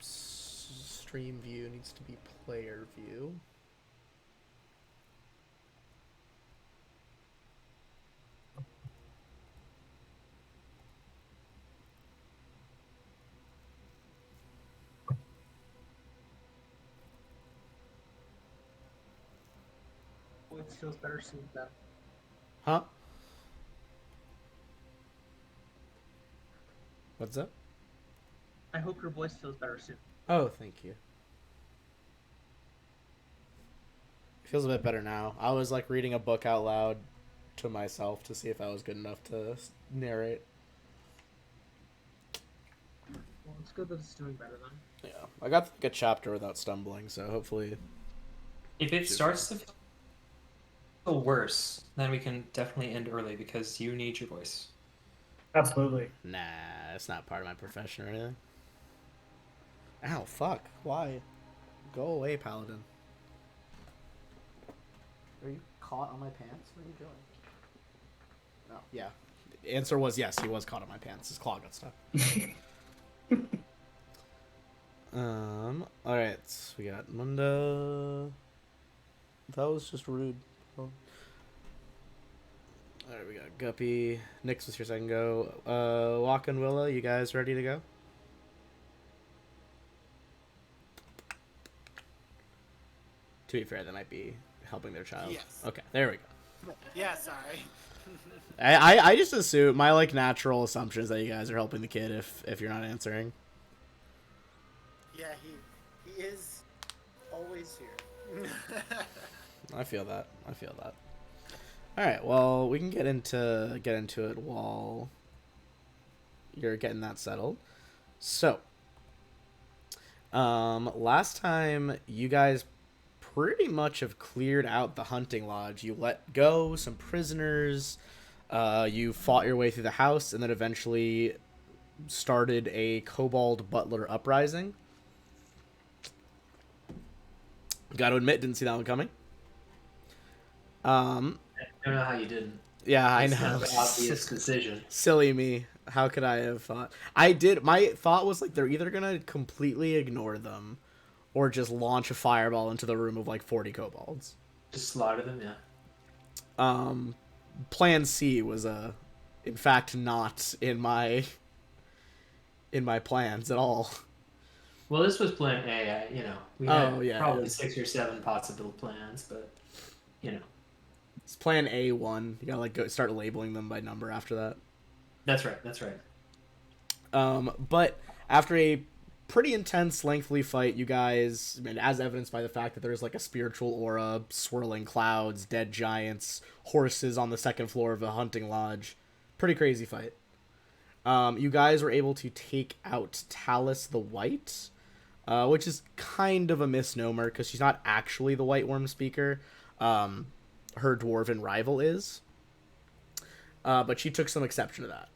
stream view needs to be player view. Voice feels better soon, Ben. Huh? What's up? I hope your voice feels better soon. Oh, thank you. Feels a bit better now. I was like reading a book out loud to myself to see if I was good enough to narrate. Well, it's good that it's doing better then. Yeah, I got like a chapter without stumbling, so hopefully. If it starts to feel worse, then we can definitely end early because you need your voice. Absolutely. Nah, it's not part of my profession or anything. Ow, fuck. Why? Go away, Paladin. Are you caught on my pants? What are you doing? No. Yeah. The answer was yes, he was caught on my pants. His claw got stuck. Alright. We got Munda. That was just rude. Alright, we got Guppy. Nyx was your second go. Walk and Willa, you guys ready to go? To be fair, that might be helping their child. Yes. Okay, there we go. Yeah, sorry. I just assume my like natural assumption is that you guys are helping the kid if you're not answering. Yeah, he is always here. I feel that. All right. Well, we can get into it while you're getting that settled. So, last time you guys pretty much have cleared out the hunting lodge. You let go some prisoners. You fought your way through the house, and then eventually started a kobold butler uprising. Got to admit, didn't see that one coming. I don't know how you didn't. Yeah, I It's know. kind of an obvious decision. Silly me. How could I have thought? I did. My thought was like they're either gonna completely ignore them, or just launch a fireball into the room of like 40 kobolds. Just slaughter them, yeah. Plan C was in fact not in my plans at all. Well, this was plan A. We had probably 6 or 7 possible plans, but It's plan A1. You gotta like go start labeling them by number after that. That's right. But after a pretty intense, lengthy fight, you guys, and as evidenced by the fact that there's like a spiritual aura, swirling clouds, dead giants, horses on the second floor of a hunting lodge, pretty crazy fight. You guys were able to take out Talus the White, which is kind of a misnomer because she's not actually the White Worm speaker. Her dwarven rival is. But she took some exception to that.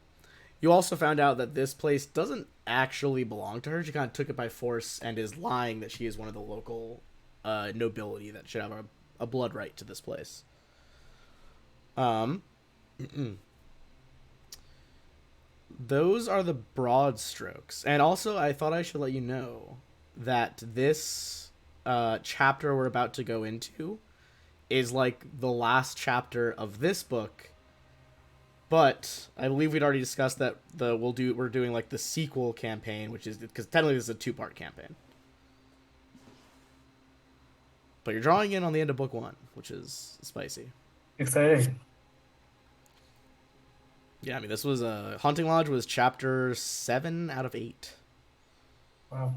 You also found out that this place doesn't actually belong to her. She kind of took it by force and is lying that she is one of the local nobility that should have a blood right to this place. Those are the broad strokes. And also, I thought I should let you know that this chapter we're about to go into is like the last chapter of this book. But I believe we'd already discussed that we're doing like the sequel campaign, which is because technically this is a 2-part campaign. But you're drawing in on the end of book 1, which is spicy. Exciting. Yeah, I mean this was Hunting Lodge was chapter 7 out of 8. Wow.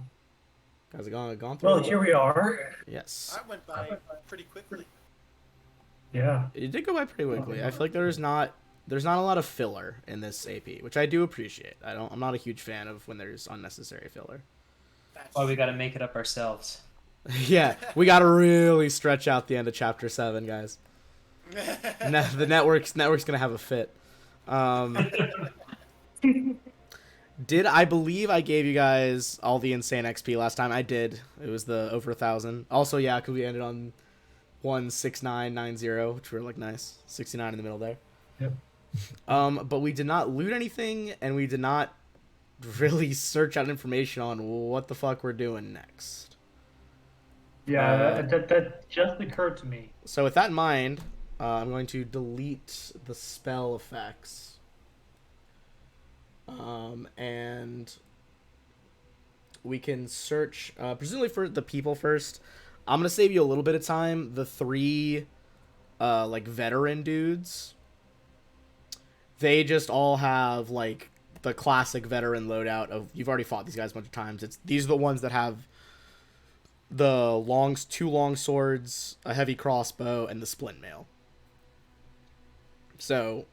Guys have gone through. Well, here we are. Yes. That went by pretty quickly. Yeah. It did go by pretty quickly. I feel like there's not a lot of filler in this AP, which I do appreciate. I'm not a huge fan of when there's unnecessary filler. Well, we got to make it up ourselves. Yeah, we got to really stretch out the end of chapter 7, guys. The network's gonna have a fit. Did I believe I gave you guys all the insane XP last time? I did. It was the over 1,000. Also, yeah, because we ended on 16990, which were like nice. 69 in the middle there. Yep. But we did not loot anything, and we did not really search out information on what the fuck we're doing next. Yeah, that just occurred to me. So with that in mind, I'm going to delete the spell effects. And we can search, presumably for the people first. I'm going to save you a little bit of time. The three, like, veteran dudes, they just all have, like, the classic veteran loadout of, you've already fought these guys a bunch of times. These are the ones that have the two long swords, a heavy crossbow, and the splint mail. So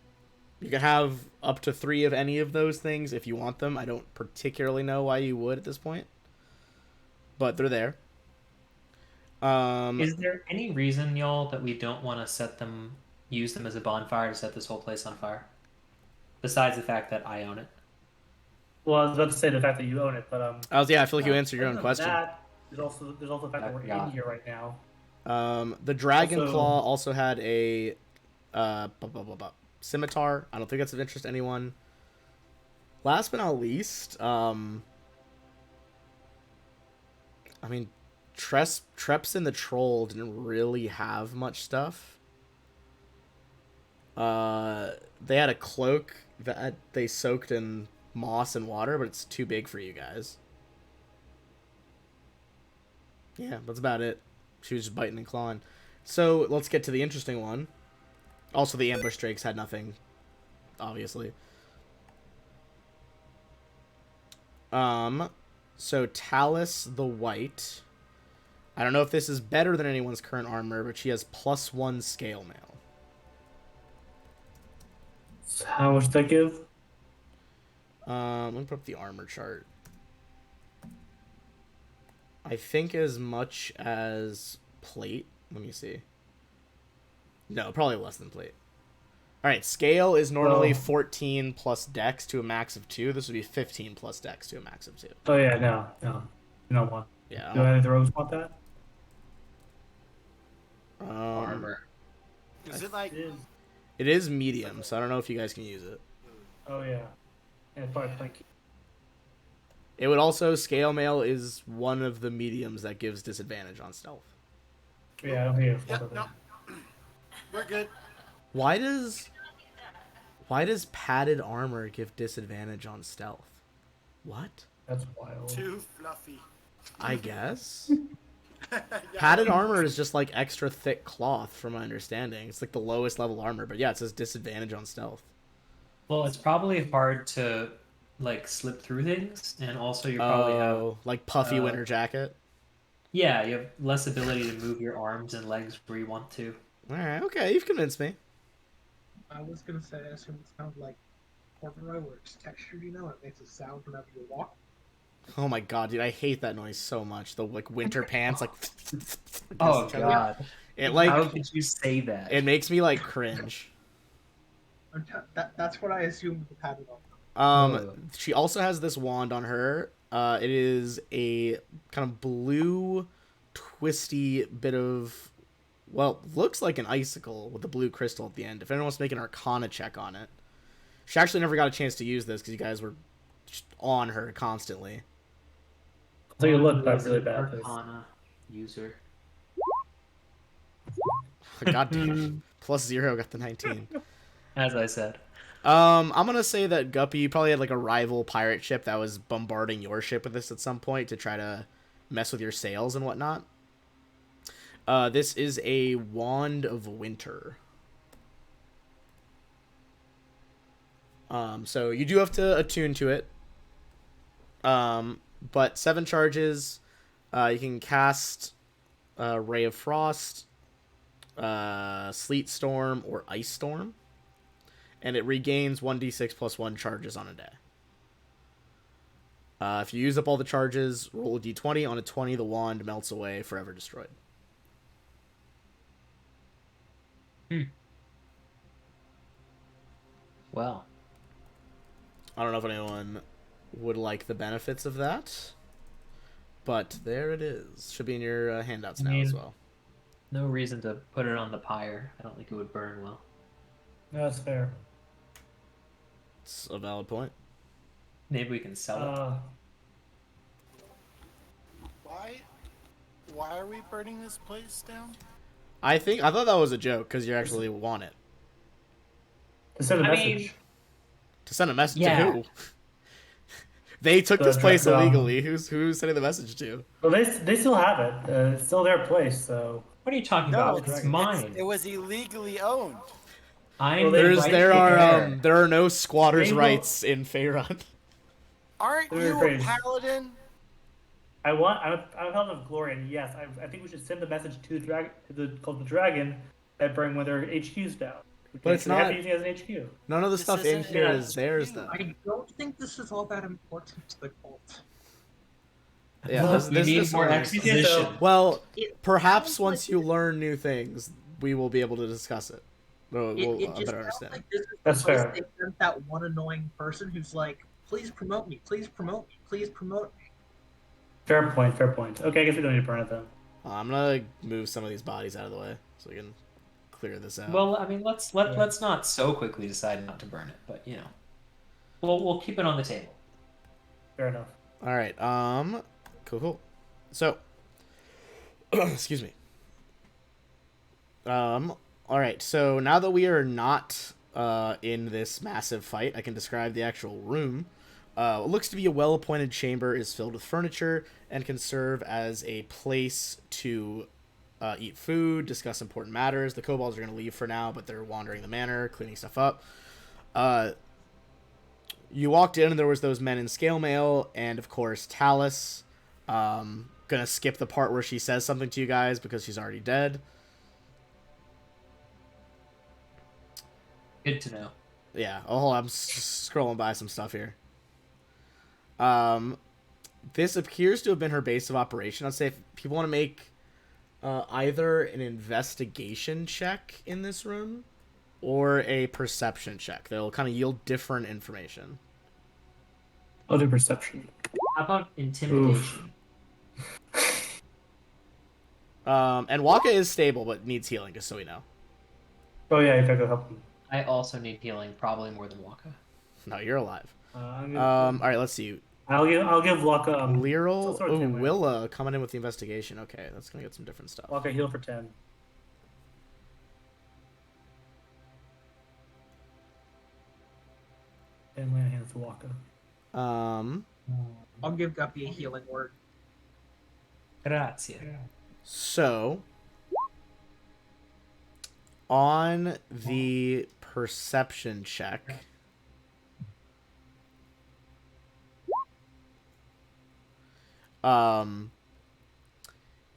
you can have up to 3 of any of those things if you want them. I don't particularly know why you would at this point, but they're there. Is there any reason, y'all, that we don't want to use them as a bonfire to set this whole place on fire? Besides the fact that I own it. Well, I was about to say the fact that you own it, but I feel like you answered your own question. There's also the fact that we're in here right now. The Dragon Also- Claw also had a scimitar. I don't think that's of interest to anyone. Last but not least, I mean, Trepsin the Troll didn't really have much stuff. They had a cloak that they soaked in moss and water, but it's too big for you guys. Yeah, that's about it. She was just biting and clawing. So let's get to the interesting one. Also, the ambush drakes had nothing, obviously. So Talus the White. I don't know if this is better than anyone's current armor, but she has +1 scale mail. So how much does that give? Let me put up the armor chart. I think as much as plate. Let me see. No, probably less than plate. Alright, scale is normally 14 plus dex to a max of 2. This would be 15 plus dex to a max of 2. Oh yeah, no. You don't want. Yeah. Do any of the rogues want that? Armor. Is it like? It is medium, so I don't know if you guys can use it. Oh yeah. And it's probably planky. It would also, scale mail is one of the mediums that gives disadvantage on stealth. Yeah, I don't think it's Yeah, one of no. them. We're good. Why does padded armor give disadvantage on stealth? What? That's wild. Too fluffy. I guess. Yeah. Padded armor is just like extra thick cloth, from my understanding. It's like the lowest level armor, but yeah, it says disadvantage on stealth. Well, it's probably hard to like slip through things, and also you probably have like puffy winter jacket. you have less ability to move your arms and legs where you want to. All right, okay, you've convinced me. I was gonna say, I assume it sounds like corduroy, where it's textured, you know, it makes a sound whenever you walk. Oh my god, dude, I hate that noise so much. The like winter pants, like. Oh god! It How like could you say that? it makes me like cringe. That's what I assumed with the padded armor. She also has this wand on her. It is a kind of blue, twisty bit of, well, looks like an icicle with a blue crystal at the end. If anyone wants to make an Arcana check on it, she actually never got a chance to use this because you guys were just on her constantly. So you look that really bad. Arcana user. God damn. +0 got the 19. As I said. I'm gonna say that Guppy, you probably had like a rival pirate ship that was bombarding your ship with this at some point to try to mess with your sails and whatnot. This is a Wand of Winter. So you do have to attune to it. But 7 charges. You can cast Ray of Frost, Sleet Storm, or Ice Storm. And it regains 1d6 plus 1 charges on a day. If you use up all the charges, roll a d20. On a 20, the wand melts away, forever destroyed. Well, I don't know if anyone would like the benefits of that, but there it is. Should be in your handouts now as well. no reason to put it on the pyre. I don't think it would burn well. No, that's fair. It's a valid point. Maybe we can sell it. Why are we burning this place down? I thought that was a joke because you actually want it. To send a I message. mean, To send a message Yeah. to who? They took The this place dra- illegally. Who's sending the message to? Well, they still have it. It's still their place, so. what are you talking No, about? It's Dragon. mine. it was illegally owned. I'm Well, the rightful heir. There are no squatters' They will- rights in Faerun. Aren't They're you a crazy. paladin? I'm held of glory, and yes, I think we should send the message to the dragon that bring one of their HQs down. But it's They have not- to use it as an HQ. None of the This stuff in isn't- here yeah, is theirs, you. though. I don't think this is all that important to the cult. Yeah, Look, we need more one- exposition. Well, It perhaps sounds once like you learn new things, we will be able to discuss it. We'll It better just sounds understand. like this is the That's place fair. they sent that one annoying person who's like, please promote me, please promote me, please promote me. Fair point. Fair point. Okay, I guess we don't need to burn it then. I'm gonna move some of these bodies out of the way so we can clear this out. Well, I mean, let's not so quickly decide not to burn it, but you know, we'll keep it on the table. Fair enough. All right. Cool. So, excuse me. All right. So now that we are not in this massive fight, I can describe the actual room. What looks to be a well-appointed chamber is filled with furniture and can serve as a place to eat food, discuss important matters. The kobolds are going to leave for now, but they're wandering the manor, cleaning stuff up. You walked in and there was those men in scale mail, and of course Talus. Gonna skip the part where she says something to you guys because she's already dead. Good to know. Yeah. Oh, I'm scrolling by some stuff here. This appears to have been her base of operation. I'd say if people want to make either an investigation check in this room or a perception check, they'll kind of yield different information. I'll do perception. How about intimidation? And Waka is stable but needs healing, just so we know. Oh yeah, if I go help them. I also need healing, probably more than Waka. No, you're alive. I'm All gonna, right, let's see. I'll give Waka Lyral, sort of oh, 10 Willa coming in with the investigation. Okay, that's gonna get some different stuff. Waka heal for 10. And land hands to Waka. I'll give Guppy a healing word. Grazie. So on the perception check,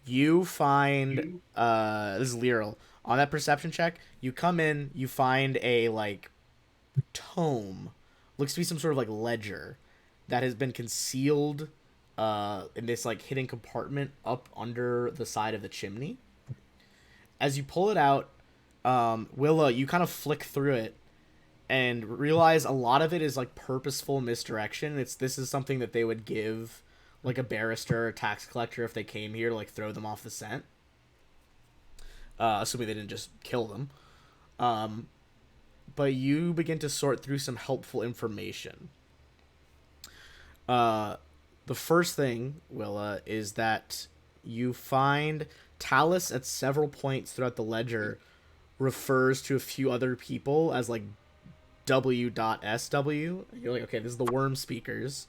you find this is Lyral. On that perception check, you come in, you find a like tome, looks to be some sort of like ledger that has been concealed in this like hidden compartment up under the side of the chimney. As you pull it out, Willa, you kind of flick through it and realize a lot of it is like purposeful misdirection. This is something that they would give like a barrister or tax collector if they came here to like throw them off the scent. Assuming they didn't just kill them. But you begin to sort through some helpful information. The first thing, Willa, is that you find Talus at several points throughout the ledger refers to a few other people as like W.SW. You're like, okay, this is the Worm Speakers.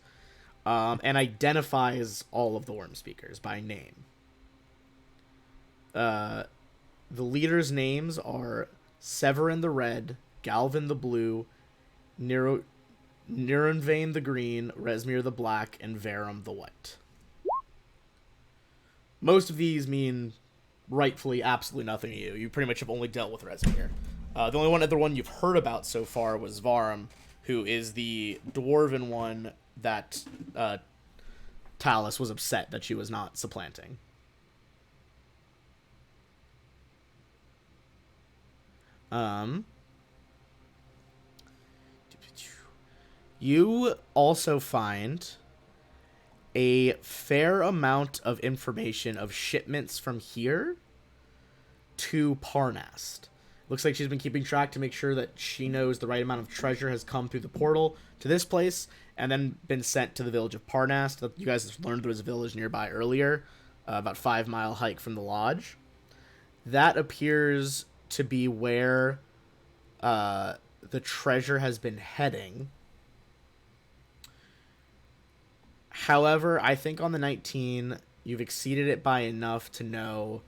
And identifies all of the Worm Speakers by name. The leaders' names are Severin the Red, Galvin the Blue, Nirenvain the Green, Resmir the Black, and Verum the White. Most of these mean rightfully absolutely nothing to you. You pretty much have only dealt with Resmir. The only other one you've heard about so far was Varum, who is the dwarven one that Talus was upset that she was not supplanting. You also find a fair amount of information of shipments from here to Parnast. Looks like she's been keeping track to make sure that she knows the right amount of treasure has come through the portal to this place and then been sent to the village of Parnast. You guys learned there was a village nearby earlier, about 5-mile hike from the lodge. That appears to be where the treasure has been heading. However, I think on the 19, you've exceeded it by enough to know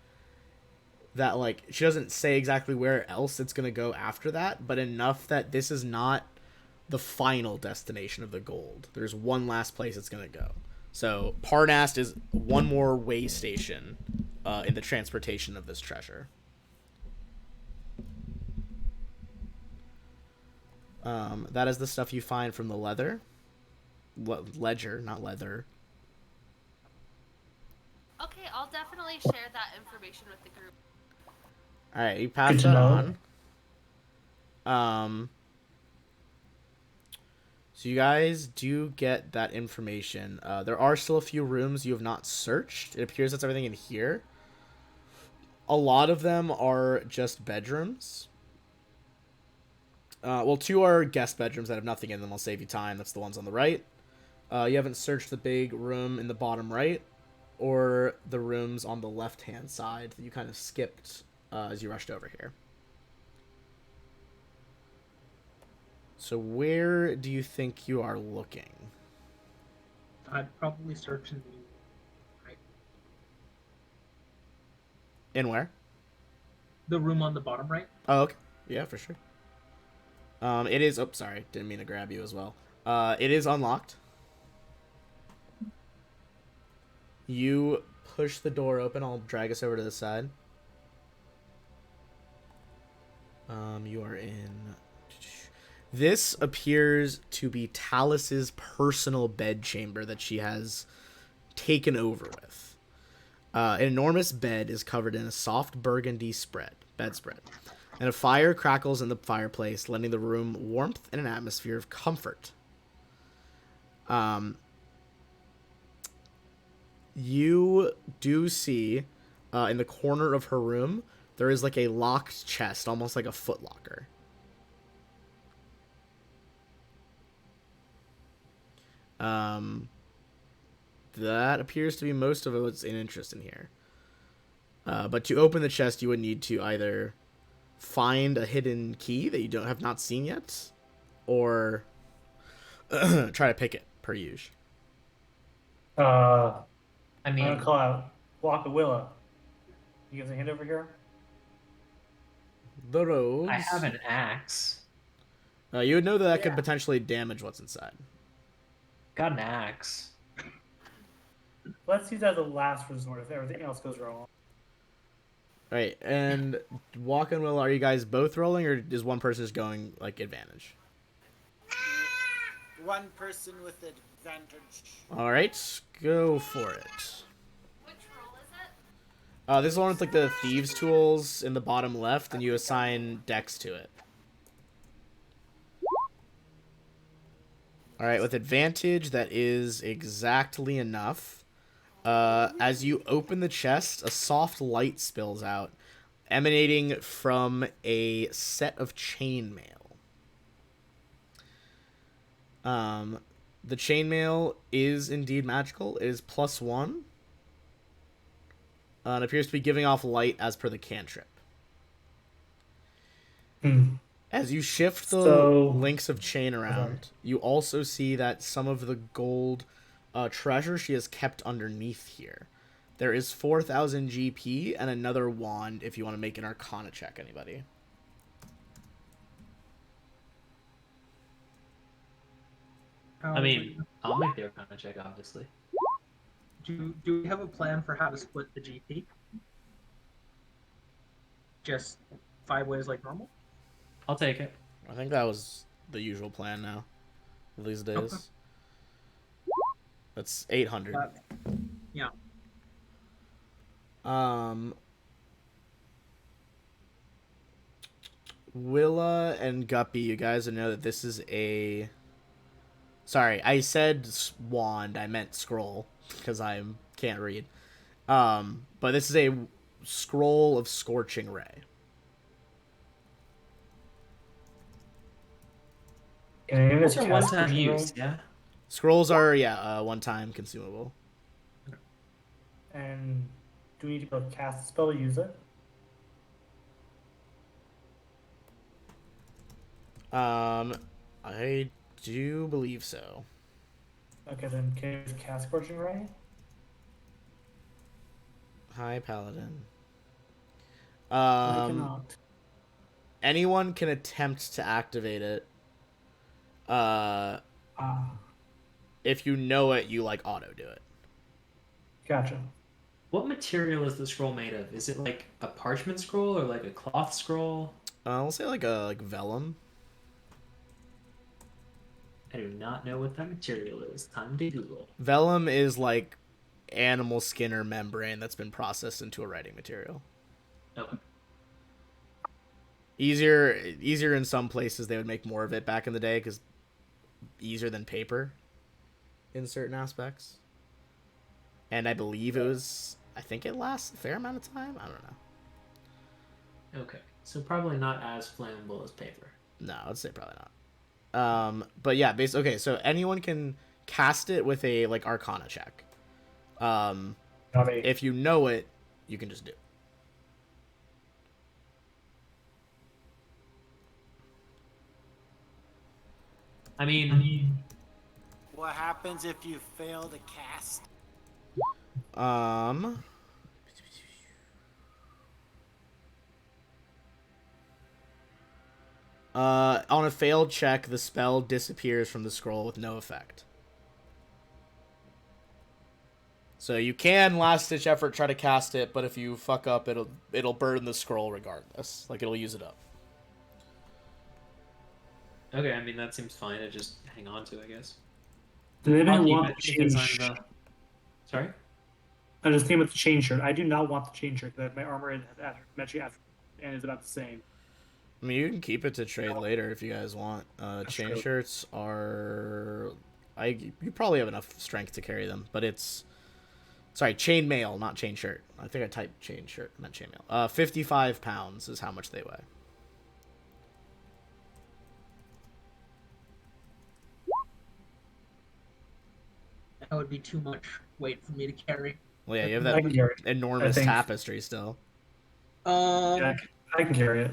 that, like, she doesn't say exactly where else it's going to go after that, but enough that this is not the final destination of the gold. There's one last place it's going to go. So Parnast is one more way station in the transportation of this treasure. That is the stuff you find from the ledger, not leather. Okay, I'll definitely share that information with the group. All right, you pass Good to that know. on. So you guys do get that information. There are still a few rooms you have not searched. It appears that's everything in here. A lot of them are just bedrooms. Well, 2 are guest bedrooms that have nothing in them. I'll save you time. That's the ones on the right. You haven't searched the big room in the bottom right, or the rooms on the left-hand side that you kind of skipped as you rushed over here. So where do you think you are looking? I'd probably search in the right, In where? the room on the bottom right. Oh, okay. Yeah, for sure. It is... Oh, sorry. Didn't mean to grab you as well. It is unlocked. You push the door open. I'll drag us over to the side. You are in... This appears to be Talus's personal bedchamber that she has taken over with. An enormous bed is covered in a soft burgundy bedspread, and a fire crackles in the fireplace, lending the room warmth and an atmosphere of comfort. You do see in the corner of her room, there is like a locked chest, almost like a footlocker. That appears to be most of what's in interest in here. But to open the chest, you would need to either find a hidden key that you have not seen yet, or try to pick it, per usual. I I'm mean, gonna call out Willa. You give us a hand over here? The rogues. I have an axe. You would know that could Yeah. potentially damage what's inside. Got an axe. Let's use that as a last resort if everything else goes wrong. Right, and Walk and Will, are you guys both rolling, or is one person just going, like, advantage? One person with advantage. Alright, go for it. Which role is it? This is the one with, like, the thieves' tools in the bottom left, and you assign Dex to it. Alright, with advantage, that is exactly enough. As you open the chest, a soft light spills out, emanating from a set of chainmail. The chainmail is indeed magical. It is +1. And appears to be giving off light as per the cantrip. As you shift the links of chain around, you also see that some of the gold treasure she has kept underneath here. There is 4,000 GP and another wand if you want to make an Arcana check, anybody. I mean, I'll make the Arcana check, obviously. do we have a plan for how to split the GP? Just 5 ways like normal? I'll take it. I think that was the usual plan now, these days. Okay. That's 800. Yeah. Willa and Guppy, you guys know that this is a... Sorry, I said wand, I meant scroll, because I can't read. But this is a scroll of Scorching Ray. Okay, Those are cast one-time scorching ray. use, yeah? Scrolls are one-time consumable. And do we need to go cast a spell to use it? I do believe so. Okay, then can you cast scorching ray? Hi, Paladin. I cannot. Anyone can attempt to activate it. Ah, If you know it, you like auto do it. gotcha. What material is the scroll made of? Is it like a parchment scroll or like a cloth scroll? We'll say like vellum. I do not know what that material is. Time to Google. Vellum is like animal skin or membrane that's been processed into a writing material. Okay. Easier in some places. They would make more of it back in the day because easier than paper in certain aspects. And I believe I think it lasts a fair amount of time. I don't know. Okay. So probably not as flammable as paper. No, I'd say probably not. But yeah, basically, okay. So anyone can cast it with a like Arcana check. Not me. If you know it, you can just do it. I mean, What happens if you fail to cast? On a failed check, the spell disappears from the scroll with no effect. So you can last ditch effort try to cast it, but if you fuck up, it'll burn the scroll regardless. Like it'll use it up. okay, I mean that seems fine to just hang on to, I guess. Do I'll anybody keep want it the because chain I'm the... Sorry? I just came with the chain shirt. I do not want the chain shirt. That my armor has actually and is about the same. I mean, you can keep it to trade later if you guys want. Chain true. shirts are... You probably have enough strength to carry them, but it's... Sorry, chain mail, not chain shirt. I think I typed chain shirt, I meant chain mail. 55 pounds is how much they weigh. That would be too much weight for me to carry. Well, yeah, you have I that can carry it. enormous I think- tapestry still. Yeah, I can carry it.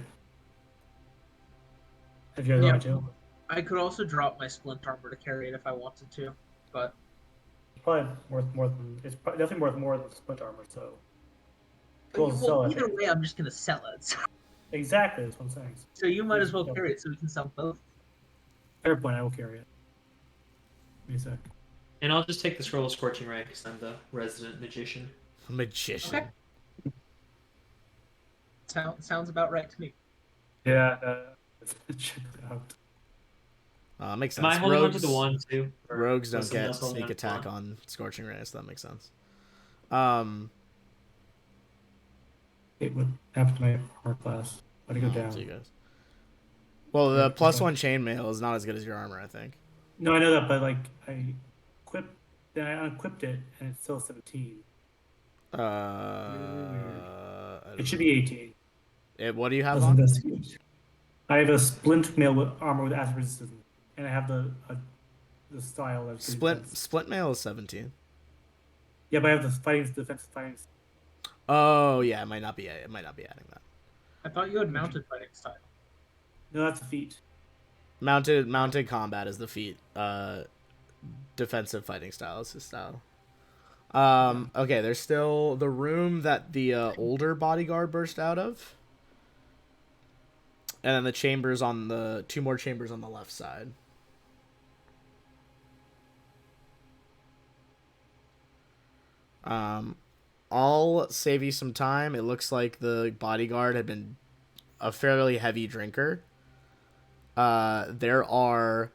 If you guys Yeah. want to. I could also drop my splint armor to carry it if I wanted to, but It's probably worth more than. It's definitely worth more than split armor. So. well, Cool, sell it. either way, I'm just gonna sell it. Exactly, that's what I'm saying. So you might as well carry it so we can sell both. Fair point. I will carry it. Give me a sec. And I'll just take the scroll of scorching ray because I'm the resident magician. Magician. Okay. Sounds about right to me. Yeah. Check it out. Makes Am sense. I holding on to Rogues, the one too? Or rogues don't was someone get else holding sneak on to the attack one? on Scorching Ray, so that makes sense. It would happen to my armor class. Let it go down. So you guys. Well, the +1 chainmail is not as good as your armor, I think. No, I know that, but like I then I unequipped it, and it's still 17. It should be 18. What do you have Let's on? investigate. I have a splint mail with armor with acid resistance, and I have the style that's Split mail is 17. Yeah, but I have the defensive fighting. Oh yeah, it might not be adding that. I thought you had mounted fighting style. No, that's a feat. Mounted combat is the feat. Defensive fighting style is his style. Okay, there's still the room that the older bodyguard burst out of. And then the chambers on the... 2 more chambers on the left side. I'll save you some time. It looks like the bodyguard had been a fairly heavy drinker. There are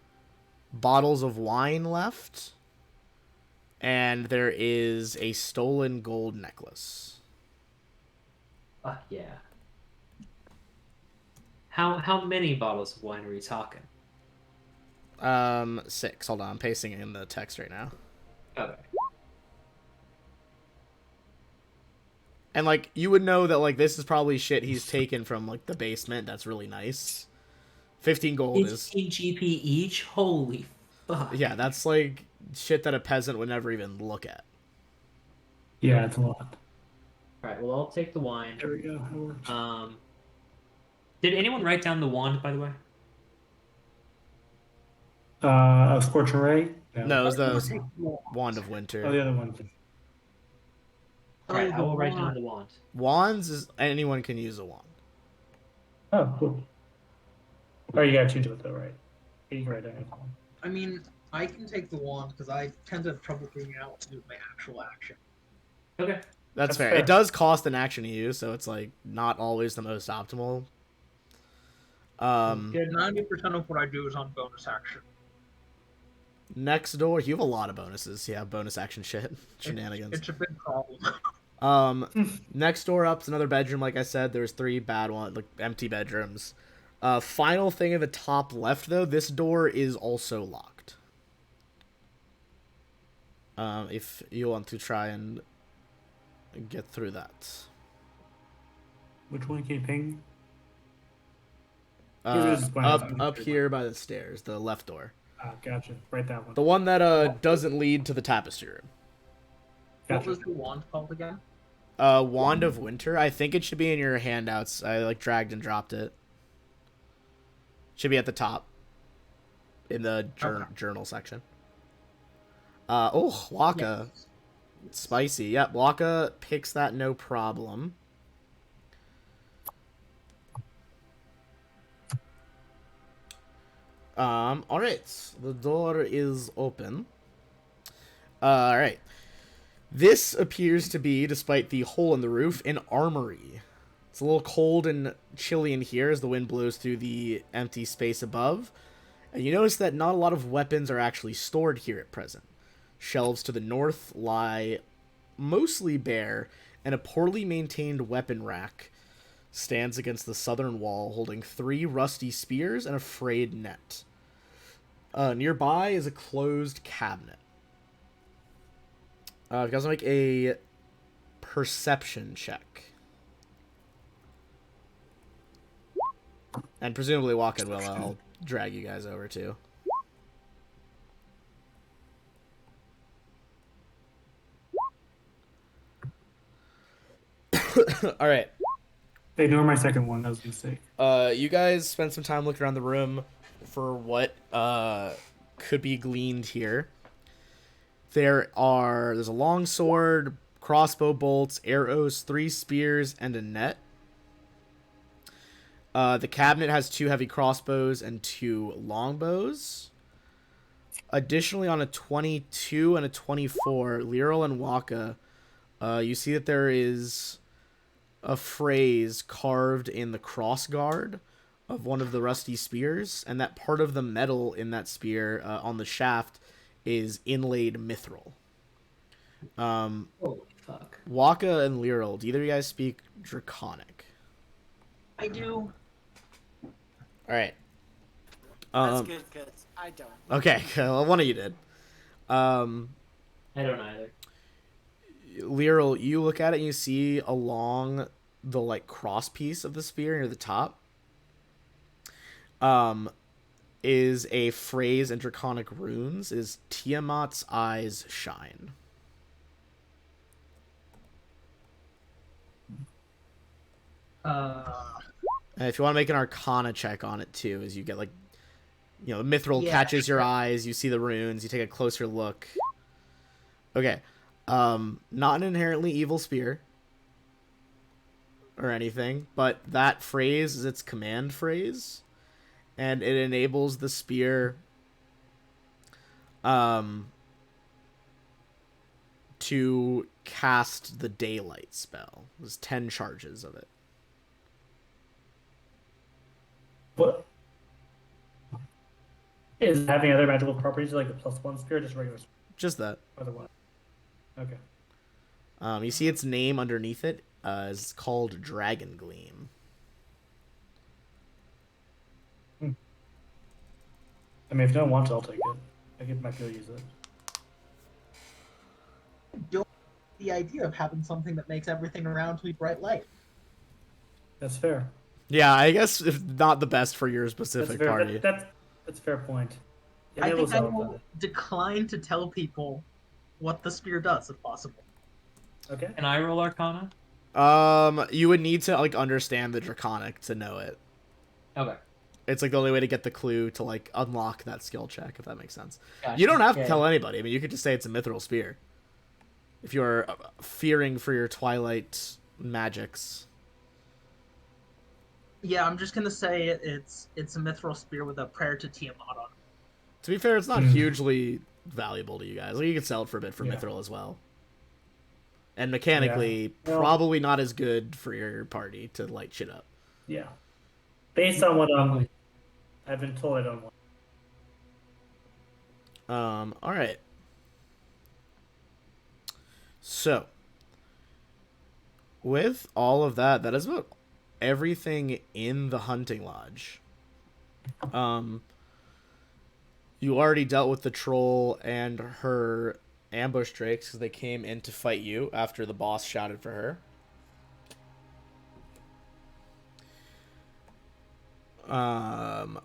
bottles of wine left. And there is a stolen gold necklace. Fuck yeah. How many bottles of wine are we talking? 6. Hold on, I'm pasting in the text right now. Okay. And like you would know that like this is probably shit he's taken from like the basement. That's really nice. 15 gold is 15 GP each? Holy fuck. yeah, that's like shit that a peasant would never even look at. Yeah, it's a lot. Alright, well, I'll take the wine. There we go. That works. Did anyone write down the wand, by the way? A Scorching Ray? No, it was I'll the take the wand. Wand of Winter. Oh, the other one. Alright, Oh, I the will write down wand. the wand. Wands is anyone can use a wand. Oh, cool. Oh, you gotta change it though, right? You can write down your phone. I mean, I can take the wand because I tend to have trouble figuring out what to do with my actual action. Okay. That's fair. fair. It does cost an action to use, so it's like not always the most optimal. Yeah, 90% of what I do is on bonus action. Next door, you have a lot of bonuses. Yeah, bonus action shit, shenanigans. It's a big problem. Next door up is another bedroom. Like I said, there's 3 bad ones, like empty bedrooms. Final thing in the top left, though, this door is also locked. If you want to try and get through that. Which one can you ping? Up here by the stairs, the left door. Ah, gotcha. Write that one. The one that doesn't lead to the tapestry room. What Gotcha. was the wand called again? Wand of Winter. I think it should be in your handouts. I like dragged and dropped it. Should be at the top. In the journal section. Waka. Yes. Spicy. Yep, Waka picks that no problem. Alright. The door is open. Alright. This appears to be, despite the hole in the roof, an armory. It's a little cold and chilly in here as the wind blows through the empty space above. And you notice that not a lot of weapons are actually stored here at present. Shelves to the north lie mostly bare, and a poorly maintained weapon rack stands against the southern wall, holding 3 rusty spears and a frayed net. Nearby is a closed cabinet. You guys make a perception check. And presumably Walken will. I'll drag you guys over too. All right. Ignore my second one. That was a mistake. You guys spend some time looking around the room for what could be gleaned here. There's a long sword, crossbow bolts, arrows, 3 spears, and a net. The cabinet has 2 heavy crossbows and 2 longbows. Additionally, on a 22 and a 24, Liral and Waka, you see that there is a phrase carved in the crossguard of one of the rusty spears, and that part of the metal in that spear on the shaft is inlaid mithril. Holy fuck. Waka and Liral, do either of you guys speak Draconic? I do. Alright. That's good because I don't. Okay, well, one of you did. I don't either. Liral, you look at it and you see along the like cross piece of the spear near the top is a phrase in Draconic runes, is Tiamat's eyes shine. And if you want to make an Arcana check on it too, as you get like, you know, the mithril catches your eyes, you see the runes, you take a closer look. Okay. Not an inherently evil spear or anything, but that phrase is its command phrase, and it enables the spear to cast the daylight spell. There's 10 charges of it. What? Is it having other magical properties like the +1 spear, just regular spear? Just that. Other one. Okay. You see its name underneath it is called Dragon Gleam. I mean, if you don't want to, I'll take it. Might be able to use it. Don't the idea of having something that makes everything around me bright light. That's fair. Yeah, I guess if not the best for your That's specific fair. party. That's a fair point. Yeah, I maybe think I we'll solve will that. decline to tell people what the spear does, if possible. Okay. Can I roll Arcana? You would need to like understand the Draconic to know it. Okay. It's like the only way to get the clue to like unlock that skill check, if that makes sense. Gotcha. You don't have to Yeah, tell yeah. anybody. I mean, you could just say it's a mithril spear. If you're fearing for your twilight magics. Yeah, I'm just gonna say it's a mithril spear with a prayer to Tiamat on it. To be fair, it's not hugely valuable to you guys. Like, you could sell it for a bit for Yeah. mithril as well. And mechanically, Well- probably not as good for your party to light shit up. Yeah. Based on what I've been told, I don't want. All right. So, with all of that, that is about everything in the hunting lodge. You already dealt with the troll and her ambush drakes because they came in to fight you after the boss shouted for her.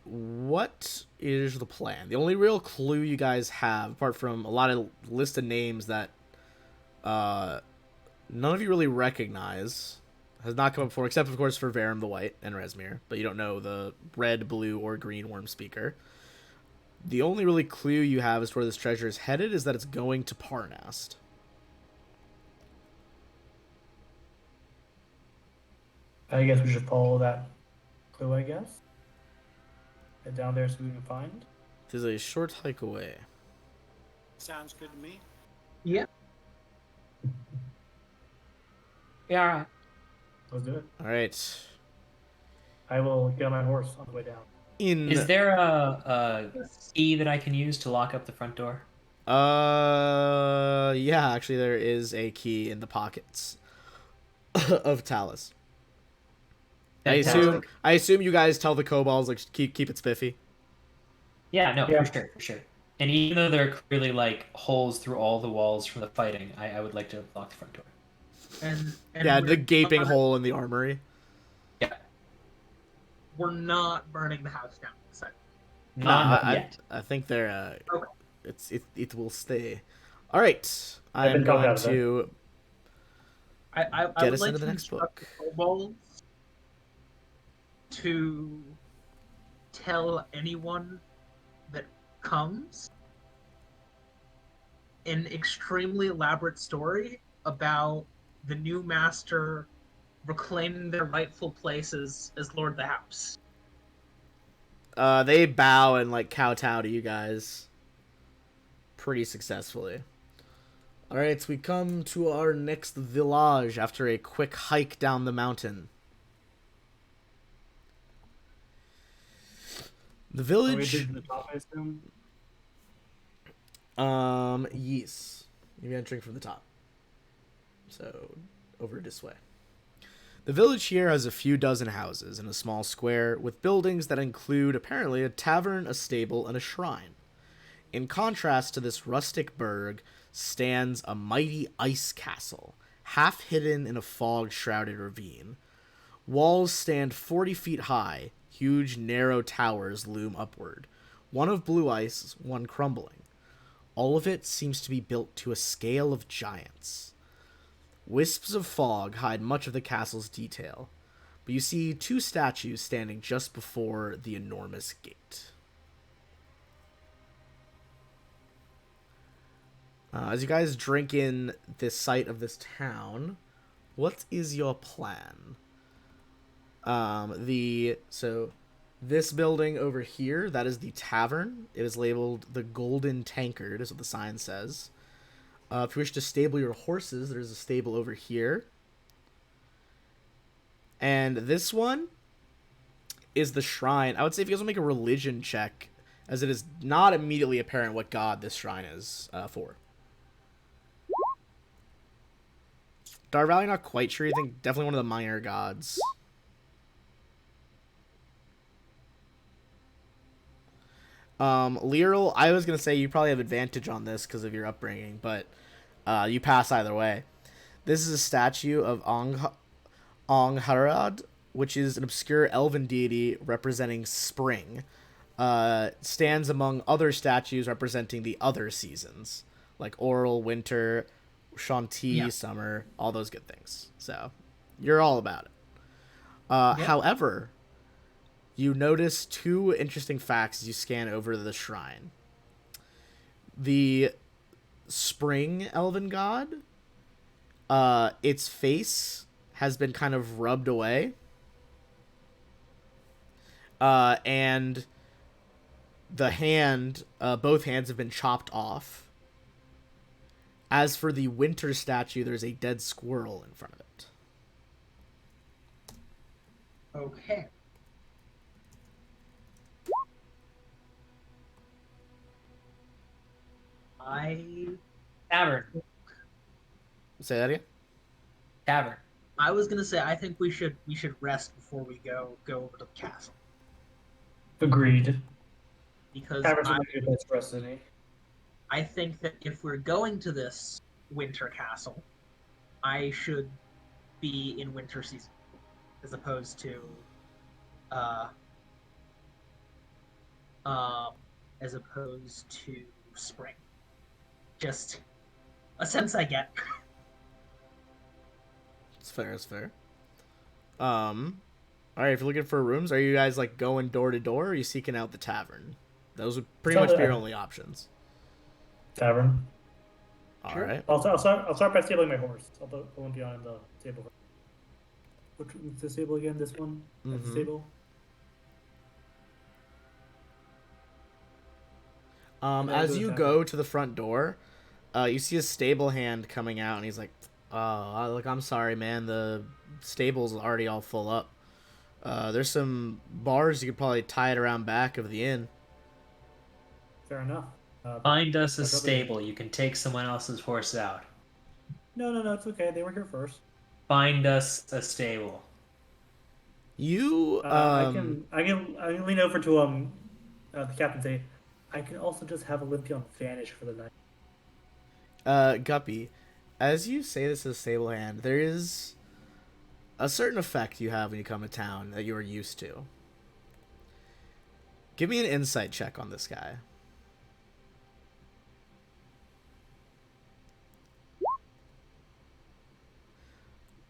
What is the plan? The only real clue you guys have, apart from a lot of listed names that none of you really recognize, has not come up before, except of course for Varum the White and Resmir, but you don't know the red, blue, or green worm speaker. The only really clue you have as to where this treasure is headed is that it's going to Parnast. I guess we should follow that clue, I guess. Head down there so we can find. It is a short hike away. Sounds good to me. Yeah. Yeah, all right. Let's do it. All right. I will get on my horse on the way down. Is there a key that I can use to lock up the front door? Yeah, actually there is a key in the pockets of Talus. Fantastic. I assume you guys tell the kobolds like keep it spiffy. Yeah, no, Yeah. for sure. And even though there are clearly like holes through all the walls from the fighting, I would like to lock the front door. And Yeah, we're the gaping not- hole in the armory. Yeah, We're not burning the house down. So. not I, yet. I think they're Okay. it will stay. All right, I I've am been talked going out of it. to I Get would us like into to the next instruct book. the kobolds to tell anyone that comes an extremely elaborate story about the new master reclaiming their rightful places as Lord of the House. they bow and like kowtow to you guys pretty successfully. All right, so we come to our next village after a quick hike down the mountain. The Are we village, to the top, I assume? yes. You're entering from the top. So, over this way. The village here has a few dozen houses in a small square with buildings that include apparently a tavern, a stable, and a shrine. In contrast to this rustic burg stands a mighty ice castle, half hidden in a fog-shrouded ravine. Walls stand 40 feet high, huge narrow towers loom upward, one of blue ice, one crumbling. All of it seems to be built to a scale of giants. Wisps of fog hide much of the castle's detail, but you see two statues standing just before the enormous gate. As you guys drink in this sight of this town, what is your plan? So this building over here, that is the tavern. It is labeled the Golden Tankard, is what the sign says. If you wish to stable your horses, there's a stable over here. And this one is the shrine. I would say if you guys want to make a religion check, as it is not immediately apparent what god this shrine is for. Dar Valley, not quite sure. You think definitely one of the minor gods. Lyral, I was gonna say you probably have advantage on this because of your upbringing, but you pass either way. This is a statue of Ong Harad, which is an obscure elven deity representing spring, stands among other statues representing the other seasons, like Oral, winter, Shanti, Yeah. summer, all those good things. So you're all about it. Yep. However, you notice two interesting facts as you scan over the shrine. The spring elven god, its face has been kind of rubbed away. And the hand, both hands have been chopped off. As for the winter statue, there's a dead squirrel in front of it. Okay. Tavern. Say that again? Tavern. I was gonna say I think we should rest before we go over to the castle Agreed. because Tavern's a good place for us, isn't he? I think that if we're going to this winter castle, I should be in winter season as opposed to spring. Just a sense I get. It's fair, it's fair. Alright, if you're looking for rooms, are you guys like going door to door, or are you seeking out the tavern? Those would pretty much be your only options. Tavern. Alright. I'll start by stabling my horse. I'll put Olympion in the stable. Which one's the stable again? This one? That's the stable? As you go to the front door, you see a stable hand coming out, and he's like, "Oh, I'm sorry, man. The stable's already all full up. There's some bars you could probably tie it around back of the inn." Fair enough. Find us a stable. You can take someone else's horse out. No, it's okay. They were here first. Find us a stable. You, I can lean over to the captain and say, I can also just have Olympion vanish for the night. Guppy, as you say this as stable hand, there is a certain effect you have when you come to town that you are used to. Give me an insight check on this guy.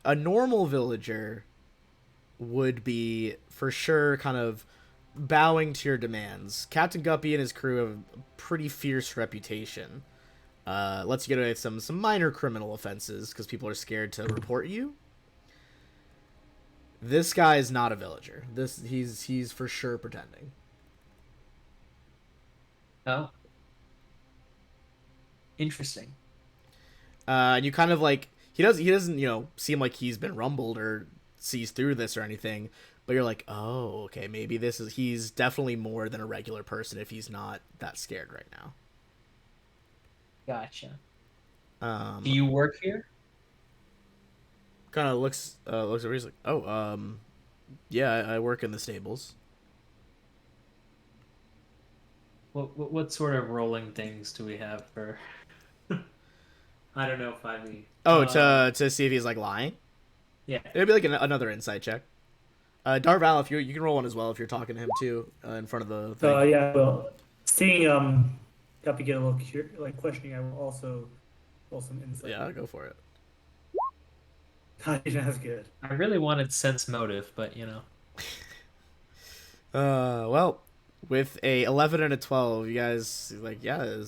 A normal villager would be, for sure, kind of bowing to your demands. Captain Guppy and his crew have a pretty fierce reputation. Lets you get away with some minor criminal offenses because people are scared to report you. This guy is not a villager. He's for sure pretending. Oh. Interesting. And you kind of like he doesn't seem like he's been rumbled or sees through this or anything, but you're like, oh, okay, maybe he's definitely more than a regular person if he's not that scared right now. Gotcha. Do you work here? Kind of looks over. He's like, oh, yeah, I work in the stables. What sort of rolling things do we have for? I don't know if I mean. Oh, to see if he's like lying. Yeah. It'd be like another insight check. Darval, if you can roll one as well if you're talking to him too in front of the thing. Yeah, well, seeing Guppy get a little questioning, I will also roll some insight. Yeah, go for it. That's good. I really wanted sense motive, but Well, with a 11 and a 12, you guys like, yeah.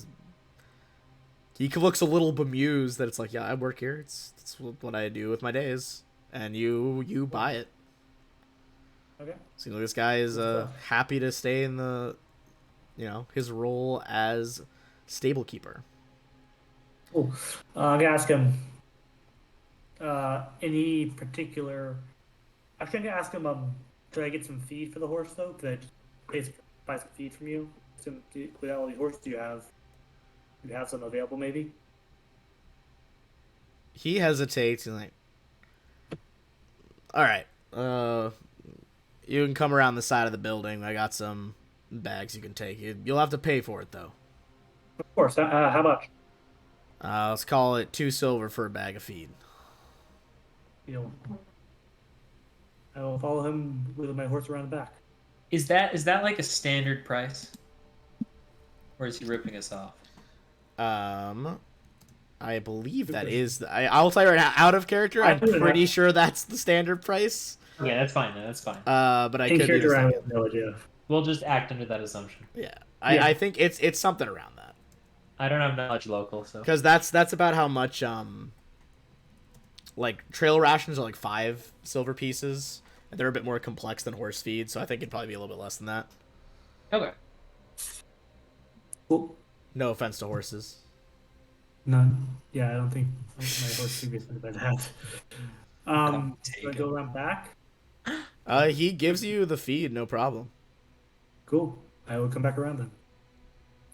He looks a little bemused that it's like, yeah, I work here. It's what I do with my days, and you buy it. Okay. Seems like this guy is happy to stay in the, his role as stable keeper. Cool. I'm gonna ask him. Any particular? Actually, I'm gonna ask him. Could I get some feed for the horse though? Could I just buy some feed from you? With all these horses, do you have some available? Maybe. He hesitates and like, all right, you can come around the side of the building. I got some bags you can take. You'll have to pay for it though. Of course. How much? Let's call it 2 silver for a bag of feed. You know. I will follow him with my horse around the back. Is that like a standard price? Or is he ripping us off? I believe that is. I'll tell you right now, out of character, I'm pretty sure that's the standard price. Yeah, that's fine. That's fine. But I In could be character, I mistaken. have no idea. We'll just act under that assumption. Yeah, Yeah. I think it's something around that. I don't have knowledge local, so. Because that's about how much like trail rations are like 5 silver pieces, and they're a bit more complex than horse feed, so I think it'd probably be a little bit less than that. Okay. Cool. No offense to horses. None. Yeah, I don't think my horse should be offended by that. Do I go around back? He gives you the feed, no problem. Cool. I will come back around then.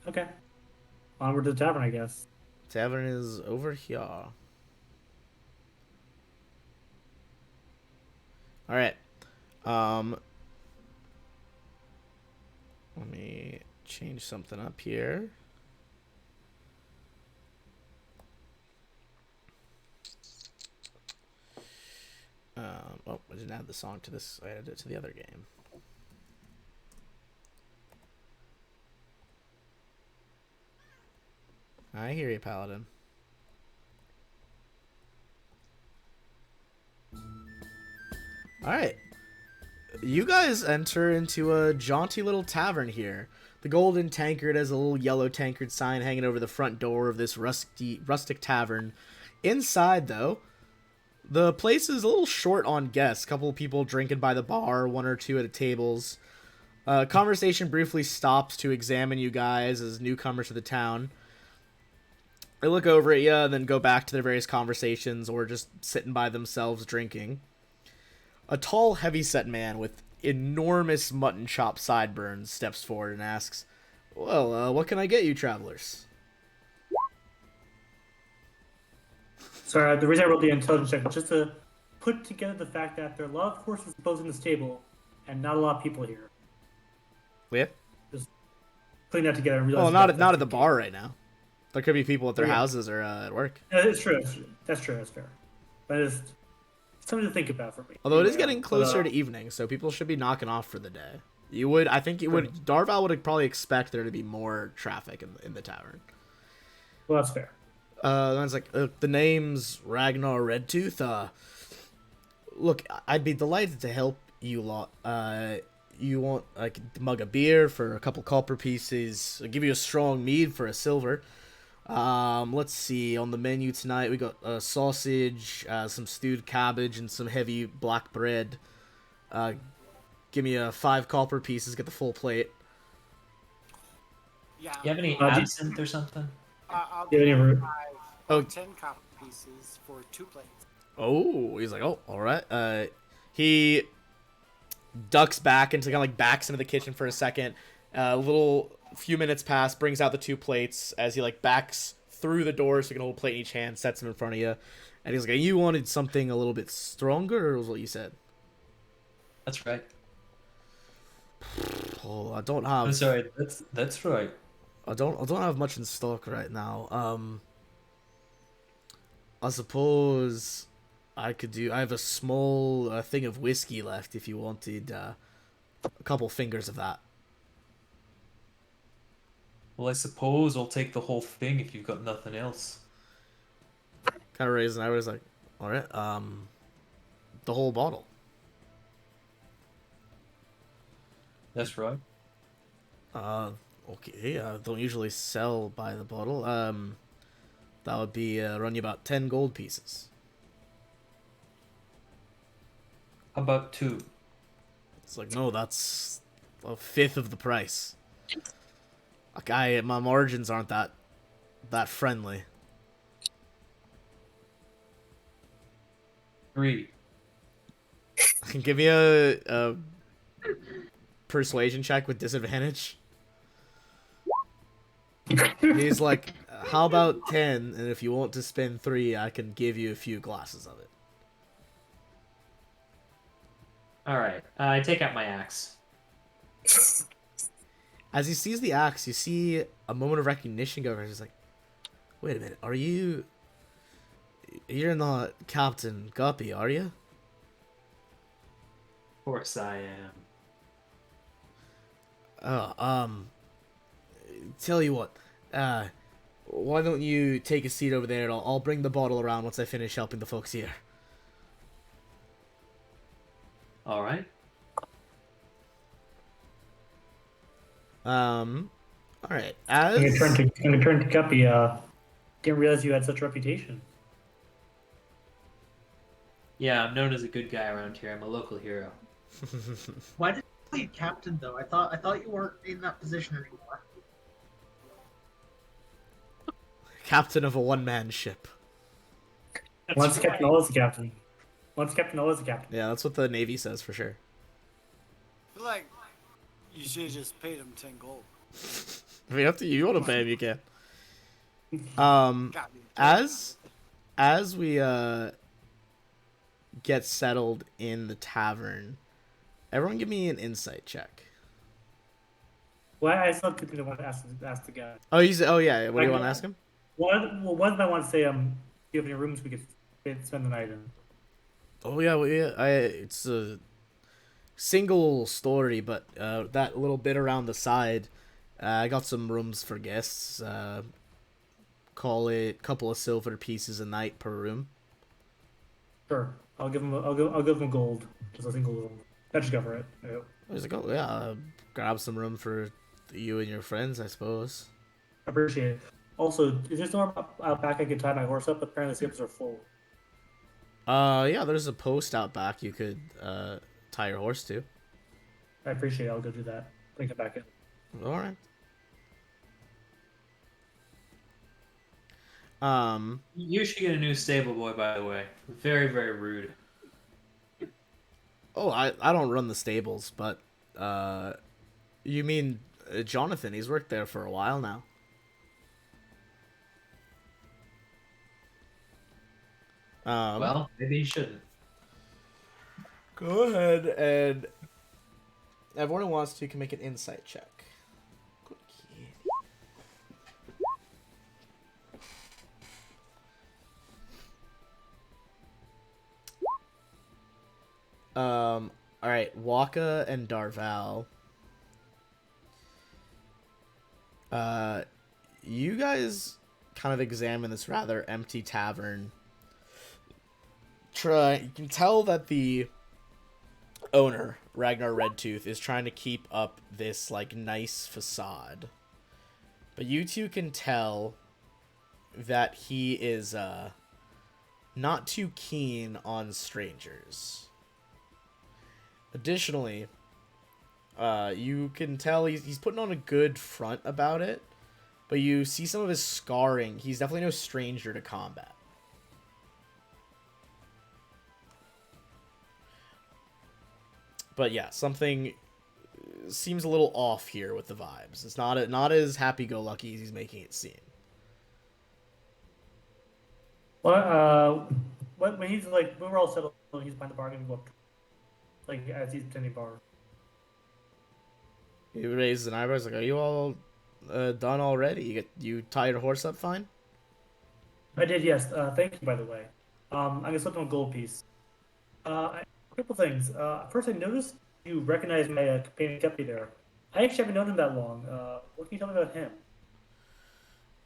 Okay. Onward to the tavern, I guess. Tavern is over here. All right. Let me change something up here. Oh, I didn't add the song to this. I added it to the other game. I hear you, Paladin. Alright. You guys enter into a jaunty little tavern here. The Golden Tankard has a little yellow tankard sign hanging over the front door of this rustic tavern. Inside, though, the place is a little short on guests. A couple of people drinking by the bar, 1 or 2 at the tables. Conversation briefly stops to examine you guys as newcomers to the town. They look over at you and then go back to their various conversations or just sitting by themselves drinking. A tall, heavy-set man with enormous mutton chop sideburns steps forward and asks, "Well, what can I get you, travelers?" Sorry, the reason I rolled the intelligence check was just to put together the fact that there are a lot of horses posed in this table and not a lot of people here. Yeah? Just putting that together and Well, realizing not at the bar right now. There could be people at their houses or at work. Yeah, it's true. That's true. That's fair. But it's something to think about for me. Although it is getting closer to evening, so people should be knocking off for the day. Darval would probably expect there to be more traffic in the tavern. Well, that's fair. Then it's like, the name's Ragnar Redtooth. Look, I'd be delighted to help you lot. You want like a mug of beer for a couple copper pieces? I'll give you a strong mead for a silver. Let's see, on the menu tonight we got sausage, some stewed cabbage, and some heavy black bread. Give me 5 copper pieces, get the full plate. Yeah. You have any absinthe or something? I'll Yeah, give any you Oh. 10 copper pieces for 2 plates. Oh, he's like, oh, all right. He ducks back into backs into the kitchen for a second. Few minutes pass, brings out the 2 plates as he backs through the door so he can hold a plate in each hand, sets them in front of you, and he's like, "You wanted something a little bit stronger," or was what you said? That's right. Oh, I don't have. I'm sorry. That's right. I don't have much in stock right now. I suppose I could do. I have a small thing of whiskey left if you wanted a couple fingers of that. Well, I suppose I'll take the whole thing if you've got nothing else. Kind of raised an eyebrow. Like, all right, the whole bottle. That's right. Okay. Don't usually sell by the bottle. That would be run you about 10 gold pieces. How about 2? It's like, no, that's a fifth of the price. Like, my margins aren't that friendly. 3. I can give you a persuasion check with disadvantage. He's like, how about 10? And if you want to spend 3, I can give you a few glasses of it. All right. I take out my axe. As he sees the axe, you see a moment of recognition go over. He's like, wait a minute, you're not Captain Guppy, are you? course I am. Tell you what, why don't you take a seat over there and I'll bring the bottle around once I finish helping the folks here. All right. Alright, I'm gonna turn to Guppy. Didn't realize you had such a reputation. Yeah, I'm known as a good guy around here. I'm a local hero. Why did you play captain though? I thought you weren't in that position anymore. Captain of a one-man ship. Once captain, always a captain. Once captain, always a captain. Yeah, that's what the Navy says for sure. I feel like you should have just paid him 10 gold. I mean, up to you. You want to pay him, you can. Got me. As we get settled in the tavern, everyone give me an insight check. Well, I still continue to want to ask the guy. Oh, yeah. What do you want to ask him? One I want to say, do you have any rooms we could spend the night in? Oh yeah, it's a single story, but that little bit around the side, I got some rooms for guests. Call it a couple of silver pieces a night per room. Sure, I'll give him gold, just a single room. That should cover it. Yeah. I was like, oh yeah, grab some room for you and your friends, I suppose. I appreciate it. Also, is there somewhere out back I could tie my horse up? Apparently, the skips are full. Yeah, there's a post out back you could tie your horse to. I appreciate it. I'll go do that. Bring it back in. All right. You should get a new stable boy, by the way. Very, very rude. Oh, I don't run the stables, but you mean Jonathan? He's worked there for a while now. Well, maybe you shouldn't. Go ahead and everyone who wants to can make an insight check. Good kid. All right, Waka and Darval. You guys kind of examine this rather empty tavern. You can tell that the owner, Ragnar Redtooth, is trying to keep up this like nice facade, but you two can tell that he is not too keen on strangers. Additionally, you can tell he's putting on a good front about it, but you see some of his scarring. He's definitely no stranger to combat. But yeah, something seems a little off here with the vibes. It's not as happy-go-lucky as he's making it seem. Well, when he's like, when we're all settled, he's behind the bar and go up, like as he's tending bar. He raises an eyebrow. He's like, "Are you all done already? You tie your horse up fine?" I did, yes. Thank you, by the way. I'm gonna slip him a gold piece. A couple things. First, I noticed you recognized my companion Kepi there. I actually haven't known him that long. What can you tell me about him?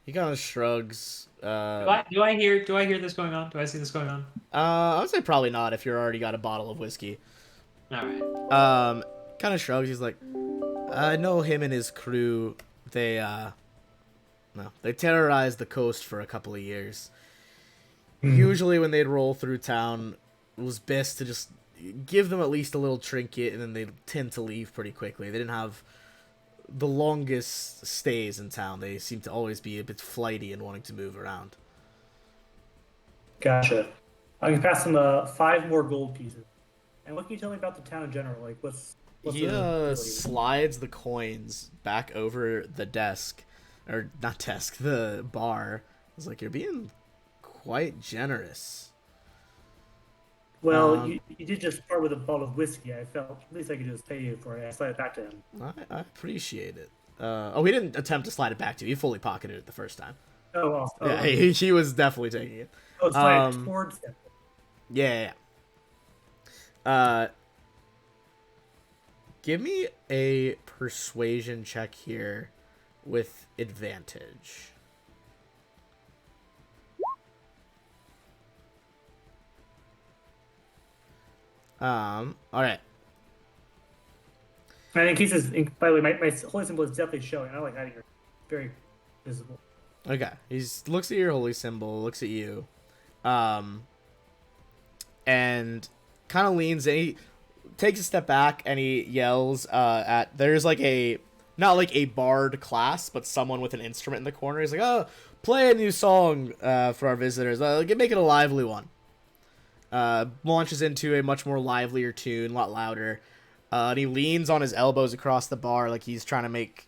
He kind of shrugs. Do I hear this going on? Do I see this going on? I would say probably not if you're already got a bottle of whiskey. All right. Kind of shrugs. He's like, I know him and his crew. They terrorized the coast for a couple of years. Usually when they'd roll through town, it was best to just give them at least a little trinket, and then they tend to leave pretty quickly. They didn't have the longest stays in town. They seem to always be a bit flighty and wanting to move around. Gotcha. I can pass him 5 more gold pieces. And what can you tell me about the town in general? Like, what's He slides the coins back over the desk, or not desk, the bar. It's like, you're being quite generous. Well, you did just start with a bottle of whiskey. I felt at least I could just pay you for it. I slide it back to him. I appreciate it. He didn't attempt to slide it back to you. He fully pocketed it the first time. Oh, awesome. Yeah, he was definitely taking it. Oh, slide towards him. Yeah. Give me a persuasion check here with advantage. All right. And in cases, by the way, my holy symbol is definitely showing. I like hiding it. Very visible. Okay. He looks at your holy symbol, looks at you, and kind of leans in. He takes a step back and he yells at. There's like a not like a bard class, but someone with an instrument in the corner. He's like, "Oh, play a new song for our visitors. Make it a lively one." Launches into a much more livelier tune, a lot louder. And he leans on his elbows across the bar like he's trying to make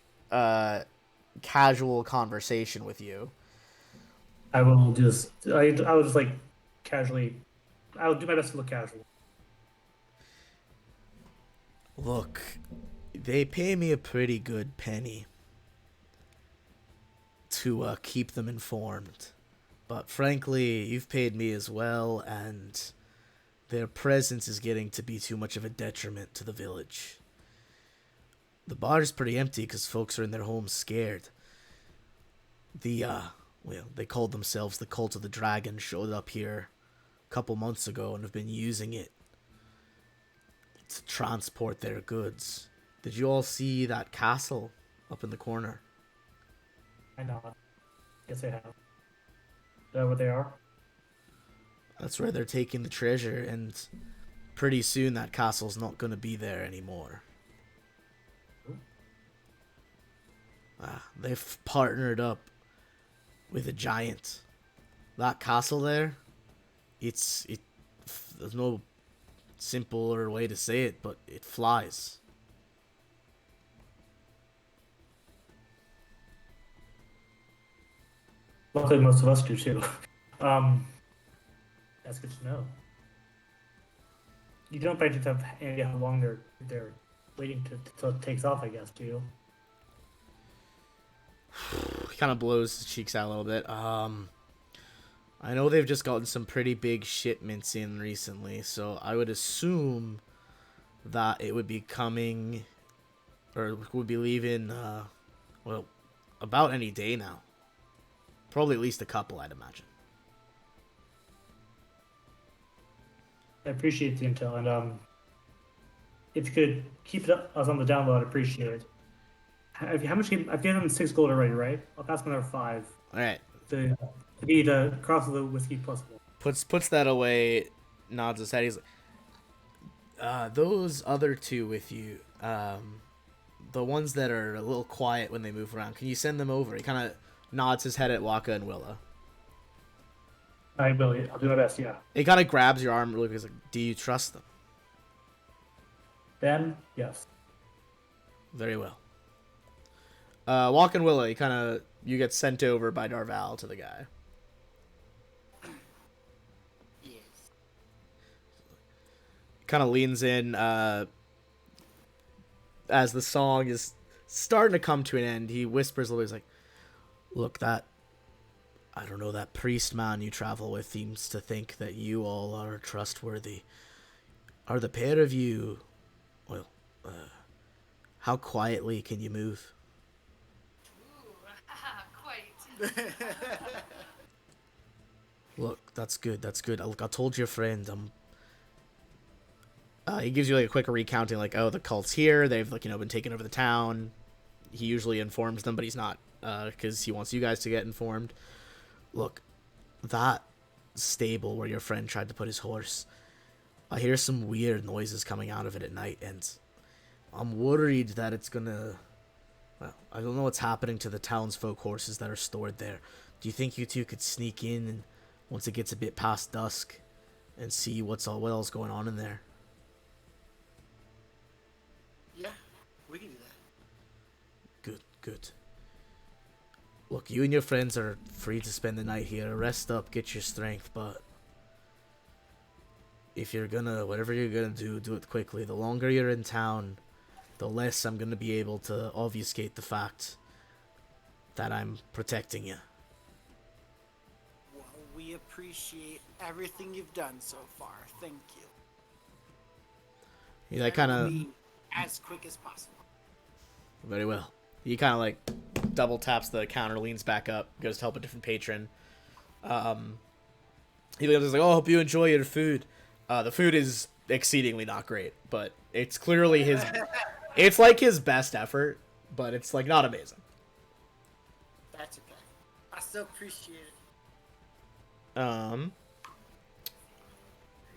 casual conversation with you. I will just, I will just like casually, I will do my best to look casual. Look, they pay me a pretty good penny to keep them informed. But frankly, you've paid me as well, and their presence is getting to be too much of a detriment to the village. The bar is pretty empty because folks are in their homes scared. Well, they called themselves the Cult of the Dragon, showed up here a couple months ago and have been using it to transport their goods. Did you all see that castle up in the corner? I know. Yes, I have. Is that what they are? That's where they're taking the treasure, and pretty soon that castle's not going to be there anymore. They've partnered up with a giant. That castle there, there's no simpler way to say it, but it flies. Luckily, most of us do too. That's good to know. You don't by chance have any idea how long they're waiting till it takes off, I guess, do you? He kind of blows his cheeks out a little bit. I know they've just gotten some pretty big shipments in recently, so I would assume that it would be coming, or would be leaving, well, about any day now. Probably at least a couple, I'd imagine. I appreciate the intel, and if you could keep us on the download, I'd appreciate it. How much? I've given them 6 gold already, right? I'll pass another 5. All right. To be the cross of the whiskey plus 1. Puts that away, nods his head. He's like, those other 2 with you, the ones that are a little quiet when they move around, can you send them over? He kind of nods his head at Waka and Willa. I will. I'll do my best. Yeah. He kind of grabs your arm. He's like, "Do you trust them?" Then yes. Very well. Waka and Willa, you get sent over by Darval to the guy. Yes. Kind of leans in as the song is starting to come to an end. He whispers a little. He's like, "Look, I don't know, that priest man you travel with seems to think that you all are trustworthy. Are the pair of you, well, how quietly can you move?" Ooh, quite. Look, that's good. Look, I told your friend, he gives you like a quick recounting, like, oh, the cult's here, they've been taking over the town. He usually informs them, but he's not, because he wants you guys to get informed. Look, that stable where your friend tried to put his horse, I hear some weird noises coming out of it at night, and I'm worried that it's gonna, well, I don't know what's happening to the townsfolk horses that are stored there. Do you think you two could sneak in and once it gets a bit past dusk and see what else going on in there? Yeah, we can do that. Good. Look, you and your friends are free to spend the night here. Rest up, get your strength, but if you're whatever you're gonna do it quickly. The longer you're in town, the less I'm gonna be able to obfuscate the fact that I'm protecting you. Well, we appreciate everything you've done so far. Thank you. Yeah, I kind of. We as quick as possible. Very well. He kind of like double taps the counter, leans back up, goes to help a different patron. He goes like, "Oh, hope you enjoy your food." The food is exceedingly not great, but it's clearly his. It's like his best effort, but it's like not amazing. That's okay. I still appreciate it.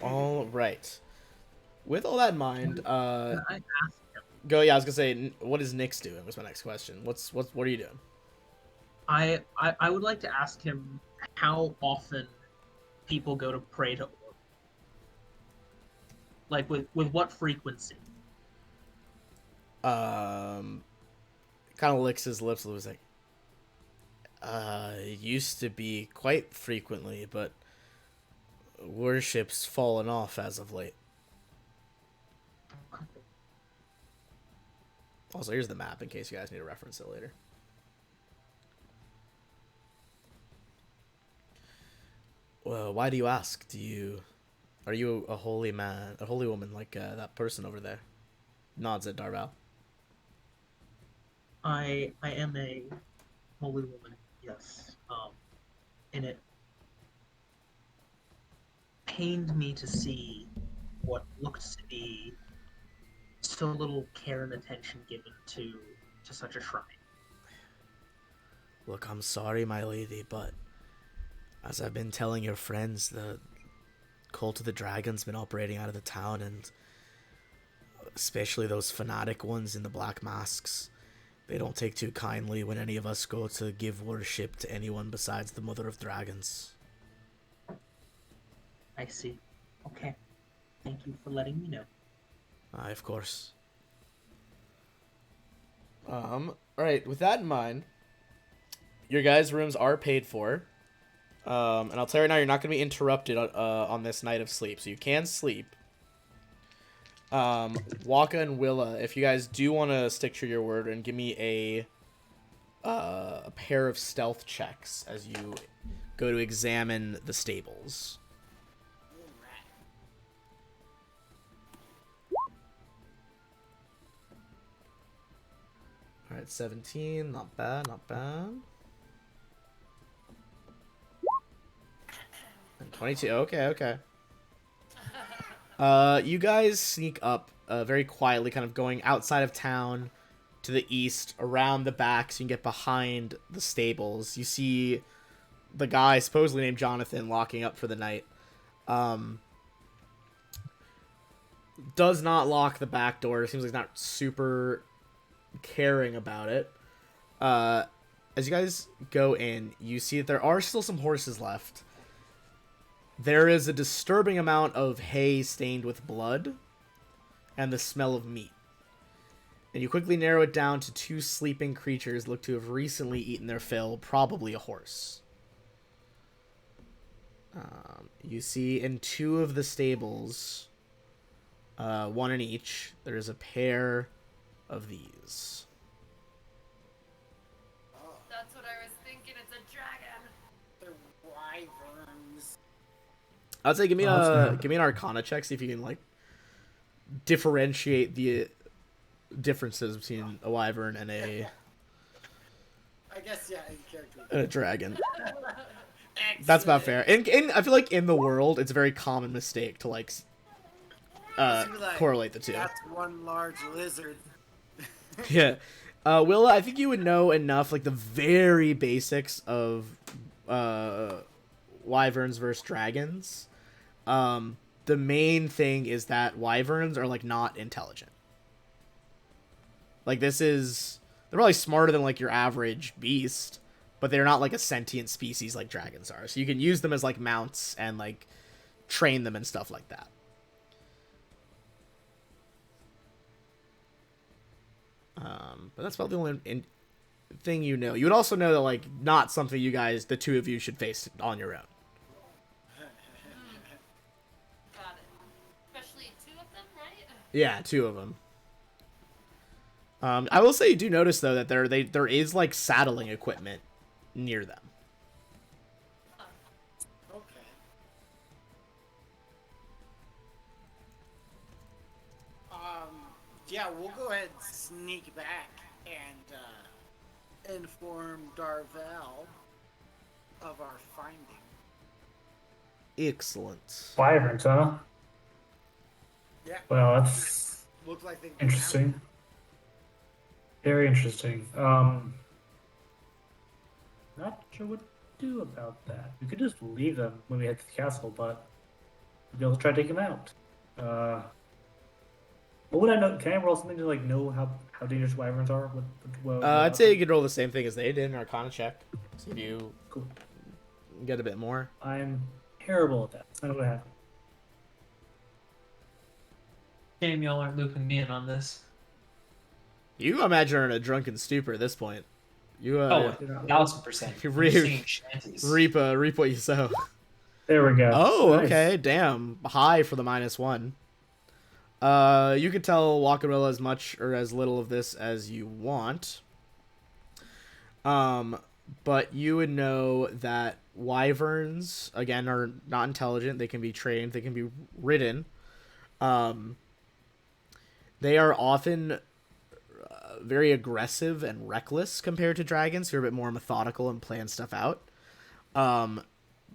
All right. With all that in mind, Can I ask him? go. Yeah, I was gonna say, what is Nyx doing? Was my next question. What are you doing? I would like to ask him how often people go to pray to Orb. Like with what frequency? Kind of licks his lips and was like, it used to be quite frequently, but worship's fallen off as of late. Also, here's the map in case you guys need to reference it later. Well, why do you ask? Are you a holy man, a holy woman like that person over there? Nods at Darval. I am a holy woman, yes. And it pained me to see what looked to be so little care and attention given to such a shrine. Look, I'm sorry, my lady, but as I've been telling your friends, the Cult of the Dragon's been operating out of the town, and especially those fanatic ones in the black masks, they don't take too kindly when any of us go to give worship to anyone besides the Mother of Dragons. I see. Okay. Thank you for letting me know. Aye, of course. Alright, with that in mind, your guys' rooms are paid for. And I'll tell you right now, you're not going to be interrupted on this night of sleep, so you can sleep. Waka and Willa, if you guys do want to stick to your word and give me a pair of stealth checks as you go to examine the stables. Alright, 17, not bad, not bad. And 22, okay. You guys sneak up very quietly, kind of going outside of town to the east, around the back, so you can get behind the stables. You see the guy, supposedly named Jonathan, locking up for the night. Does not lock the back door. Seems like he's not super caring about it. As you guys go in, you see that there are still some horses left. There is a disturbing amount of hay stained with blood and the smell of meat. And you quickly narrow it down to two sleeping creatures look to have recently eaten their fill, probably a horse. You see in two of the stables, one in each, there's a pair of these. That's what I was thinking. It's a dragon. They're wyverns. I'd say give me an Arcana check, see if you can like differentiate the differences between a wyvern and a I guess, yeah, in character. and a dragon. That's about fair. In I feel like in the world, it's a very common mistake to like correlate the two. That's one large lizard. Yeah. Willa, I think you would know enough, like the very basics of wyverns versus dragons. The main thing is that wyverns are like not intelligent. Like they're probably smarter than like your average beast, but they're not like a sentient species like dragons are. So you can use them as like mounts and like train them and stuff like that. But that's about the only thing you know. You would also know that like not something you guys, the two of you, should face on your own. Got it. Especially two of them, right? Yeah, two of them. I will say you do notice though that there is like saddling equipment near them. Okay. Yeah, we'll go ahead and sneak back and inform Darvel of our finding. Excellent. Wyverns, huh? Yeah. Well, that's Look like they interesting. Very interesting. Not sure what to do about that. We could just leave them when we head to the castle, but we'll try to take them out. What would I know? Can I roll something to like know how dangerous wyverns are? I'd say you could roll the same thing as they did, an Arcana check. See if you Cool. get a bit more. I'm terrible at that. I don't know what happened. Shame y'all aren't looping me in on this. You imagine are in a drunken stupor at this point. You Oh, 1000%. Reap- Shanties. reap what you sow. There we go. Oh, Nice. okay, damn. High for the -1. You could tell Wakarilla as much or as little of this as you want. But you would know that wyverns, again, are not intelligent. They can be trained. They can be ridden. They are often very aggressive and reckless compared to dragons, who are a bit more methodical and plan stuff out.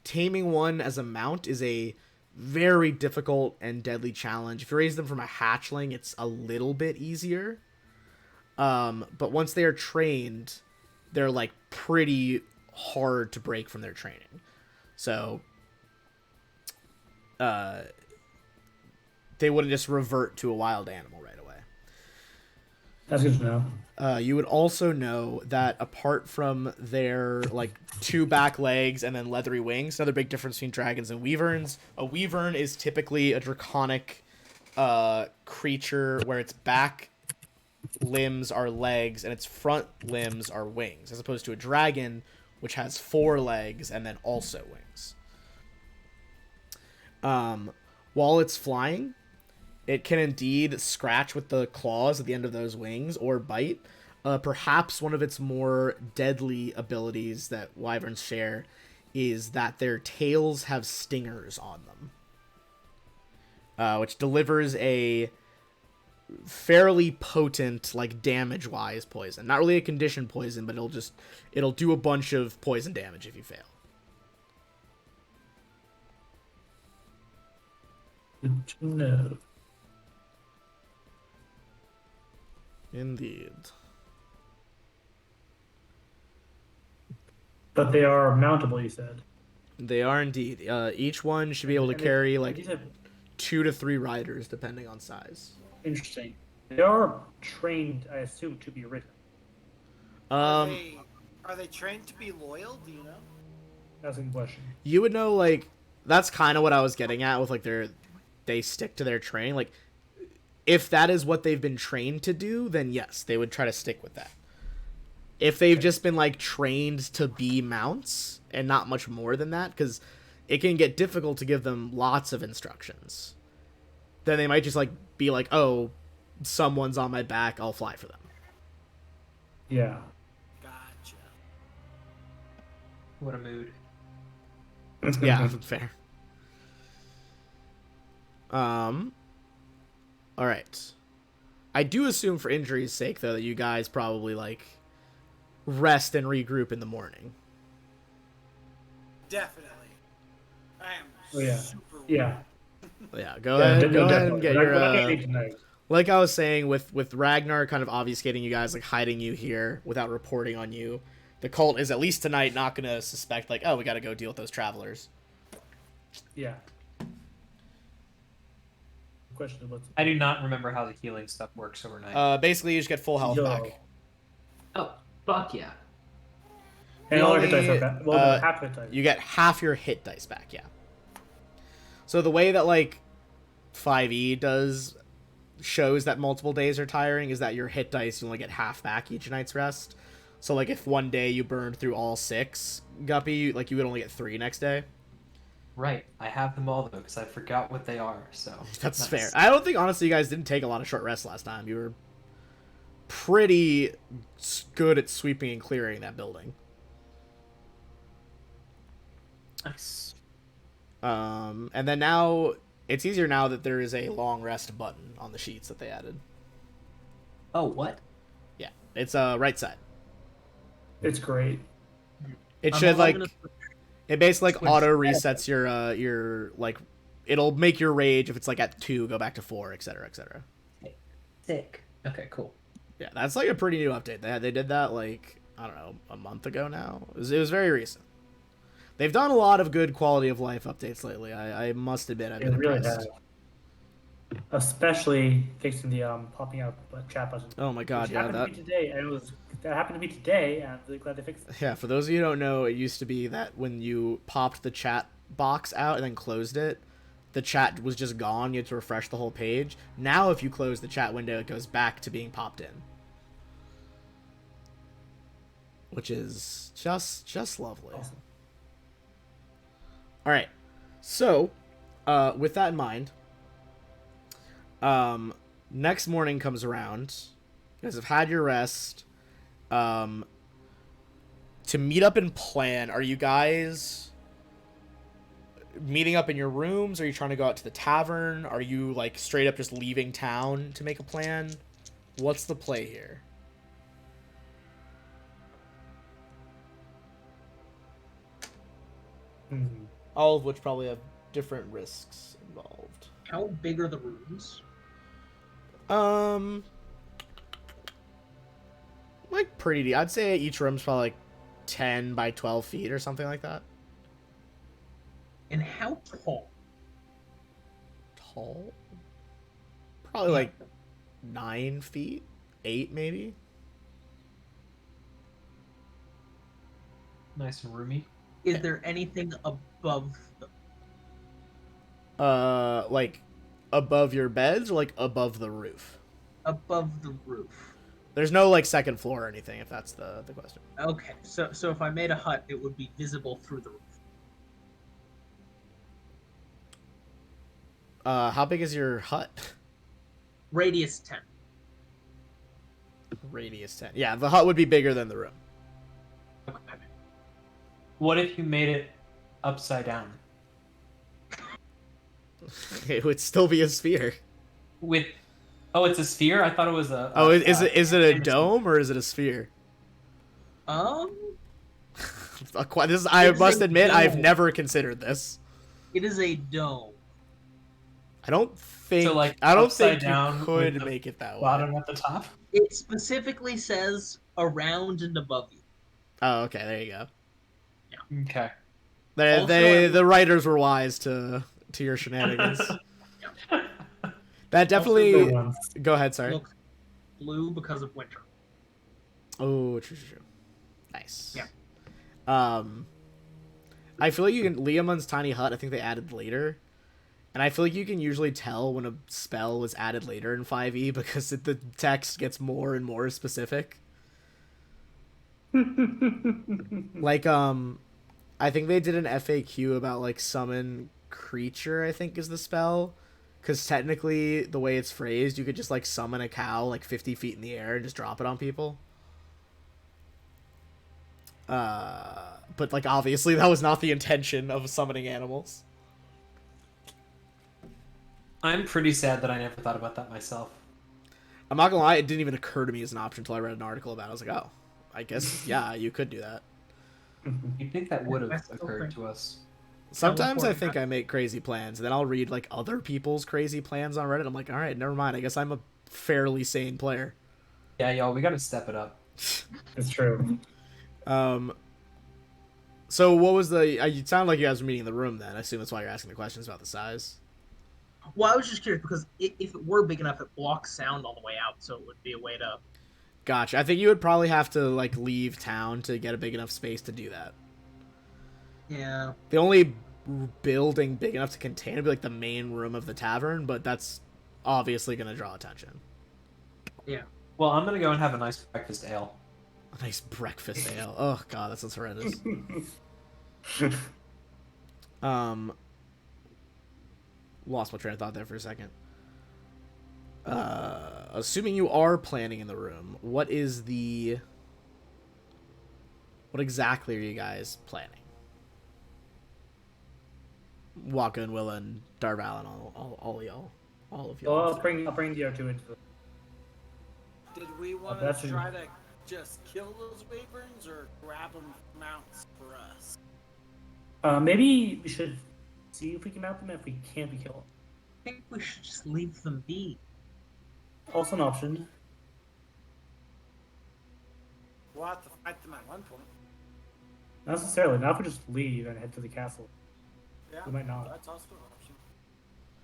Taming one as a mount is a very difficult and deadly challenge. If you raise them from a hatchling, it's a little bit easier. But once they are trained, they're like pretty hard to break from their training. So they wouldn't just revert to a wild animal right away. That's good to know. You would also know that apart from their like 2 back legs and then leathery wings, another big difference between dragons and wyverns. A wyvern is typically a draconic creature where its back limbs are legs and its front limbs are wings, as opposed to a dragon, which has 4 legs and then also wings. While it's flying, it can indeed scratch with the claws at the end of those wings or bite. Perhaps one of its more deadly abilities that wyverns share is that their tails have stingers on them, which delivers a fairly potent, like, damage-wise poison. Not really a conditioned poison, but it'll do a bunch of poison damage if you fail. Good to know. Indeed. But they are mountable, you said. They are indeed. Each one should be able to And carry, you like, said 2 to 3 riders, depending on size. interesting. They are trained, I assume, to be ridden. Are they trained to be loyal? Do you know? That's a good question. You would know, like, that's kind of what I was getting at with, like, they stick to their training. Like, if that is what they've been trained to do, then yes, they would try to stick with that. If they've just been, like, trained to be mounts and not much more than that, because it can get difficult to give them lots of instructions, then they might just, like, be like, oh, someone's on my back, I'll fly for them. Yeah. Gotcha. What a mood. Yeah, fair. Alright. I do assume for injury's sake, though, that you guys probably, like, rest and regroup in the morning. Definitely. I am yeah. super Yeah. Yeah, go ahead and get your... We're not getting tonight. like I was saying, with Ragnar kind of obfuscating you guys, like, hiding you here without reporting on you, the cult is, at least tonight, not going to suspect, like, oh, we got to go deal with those travelers. Yeah. Question of what's I do not remember how the healing stuff works overnight. Basically, you just get full health Yo. back. Oh, fuck yeah. And The all our hit only, dice are back. Well, no, half hit dice. You get half your hit dice back, yeah. So the way that, like, 5e shows that multiple days are tiring is that your hit dice, you only get half back each night's rest. So, like, if one day you burned through all 6, Guppy, like, you would only get 3 next day. Right. I have them all, though, because I forgot what they are, so... That's nice. fair. I don't think, honestly, you guys didn't take a lot of short rests last time. You were pretty good at sweeping and clearing that building. Nice. And then now, it's easier now that there is a long rest button on the sheets that they added. Oh, what? Yeah, it's right side. It's great. It I'm should also like gonna it basically like switch auto that. resets your like it'll make your rage if it's like at 2 go back to 4, etc., etc. Sick. Okay, cool. Yeah, that's like a pretty new update. They did that like I don't know a month ago now. It was very recent. They've done a lot of good quality of life updates lately. I must admit I've They been really impressed. have. Especially fixing the popping up chat button. Oh my god, Which yeah, happened to me today, and that happened to me today, and I'm really glad they fixed it. yeah. For those of you who don't know, it used to be that when you popped the chat box out and then closed it, the chat was just gone. You had to refresh the whole page. Now, if you close the chat window, it goes back to being popped in, which is just lovely. Awesome. All right, so with that in mind, next morning comes around. You guys have had your rest. To meet up and plan, are you guys meeting up in your rooms? Are you trying to go out to the tavern? Are you like straight up just leaving town to make a plan? What's the play here? Mhm. All of which probably have different risks involved. How big are the rooms? Like pretty. I'd say each room's probably like 10 by 12 feet or something like that. And how tall? Tall? Probably like 9 feet, 8 maybe. Nice and roomy. Is there anything above them? Like above your beds or like above the roof? Above the roof. There's no like second floor or anything, if that's the question. Okay, so if I made a hut, it would be visible through the roof. How big is your hut? Radius 10. Radius 10. Yeah, the hut would be bigger than the room. Okay. What if you made it upside down? It would still be a sphere. With oh, it's a sphere. I thought it was a. Oh, is it a dome or is it a sphere? I It's must a admit, I've dome. never considered this. It is a dome. I don't think So, like, I don't upside think down you with could the make it that way. bottom at the top. It specifically says around and above you. Oh, okay, there you go. Okay. They Also, the writers were wise to your shenanigans. That The definitely. ones. Go ahead, sorry. Look blue because of winter. Oh, true. Nice. Yeah. I feel like you can Leomon's tiny hut. I think they added later, and I feel like you can usually tell when a spell was added later in 5e because the text gets more and more specific. Like I think they did an FAQ about like summon creature. I think is the spell. Because technically, the way it's phrased, you could just, like, summon a cow, like, 50 feet in the air and just drop it on people. But, like, obviously, that was not the intention of summoning animals. I'm pretty sad that I never thought about that myself. I'm not gonna lie, it didn't even occur to me as an option until I read an article about it. I was like, oh, I guess, yeah, you could do that. You'd think that would have That's so occurred fair. to us. Sometimes I Teleport think back. I make crazy plans, and then I'll read, like, other people's crazy plans on Reddit. I'm like, alright, never mind. I guess I'm a fairly sane player. Yeah, y'all, we gotta step it up. It's true. So what was the... it sounded like you guys were meeting in the room then. I assume that's why you're asking the questions about the size. Well, I was just curious because if it were big enough, it blocks sound all the way out, so it would be a way to. Gotcha. I think you would probably have to, like, leave town to get a big enough space to do that. Yeah. The only building big enough to contain would be, like, the main room of the tavern, but that's obviously going to draw attention. Yeah. Well, I'm gonna go and have a nice breakfast ale. A nice breakfast ale. Oh, God, that sounds horrendous. Lost my train of thought there for a second. Assuming you are planning in the room, what exactly are you guys planning? Waka and Willa and Darval and all of y'all. All of y'all. Well, I'll bring the R2 into it. Did we want that's to a- try to just kill those wyverns or grab them for mounts for us? Maybe we should see if we can mount them. If we can't, we kill them. I think we should just leave them be. Also an option. We'll have to fight them at one point. Not necessarily. Not if we just leave and head to the castle. Yeah, We might not. That's also an option.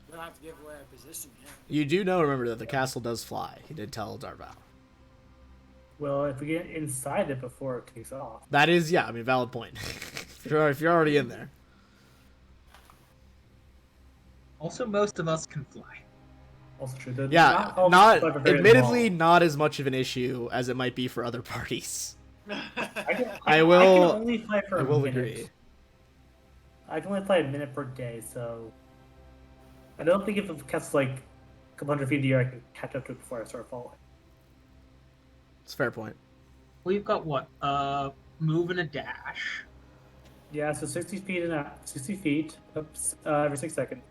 We don't have to give away our position yet. You do know, remember, that the castle does fly. He did tell Darval. Well, if we get inside it before it takes off. That is, yeah, I mean, valid point. if you're already in there. Also, most of us can fly. Also true. Yeah, all not fly for very admittedly long. not as much of an issue as it might be for other parties. I I can will- only fly for I a will minute. agree. I can only fly a minute per day, so I don't think if the castle's like a couple hundred feet in the air, I can catch up to it before I start falling. It's a fair point. We've got what? Move and a dash. Yeah, so 60 feet every 6 seconds.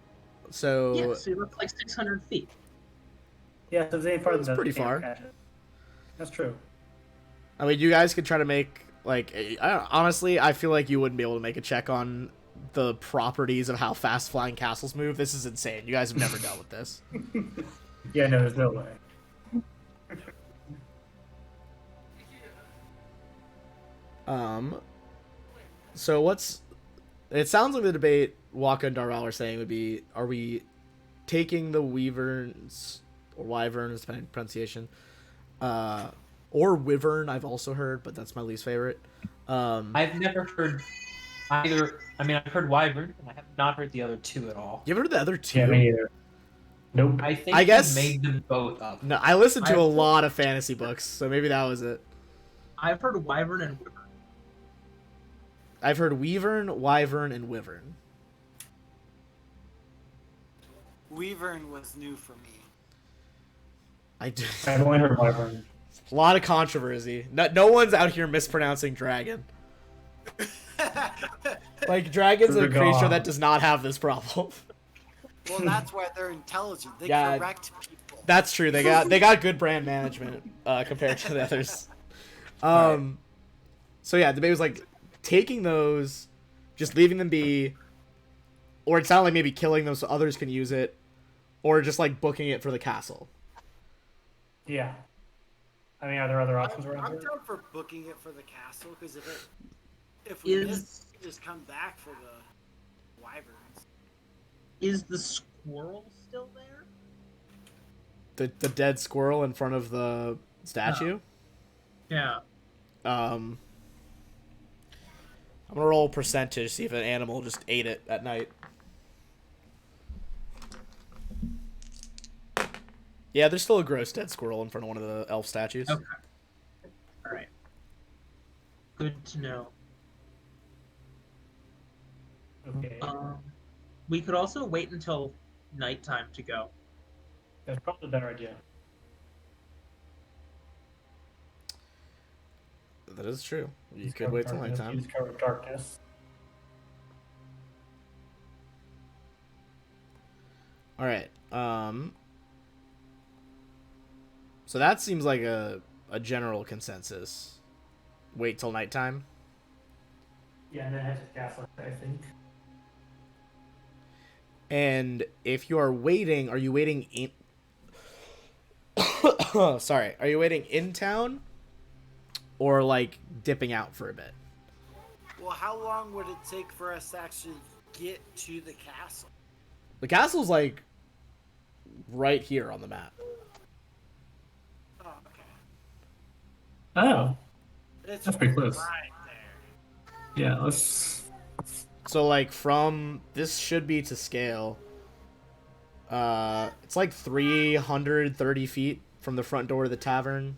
So, Yeah, so you're up to like 600 feet. Yeah, so if it's any farther That's than that, pretty I can't far. catch it. That's true. I mean, you guys could try to make, like, honestly, I feel like you wouldn't be able to make a check on the properties of how fast flying castles move. This is insane. You guys have never dealt with this. Yeah, no, there's no way. So what's... It sounds like the debate Waka and Darval are saying would be, are we taking the Weaverns, or Wyverns, depending on pronunciation, or Wyvern, I've also heard, but that's my least favorite. I've never heard either. I mean, I've heard Wyvern, and I have not heard the other two at all. You ever heard the other two? Yeah, me either. Nope. I think I guess- he made them both up. No, I listened to I've- a lot of fantasy books, so maybe that was it. I've heard Wyvern and Wyvern. I've heard Weavern, Wyvern, and Wyvern. Wyvern was new for me. I do. I've only heard Wyvern. A lot of controversy. No one's out here mispronouncing dragon. Like, dragon's a creature Dragon. that does not have this problem. Well, that's why they're intelligent. They Yeah. correct people. That's true. They got good brand management compared to the others. So yeah, the debate was like taking those, just leaving them be, or it sounded like maybe killing them so others can use it, or just like booking it for the castle. Yeah. I mean, are there other options I'm around here? down for booking it for the castle because if we miss, we just come back for the wyverns. Is the squirrel still there? The dead squirrel in front of the statue. Yeah. I'm gonna roll percentage, see if an animal just ate it at night. Yeah, there's still a gross dead squirrel in front of one of the elf statues. Okay. All right. Good to know. Okay. We could also wait until nighttime to go. That's probably a better idea. That is true. You Use could cover wait till darkness, nighttime. Use cover of darkness. All right. So that seems like a general consensus. Wait till nighttime. Yeah, and then head to the castle, I think. And if you are waiting, are you waiting in? Sorry, are you waiting in town, or like dipping out for a bit? Well, how long would it take for us to actually get to the castle? The castle's like right here on the map. Oh, okay. Oh. It's That's pretty close. right there. Yeah, let's... So like from this should be to scale. It's like 330 feet from the front door of the tavern,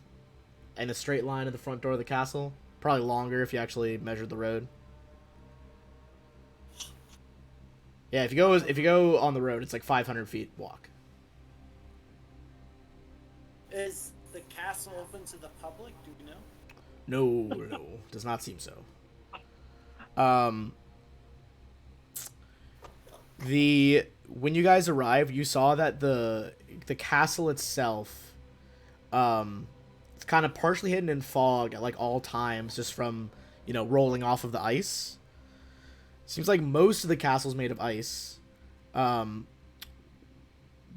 and a straight line to the front door of the castle. Probably longer if you actually measured the road. Yeah, if you go on the road, it's like 500 feet walk. Is the castle open to the public? Do we know? No, does not seem so. When you guys arrived, you saw that the castle itself kind of partially hidden in fog at like all times, just from rolling off of the ice. Seems like most of the castle's made of ice.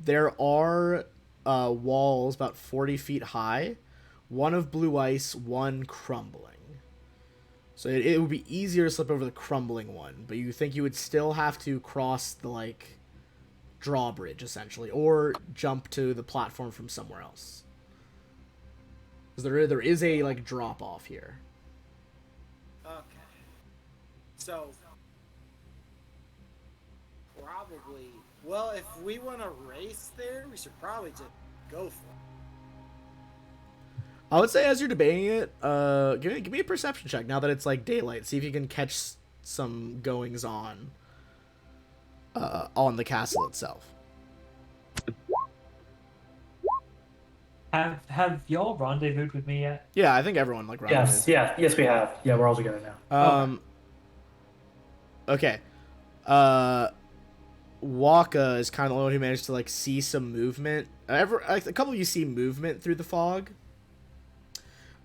There are walls about 40 feet high, one of blue ice, one crumbling. So it would be easier to slip over the crumbling one, but you think you would still have to cross the like drawbridge essentially, or jump to the platform from somewhere else. Because there is a like drop off here. Okay. So probably, well, if we want to race there, we should probably just go for it. I would say as you're debating it, give me a perception check now that it's like daylight. See if you can catch some goings on the castle itself. Have y'all rendezvoused with me yet? Yeah, I think everyone like Yes, yes, we have. Yeah, we're all together now. Okay. Waka is kind of the one who managed to like see some movement. A couple of you see movement through the fog.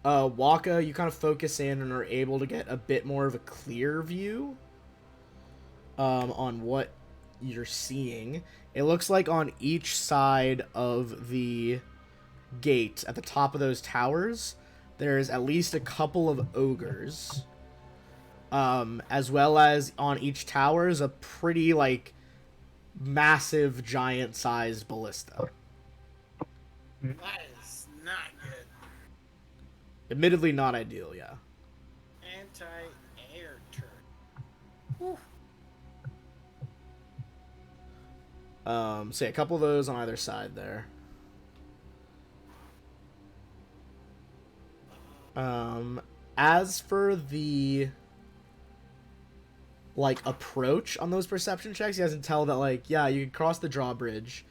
Waka, you kind of focus in and are able to get a bit more of a clear view on what you're seeing. It looks like on each side of the gate at the top of those towers, there's at least a couple of ogres. As well as on each tower is a pretty like massive giant-sized ballista. That is not good. Admittedly not ideal, yeah. Anti-air turret. So yeah, a couple of those on either side there. As for the like approach on those perception checks, you guys can tell that like, yeah, you can cross the drawbridge.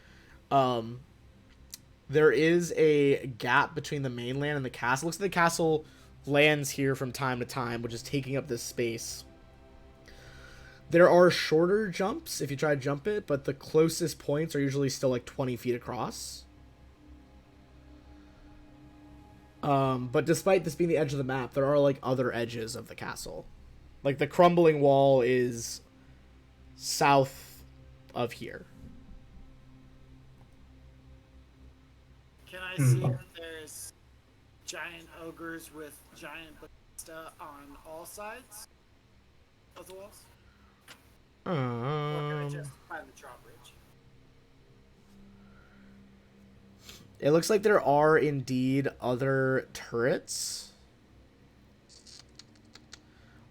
There is a gap between the mainland and the castle. Looks like the castle lands here from time to time, which is taking up this space. There are shorter jumps if you try to jump it, but the closest points are usually still like 20 feet across. But despite this being the edge of the map, there are like other edges of the castle. Like the crumbling wall is south of here. Can I see if there's giant ogres with giant ballista on all sides of the walls? Or can I just find the drawbridge? It looks like there are indeed other turrets.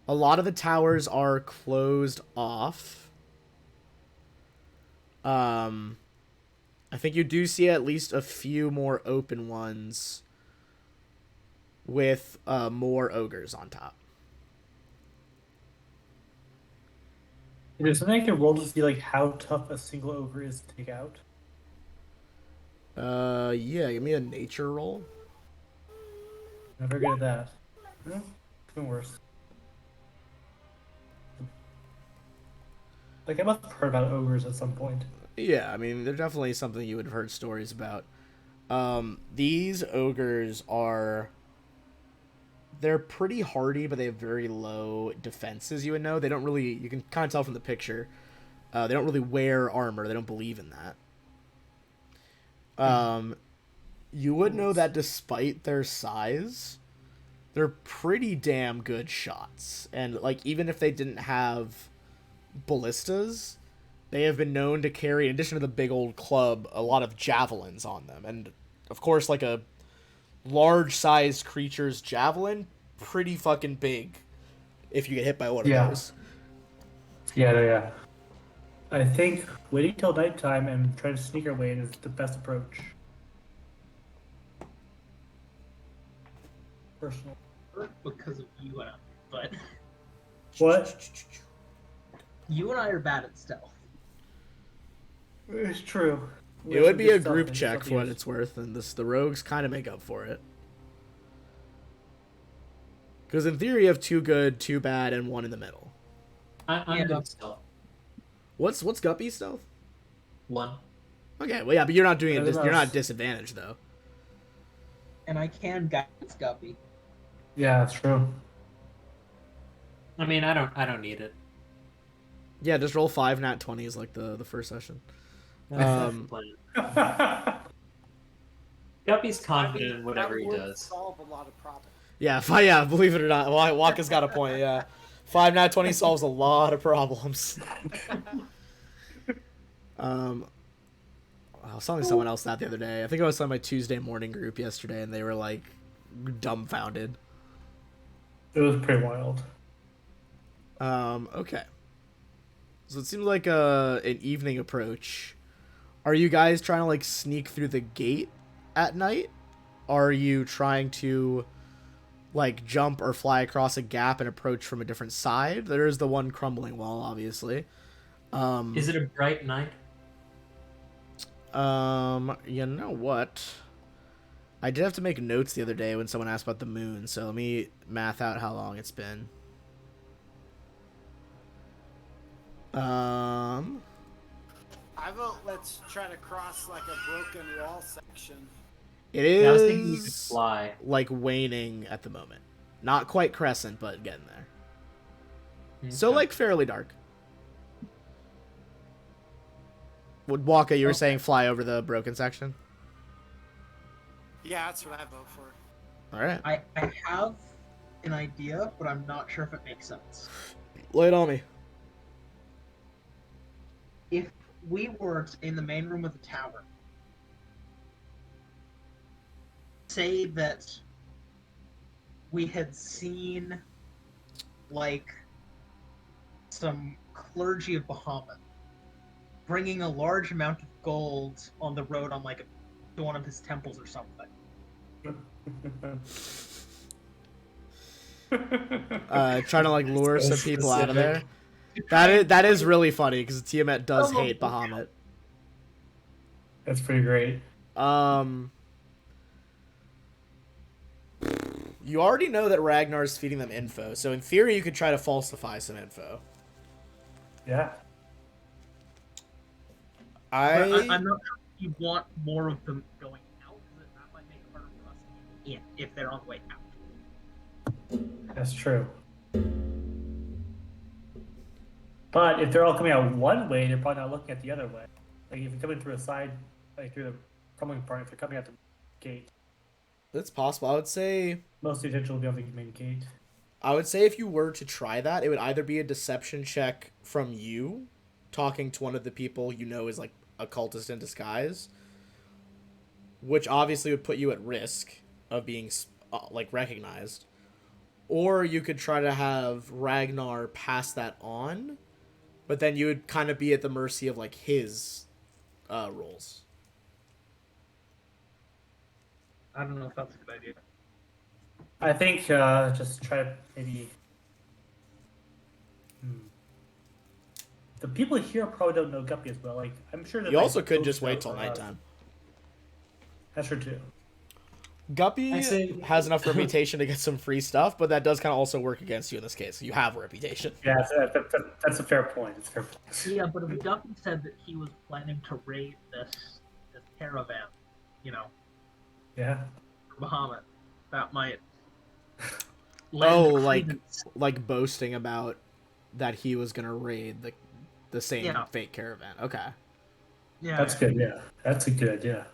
A lot of the towers are closed off. I think you do see at least a few more open ones with more ogres on top. Is there something I can roll to see like how tough a single ogre is to take out? Yeah, give me a nature roll. Never good at that. No, it's been worse. Like I must have heard about ogres at some point. Yeah, I mean, they're definitely something you would have heard stories about. These ogres they're pretty hardy, but they have very low defenses, you would know. They don't really, you can kind of tell from the picture, they don't really wear armor. They don't believe in that. You would know that despite their size, they're pretty damn good shots. And, like, even if they didn't have ballistas, they have been known to carry, in addition to the big old club, a lot of javelins on them. And, of course, like a large-sized creature's javelin, pretty fucking big if you get hit by one of those. Yeah. I think waiting till nighttime and trying to sneak our way in is the best approach. Personal. Because of you and I, but What? you and I are bad at stealth. It's true. It would be a group check for what it's worth, and the rogues kind of make up for it. Because in theory, you have 2 good, 2 bad, and 1 in the middle. I'm good stealth. What's Guppy's stealth? 1. Okay, well, yeah, but you're not doing it. Better than You're not us. disadvantaged though. and I can guidance Guppy. Yeah, that's true. I mean, I don't need it. Yeah, just roll 5 nat 20s like the first session. Guppy's confident in whatever that he would does. solve a lot of problems. Yeah, believe it or not, Waka's got a point. Yeah, 5 nat 20 solves a lot of problems. I was telling someone else that the other day. I think I was telling my Tuesday morning group yesterday, and they were like dumbfounded. It was pretty wild. Okay. So it seems like an evening approach. Are you guys trying to like sneak through the gate at night? Are you trying to like jump or fly across a gap and approach from a different side? There is the one crumbling wall, obviously. Is it a bright night? You know what? I did have to make notes the other day when someone asked about the moon, so let me math out how long it's been. I vote let's try to cross like a broken wall section. It Yeah, I was thinking you could is fly. like waning at the moment. Not quite crescent, but getting there. So Okay. like fairly dark. Would Waka, you were saying fly over the broken section? Yeah, that's what I vote for. All right. I have an idea, but I'm not sure if it makes sense. Lay it on me. If we were in the main room of the tower, say that we had seen like some clergy of Bahamut bringing a large amount of gold on the road on like to one of his temples or something. Trying to like lure So some people out of there. specific. That is really funny because Tiamat does hate Bahamut. That's pretty great. You already know that Ragnar's feeding them info, so in theory you could try to falsify some info. Yeah. I'm not sure if you want more of them going out, because that might make it harder for us to get in if they're on the way out. That's true. But if they're all coming out one way, they're probably not looking at the other way. Like if you're coming through a side, like through the crumbling part, if they're coming out the gate, That's possible. I would say most of the attention will be on the main gate. if you were to try that, it would either be a deception check from you, talking to one of the people you know is like a cultist in disguise, which obviously would put you at risk of being like recognized, or you could try to have Ragnar pass that on, but then you would kind of be at the mercy of like his rolls. I don't know if that's a good idea. I think just try to maybe. The people here probably don't know Guppy as well. Like I'm sure that You like, also could Ghost just wait knows till us. nighttime. That's true too. Guppy I say- has enough reputation to get some free stuff, but that does kind of also work against you in this case. You have a reputation. Yeah, that's a fair point. It's a fair point. Yeah, but if Duffy said that he was planning to raid this caravan, Yeah. for Bahamut, that might. Oh, lend like credence. like boasting about that he was gonna raid the same Yeah. fake caravan. Okay. Yeah, That's good. Yeah, that's a good idea.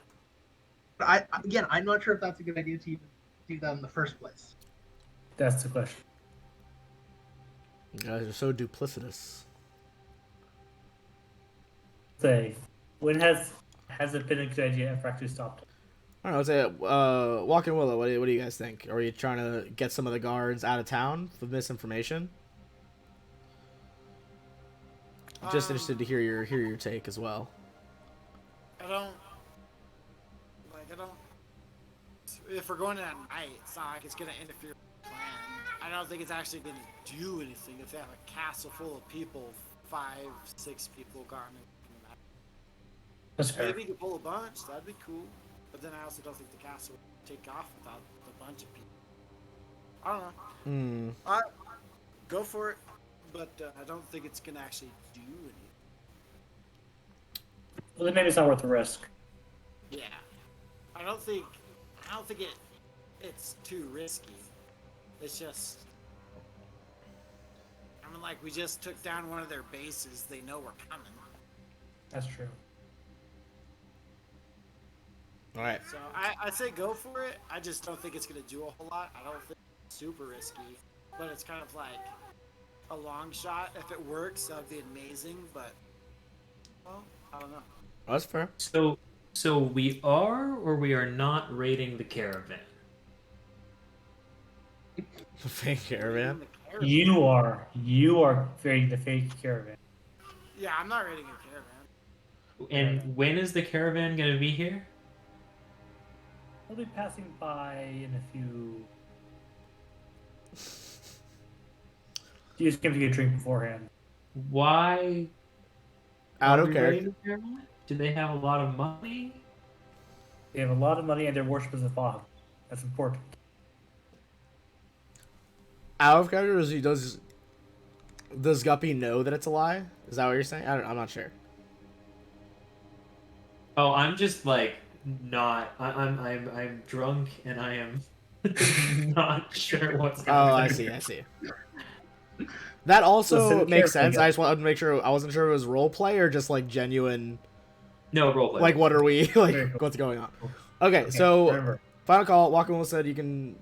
But I'm not sure if that's a good idea to even do that in the first place. That's the question. You guys are so duplicitous. Say, when has it been a good idea if actually stopped? I don't know. I'd say, Walking Willow. What do you guys think? Are you trying to get some of the guards out of town with misinformation? Just interested to hear your take as well. I don't. If we're going in at night, it's not like it's gonna interfere with the plan. I don't think it's actually gonna do anything if they have a castle full of people, 5, 6 people guarding it. That's fair. Maybe you could pull a bunch, that'd be cool. But then I also don't think the castle would take off without a bunch of people. I don't know. Go for it, but I don't think it's gonna actually do anything. Well, then maybe it's not worth the risk. Yeah, I don't think it it's too risky. It's just, I mean, like, we just took down one of their bases. They know we're coming. That's true. All right. So I say go for it. I just don't think it's going to do a whole lot. I don't think it's super risky, but it's kind of like a long shot. If it works, that would be amazing, but, well, I don't know. That's fair. So we are or we are not raiding the caravan? The fake caravan. The caravan. You are creating the fake caravan. Yeah, I'm not raiding a caravan. And when is the caravan going to be here? We'll be passing by in a few. You just give me a drink beforehand. Why? Out are of we character. raiding the caravan? Do they have a lot of money? They have a lot of money and their worship is a Bob. That's important. Out of character, does Guppy know that it's a lie? Is that what you're saying? I'm not sure. Oh, I'm just like not. I'm drunk and I am not sure what's going Oh, on. I see. That also Listen, makes carefully, sense. I just wanted to make sure. I wasn't sure if it was role play or just like genuine. No roleplay. Like, what are we like? Very cool. What's going on? Okay, so Remember, final call. Walking said you can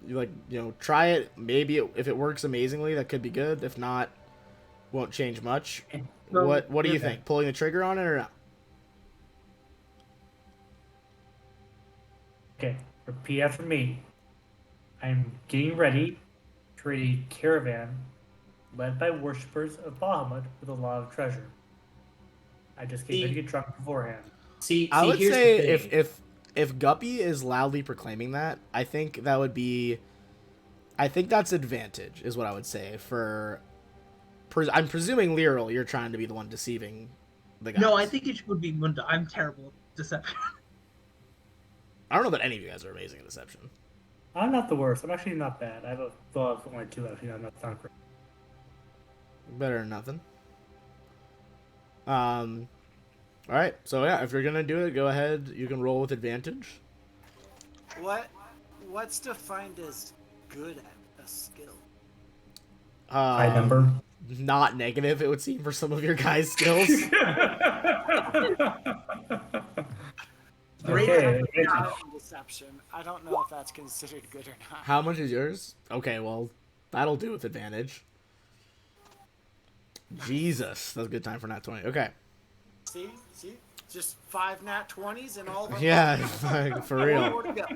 try it. Maybe if it works amazingly, that could be good. If not, won't change much. So, What do you okay. think? Pulling the trigger on it or not? Okay, repeat after me. I'm getting ready to raid a caravan led by worshippers of Bahamut with a lot of treasure. I just came to get drunk beforehand. I would here's say the thing. if Guppy is loudly proclaiming that, I think that would be. I think that's advantage, is what I would say. I'm presuming Lyral, you're trying to be the one deceiving the guys. No, I think it would be Munda. I'm terrible at deception. I don't know that any of you guys are amazing at deception. I'm not the worst. I'm actually not bad. I have a thought of only 2 actually. I'm not great. Better than nothing. All right. So yeah, if you're gonna do it, go ahead. You can roll with advantage. What's defined as good at a skill? High number. Not negative, it would seem, for some of your guys' skills. Okay. Deception. I don't know if that's considered good or not. How much is yours? Okay, well, that'll do with advantage. Jesus, that's a good time for nat 20. Okay. See, just 5 nat 20s and all of them. Yeah, for One real. more to go.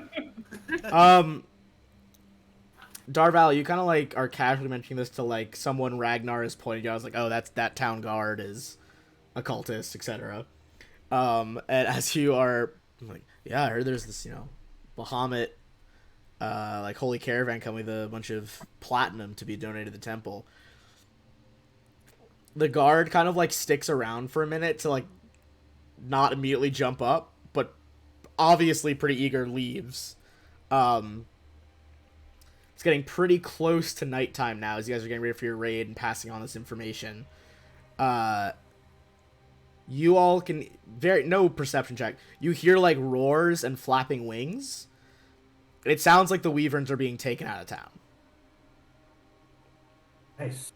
Darval, you kind of like are casually mentioning this to like someone Ragnar is pointing out. I was like, oh, that town guard is a cultist, etc. And as you are like, yeah, I heard there's this, Bahamut, like holy caravan coming with a bunch of platinum to be donated to the temple. The guard kind of like sticks around for a minute to like not immediately jump up, but obviously pretty eager leaves. It's getting pretty close to nighttime now as you guys are getting ready for your raid and passing on this information. You all can no perception check. You hear like roars and flapping wings. It sounds like the Weaverns are being taken out of town. Nice.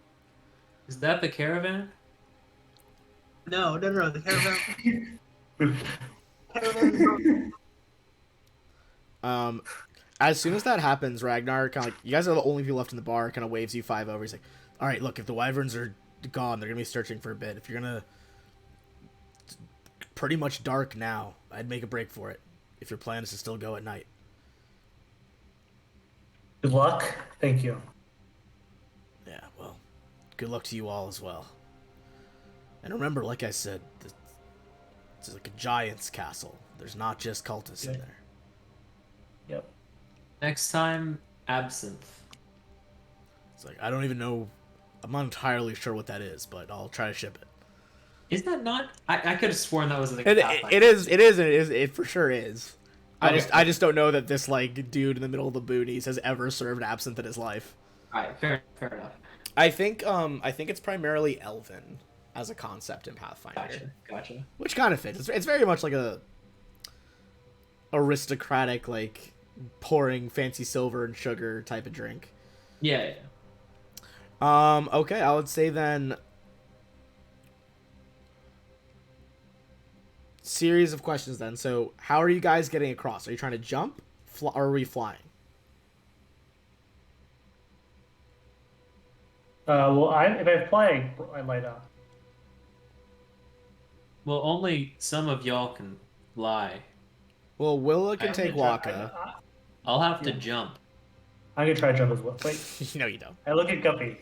Is that the caravan? No, the caravan. As soon as that happens, Ragnar kind of like, you guys are the only people left in the bar, kind of waves you 5 over. He's like, all right, look, if the Wyverns are gone, they're going to be searching for a bit. If you're going to pretty much dark now, I'd make a break for it. If your plan is to still go at night. Good luck. Thank you. Yeah, well, good luck to you all as well. And remember, like I said, it's like a giant's castle. There's not just cultists in there. Yep. Next time, absinthe. It's like, I don't even know. I'm not entirely sure what that is, but I'll try to ship it. Is that not? I could have sworn that was in the. It is. It for sure is. Okay. I just don't know that this like dude in the middle of the boonies has ever served absinthe in his life. All right, fair enough. I think it's primarily Elven as a concept in Pathfinder. Gotcha. Which kind of fits. It's very much like a aristocratic, like pouring fancy silver and sugar type of drink. Yeah. Okay, I would say then series of questions then. So, how are you guys getting across? Are you trying to jump, or are we flying? Well, if I fly, I light up. Well, only some of y'all can fly. Well, Willa can I'm take gonna Waka. I'll have to jump. I'm gonna try to jump as well. Wait, No, you don't. I look at Guppy.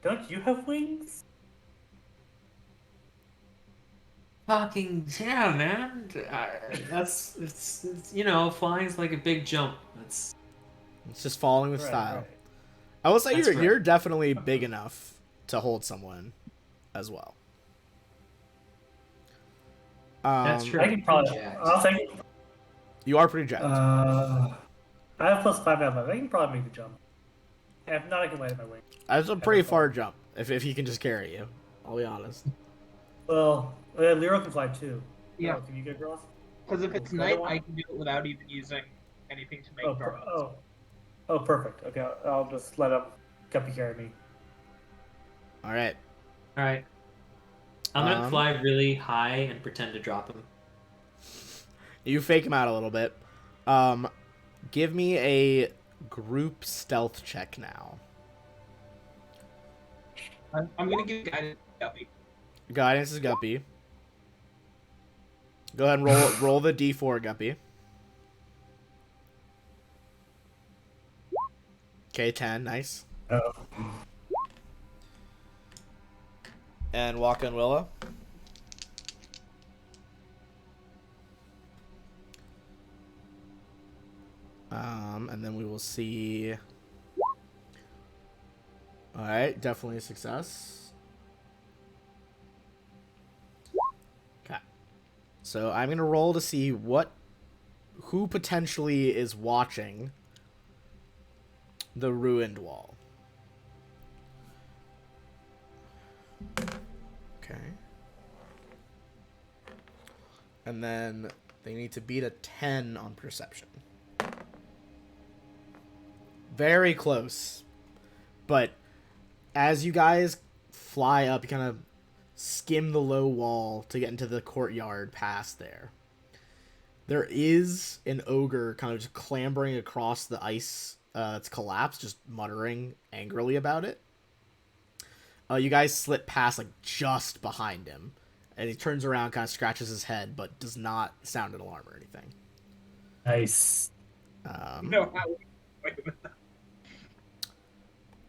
Don't you have wings? Fucking yeah, man. It's you know, flying's like a big jump. It's It's just following with Right, style. right. I will say That's you're right. definitely big enough to hold someone as well. That's true. I can probably. Jacked. I'll take. You are pretty jacked. I have +5 out of 5. I can probably make the jump. And if not, I can light up my wing. That's a pretty far jump if he can just carry you. I'll be honest. Well, Lero can fly too. Yeah. Can you get across? Because if it's The night, other one? I can do it without even using anything to make Oh, darkness. perfect. Okay, I'll just let Guppy carry me. All right. All right. I'm gonna fly really high and pretend to drop him. You fake him out a little bit. Give me a group stealth check now. I'm gonna give guidance to Guppy. Guidance is Guppy. Go ahead and roll the d4, Guppy. Okay, 10, nice. Oh. And Waka and Willa. And then we will see. All right, definitely a success. Okay. So I'm gonna roll to see who potentially is watching the ruined wall. Okay. And then they need to beat a 10 on perception. Very close. But as you guys fly up, you kind of skim the low wall to get into the courtyard past there. There is an ogre kind of just clambering across the ice that's collapsed, just muttering angrily about it. You guys slip past, like, just behind him. And he turns around, kind of scratches his head, but does not sound an alarm or anything. Nice. No, wait a minute.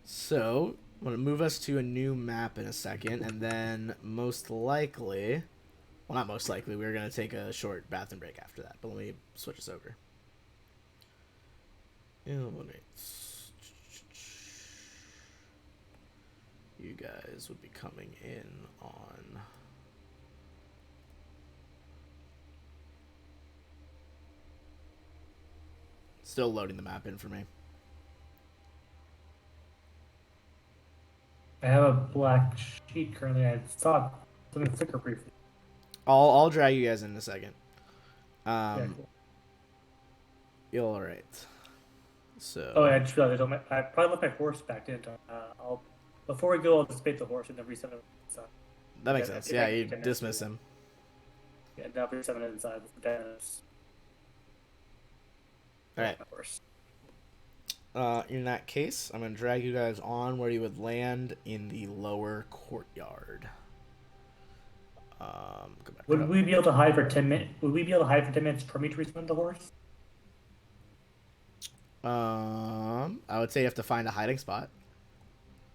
So, I'm going to move us to a new map in a second, and then most likely... Well, not most likely, we're going to take a short bathroom break after that, but let me switch us over. You guys would be coming in on... Still loading the map in for me. I have a black sheet currently. I saw something thicker briefly. I'll drag you guys in a second. Yeah, cool. You're all right. So. Oh, I just realized I probably left my horse back in. Before we go, I'll just bait the horse and then reset it inside. That makes Yeah, sense. if Yeah, I you can dismiss him. Yeah, now reset it inside with the banners. All right. My horse. In that case, I'm gonna drag you guys on where you would land in the lower courtyard. Go back Would up. we be able to hide for 10 minutes? Would we be able to hide for 10 minutes for me to resummon the horse? I would say you have to find a hiding spot.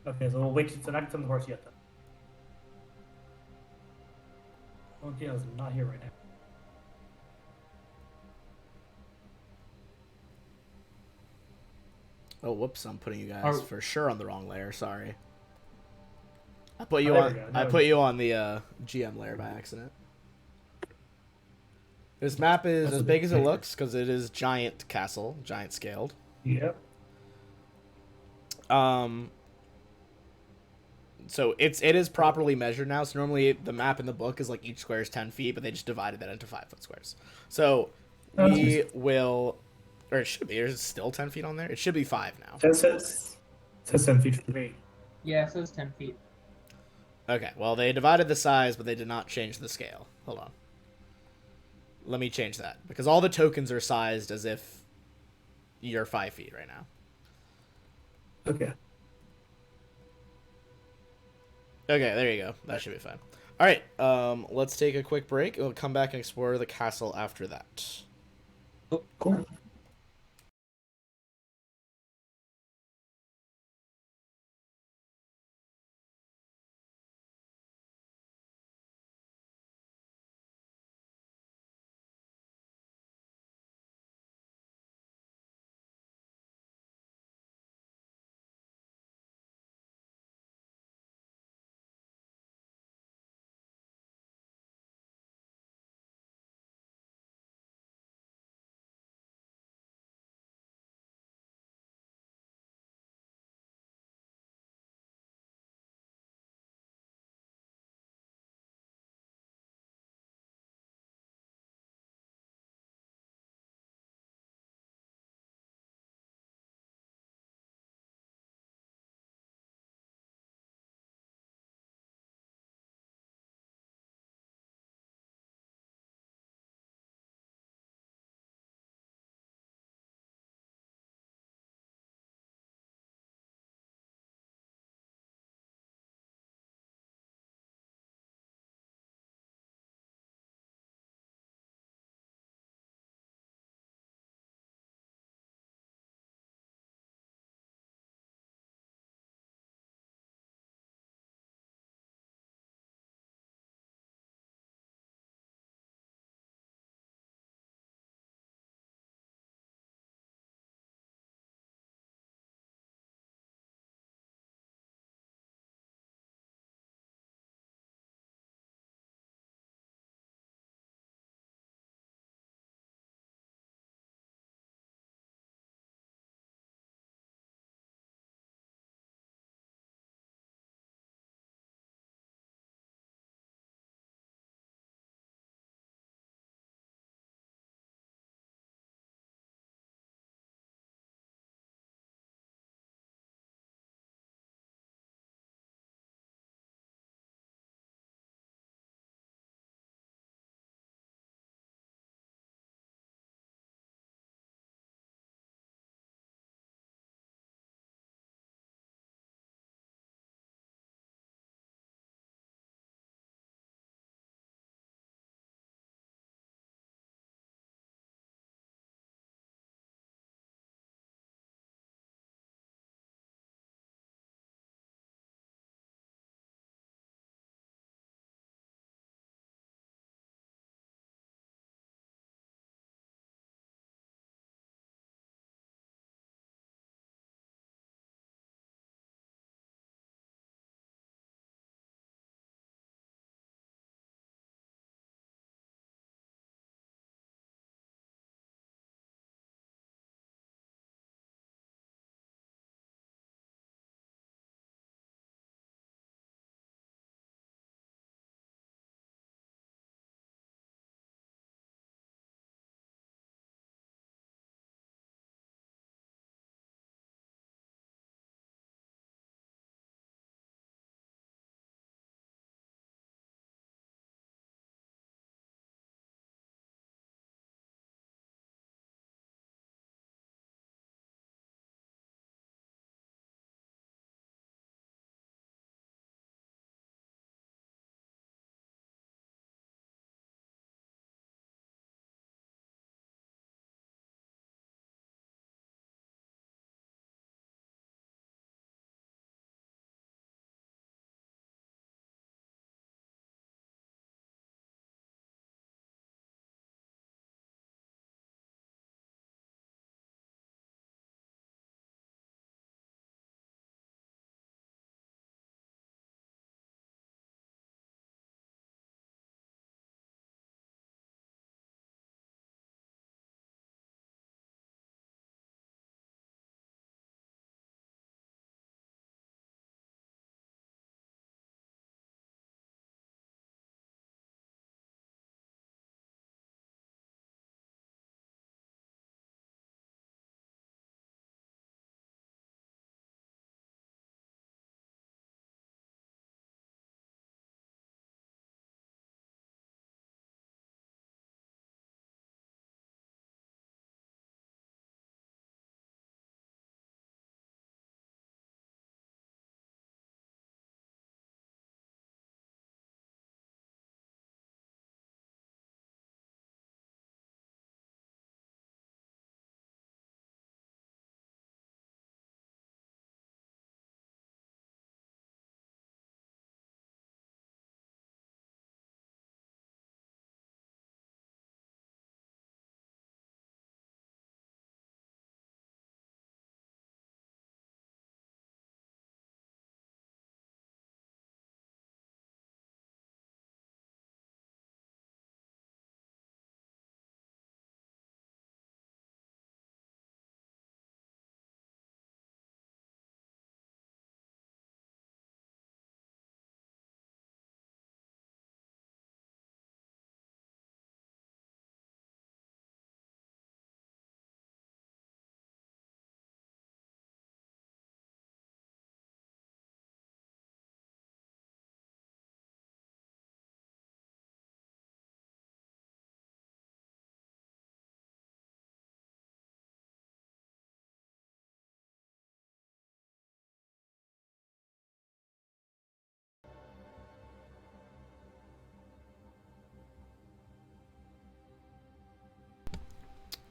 Okay, so we'll wait. So not summon the horse yet then. Okay, I was not here right now. Oh, whoops! I'm putting you guys Are- for sure on the wrong layer. Sorry. I put you Oh, there on. we go. I Now put we- you on the GM layer by accident. This map is That's as a big big as it thing. looks because it is giant castle, giant scaled. Yep. So it is properly measured now. So normally the map in the book is like each square is 10 feet, but they just divided that into 5-foot squares. So That's we easy. will Or it should be. There's still 10 feet on there. It should be 5 now. It says 10 feet for me. Yeah, it says 10 feet. Okay, well, they divided the size, but they did not change the scale. Hold on. Let me change that. Because all the tokens are sized as if you're 5 feet right now. Okay. Okay, there you go. That should be fine. All right, let's take a quick break. We'll come back and explore the castle after that. Oh, cool.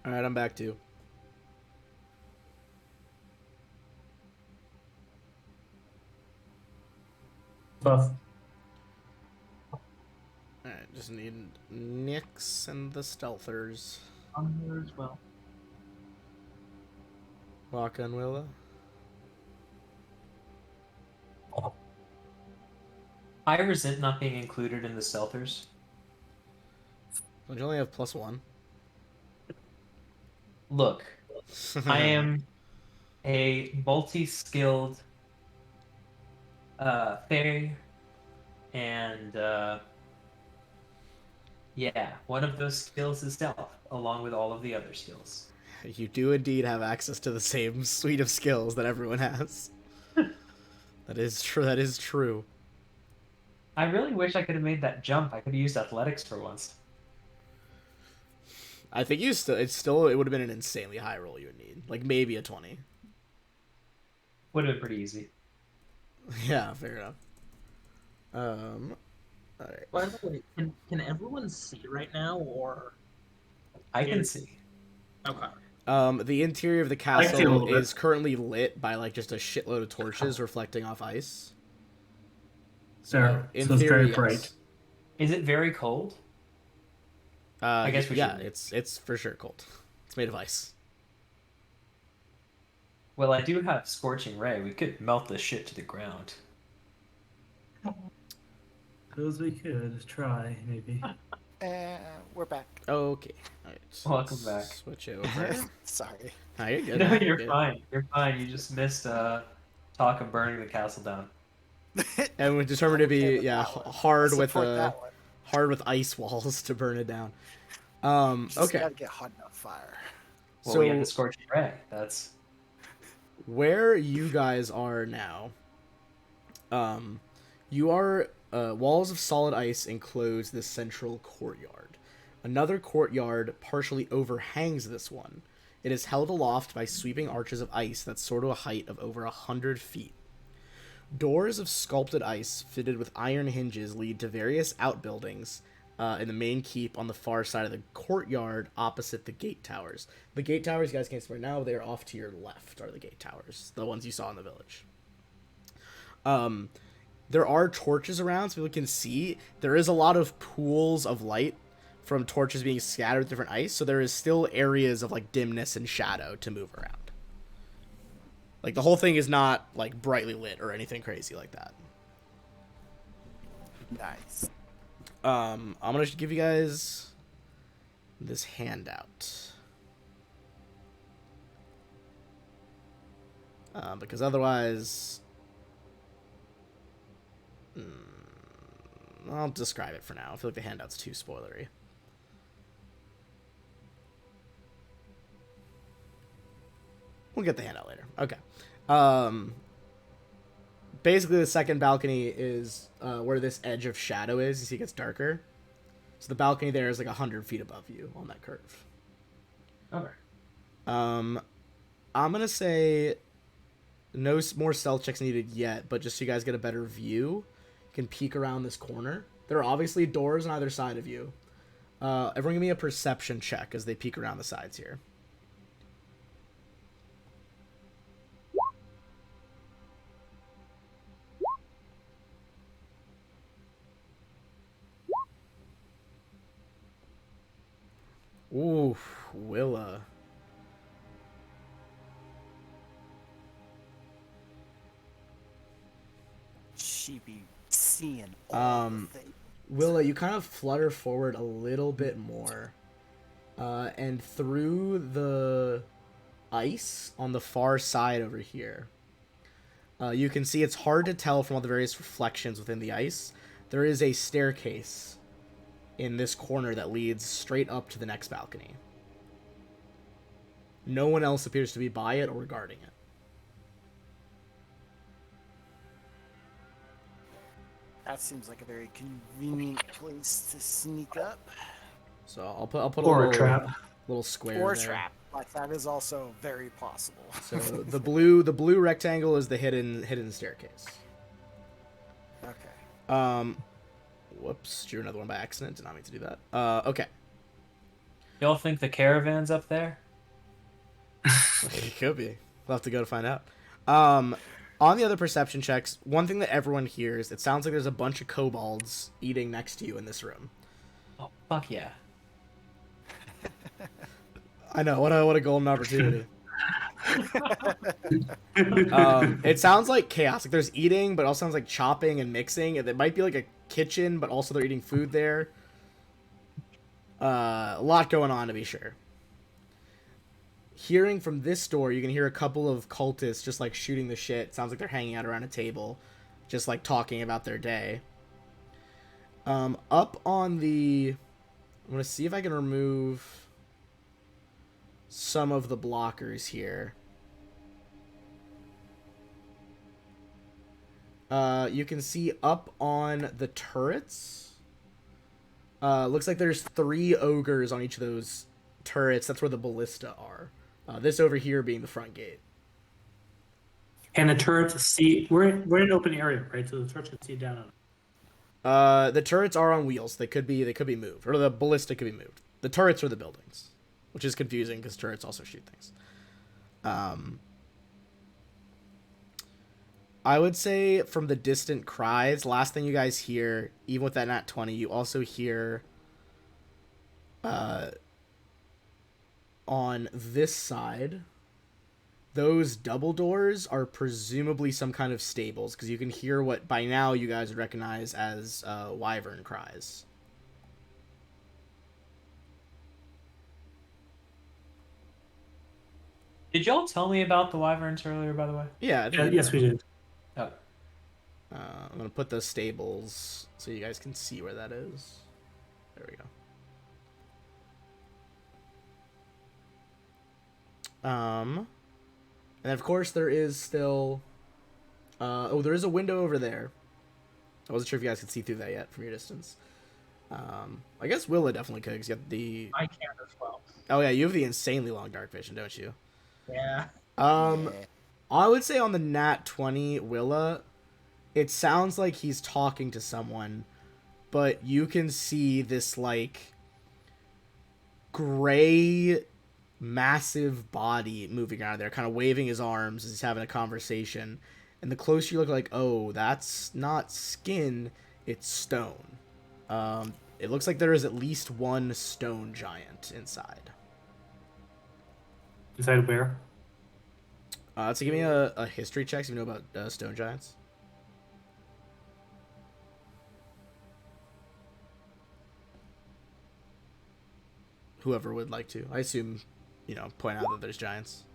All right, I'm back too. Buff. All right, just need Nyx and the Stealthers. I'm here as well. Waka and Willa. I resent not being included in the Stealthers. Don't you only have +1? Look, I am a multi-skilled fairy, and yeah, one of those skills is stealth, along with all of the other skills. You do indeed have access to the same suite of skills that everyone has. That is true. That is true. I really wish I could have made that jump. I could have used athletics for once. I think it would have been an insanely high roll you would need, like maybe a 20. Would have been pretty easy. Yeah, fair enough. All right. By the way, can everyone see right now, or I can see. okay? The interior of the see a castle little bit. is currently lit by like just a shitload of torches reflecting off ice. There. In So it's theory, very bright. yes. Is it very cold? I guess we yeah, should. it's for sure cold. It's made of ice. Well, I do have Scorching Ray. We could melt this shit to the ground. Suppose we could try, maybe. We're back. Okay. All right. Welcome back. Switch it over. Sorry. No, you're good. No, you're good. fine. You're fine. You just missed talk of burning the castle down. And we're determined to be Okay with yeah that one. hard I with support that one. hard with ice walls to burn it down. Just Okay. gotta get hot enough fire. Well, So we have the Scorching Ray. That's where you guys are now, you are walls of solid ice enclose this central courtyard. Another courtyard partially overhangs this one. It is held aloft by sweeping arches of ice that soar to a height of over 100 feet. Doors of sculpted ice fitted with iron hinges lead to various outbuildings in the main keep on the far side of the courtyard opposite the gate towers. The gate towers, you guys can't see right now, they are off to your left are the gate towers, the ones you saw in the village. There are torches around so people can see. There is a lot of pools of light from torches being scattered with different ice, so there is still areas of like dimness and shadow to move around. Like the whole thing is not like brightly lit or anything crazy like that. Nice. I'm gonna give you guys this handout. Because otherwise I'll describe it for now. I feel like the handout's too spoilery. We'll get the handout later. Okay. Basically, the second balcony is where this edge of shadow is. You see it gets darker. So the balcony there is like 100 feet above you on that curve. okay. I'm going to say no more stealth checks needed yet, but just so you guys get a better view, you can peek around this corner. There are obviously doors on either side of you. Everyone give me a perception check as they peek around the sides here. Ooh, Willa. She be seeing all the things. Willa, you kind of flutter forward a little bit more. And through the ice on the far side over here, you can see it's hard to tell from all the various reflections within the ice. There is a staircase in this corner that leads straight up to the next balcony. No one else appears to be by it or guarding it. That seems like a very convenient place to sneak up. So I'll put Or a a trap. little square Or there. trap. Like that is also very possible. So the blue rectangle is the hidden staircase. Okay. Whoops, drew another one by accident. Did not mean to do that. Okay. Y'all think the caravan's up there? It could be. We'll have to go to find out. On the other perception checks, one thing that everyone hears, it sounds like there's a bunch of kobolds eating next to you in this room. Oh, fuck yeah. I know, what a golden opportunity. It sounds like chaos. Like there's eating, but it also sounds like chopping and mixing. It might be like a kitchen, but also they're eating food there. A lot going on, to be sure. Hearing from this door, you can hear a couple of cultists just like shooting the shit. Sounds like they're hanging out around a table, just like talking about their day. Up on the... I'm going to see if I can remove some of the blockers here. You can see up on the turrets. Looks like there's 3 ogres on each of those turrets. That's where the ballista are. This over here being the front gate. And the turrets see we're in an open area, right? So the turrets can see down on it. The turrets are on wheels. They could be moved, or the ballista could be moved. The turrets are the buildings, which is confusing because turrets also shoot things. I would say from the distant cries, last thing you guys hear, even with that nat 20, you also hear on this side, those double doors are presumably some kind of stables, because you can hear what by now you guys would recognize as wyvern cries. Did y'all tell me about the wyverns earlier, by the way? Yeah. Yes, we did. Oh. I'm going to put the stables so you guys can see where that is. There we go. And of course there is still, there is a window over there. I wasn't sure if you guys could see through that yet from your distance. I guess Willa definitely could, because you got the... I can as well. Oh yeah, you have the insanely long dark vision, don't you? Yeah. I would say on the nat 20 Willa, it sounds like he's talking to someone, but you can see this, like, gray, massive body moving around there, kind of waving his arms as he's having a conversation. And the closer you look, like, oh, that's not skin, it's stone. It looks like there is at least one stone giant inside. Inside where? So give me a history check if you know about stone giants. Whoever would like to. I assume, point out that there's giants.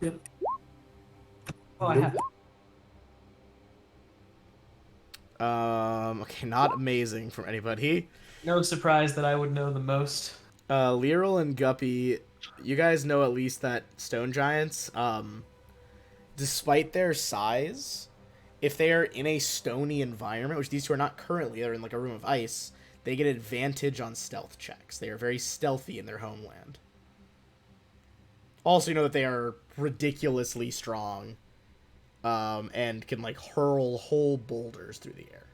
Yep. Oh, I have it. Okay, not amazing from anybody. No surprise that I would know the most. Lyral and Guppy, you guys know at least that stone giants, despite their size, if they are in a stony environment, which these two are not currently, they're in like a room of ice, they get advantage on stealth checks. They are very stealthy in their homeland. Also, you know that they are ridiculously strong, and can like hurl whole boulders through the air.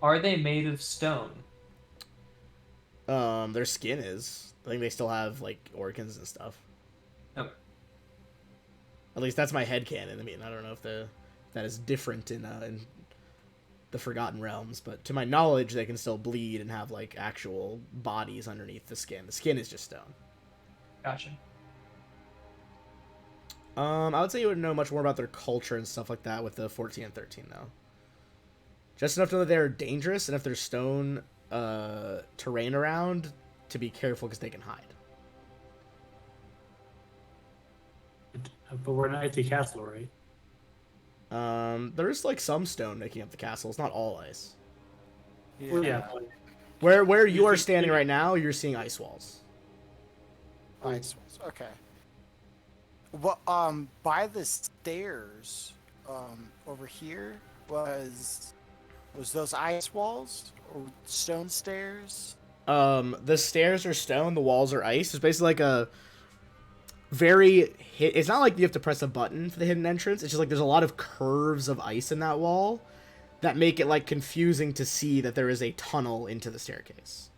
Are they made of stone? Their skin is. I think they still have like organs and stuff. Oh. At least that's my headcanon. I mean, I don't know if that is different in the Forgotten Realms, but to my knowledge, they can still bleed and have like actual bodies underneath the skin. The skin is just stone. Gotcha. I would say you would know much more about their culture and stuff like that with the 14 and 13, though. Just enough to know that they're dangerous, and if there's stone terrain around, to be careful because they can hide. But we're in an icy castle, right? There's like some stone making up the castle. It's not all ice. Well, yeah. Where you are standing right now, you're seeing ice walls. Ice walls. Okay. Well, by the stairs, over here was those ice walls or stone stairs? The stairs are stone, the walls are ice. It's basically like a very it's not like you have to press a button for the hidden entrance. It's just like there's a lot of curves of ice in that wall that make it like confusing to see that there is a tunnel into the staircase.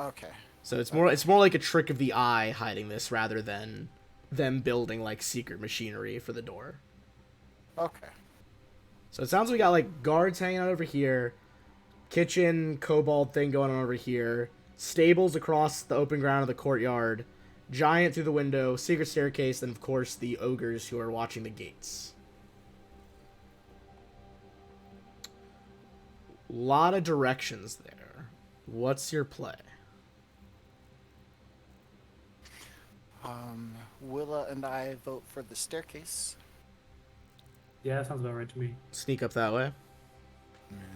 Okay. So it's more like a trick of the eye hiding this rather than them building like secret machinery for the door. Okay. So it sounds like we got like guards hanging out over here, kitchen kobold thing going on over here, stables across the open ground of the courtyard, giant through the window, secret staircase, and of course the ogres who are watching the gates. Lot of directions there. What's your play? Willa and I vote for the staircase. Yeah, that sounds about right to me. Sneak up that way.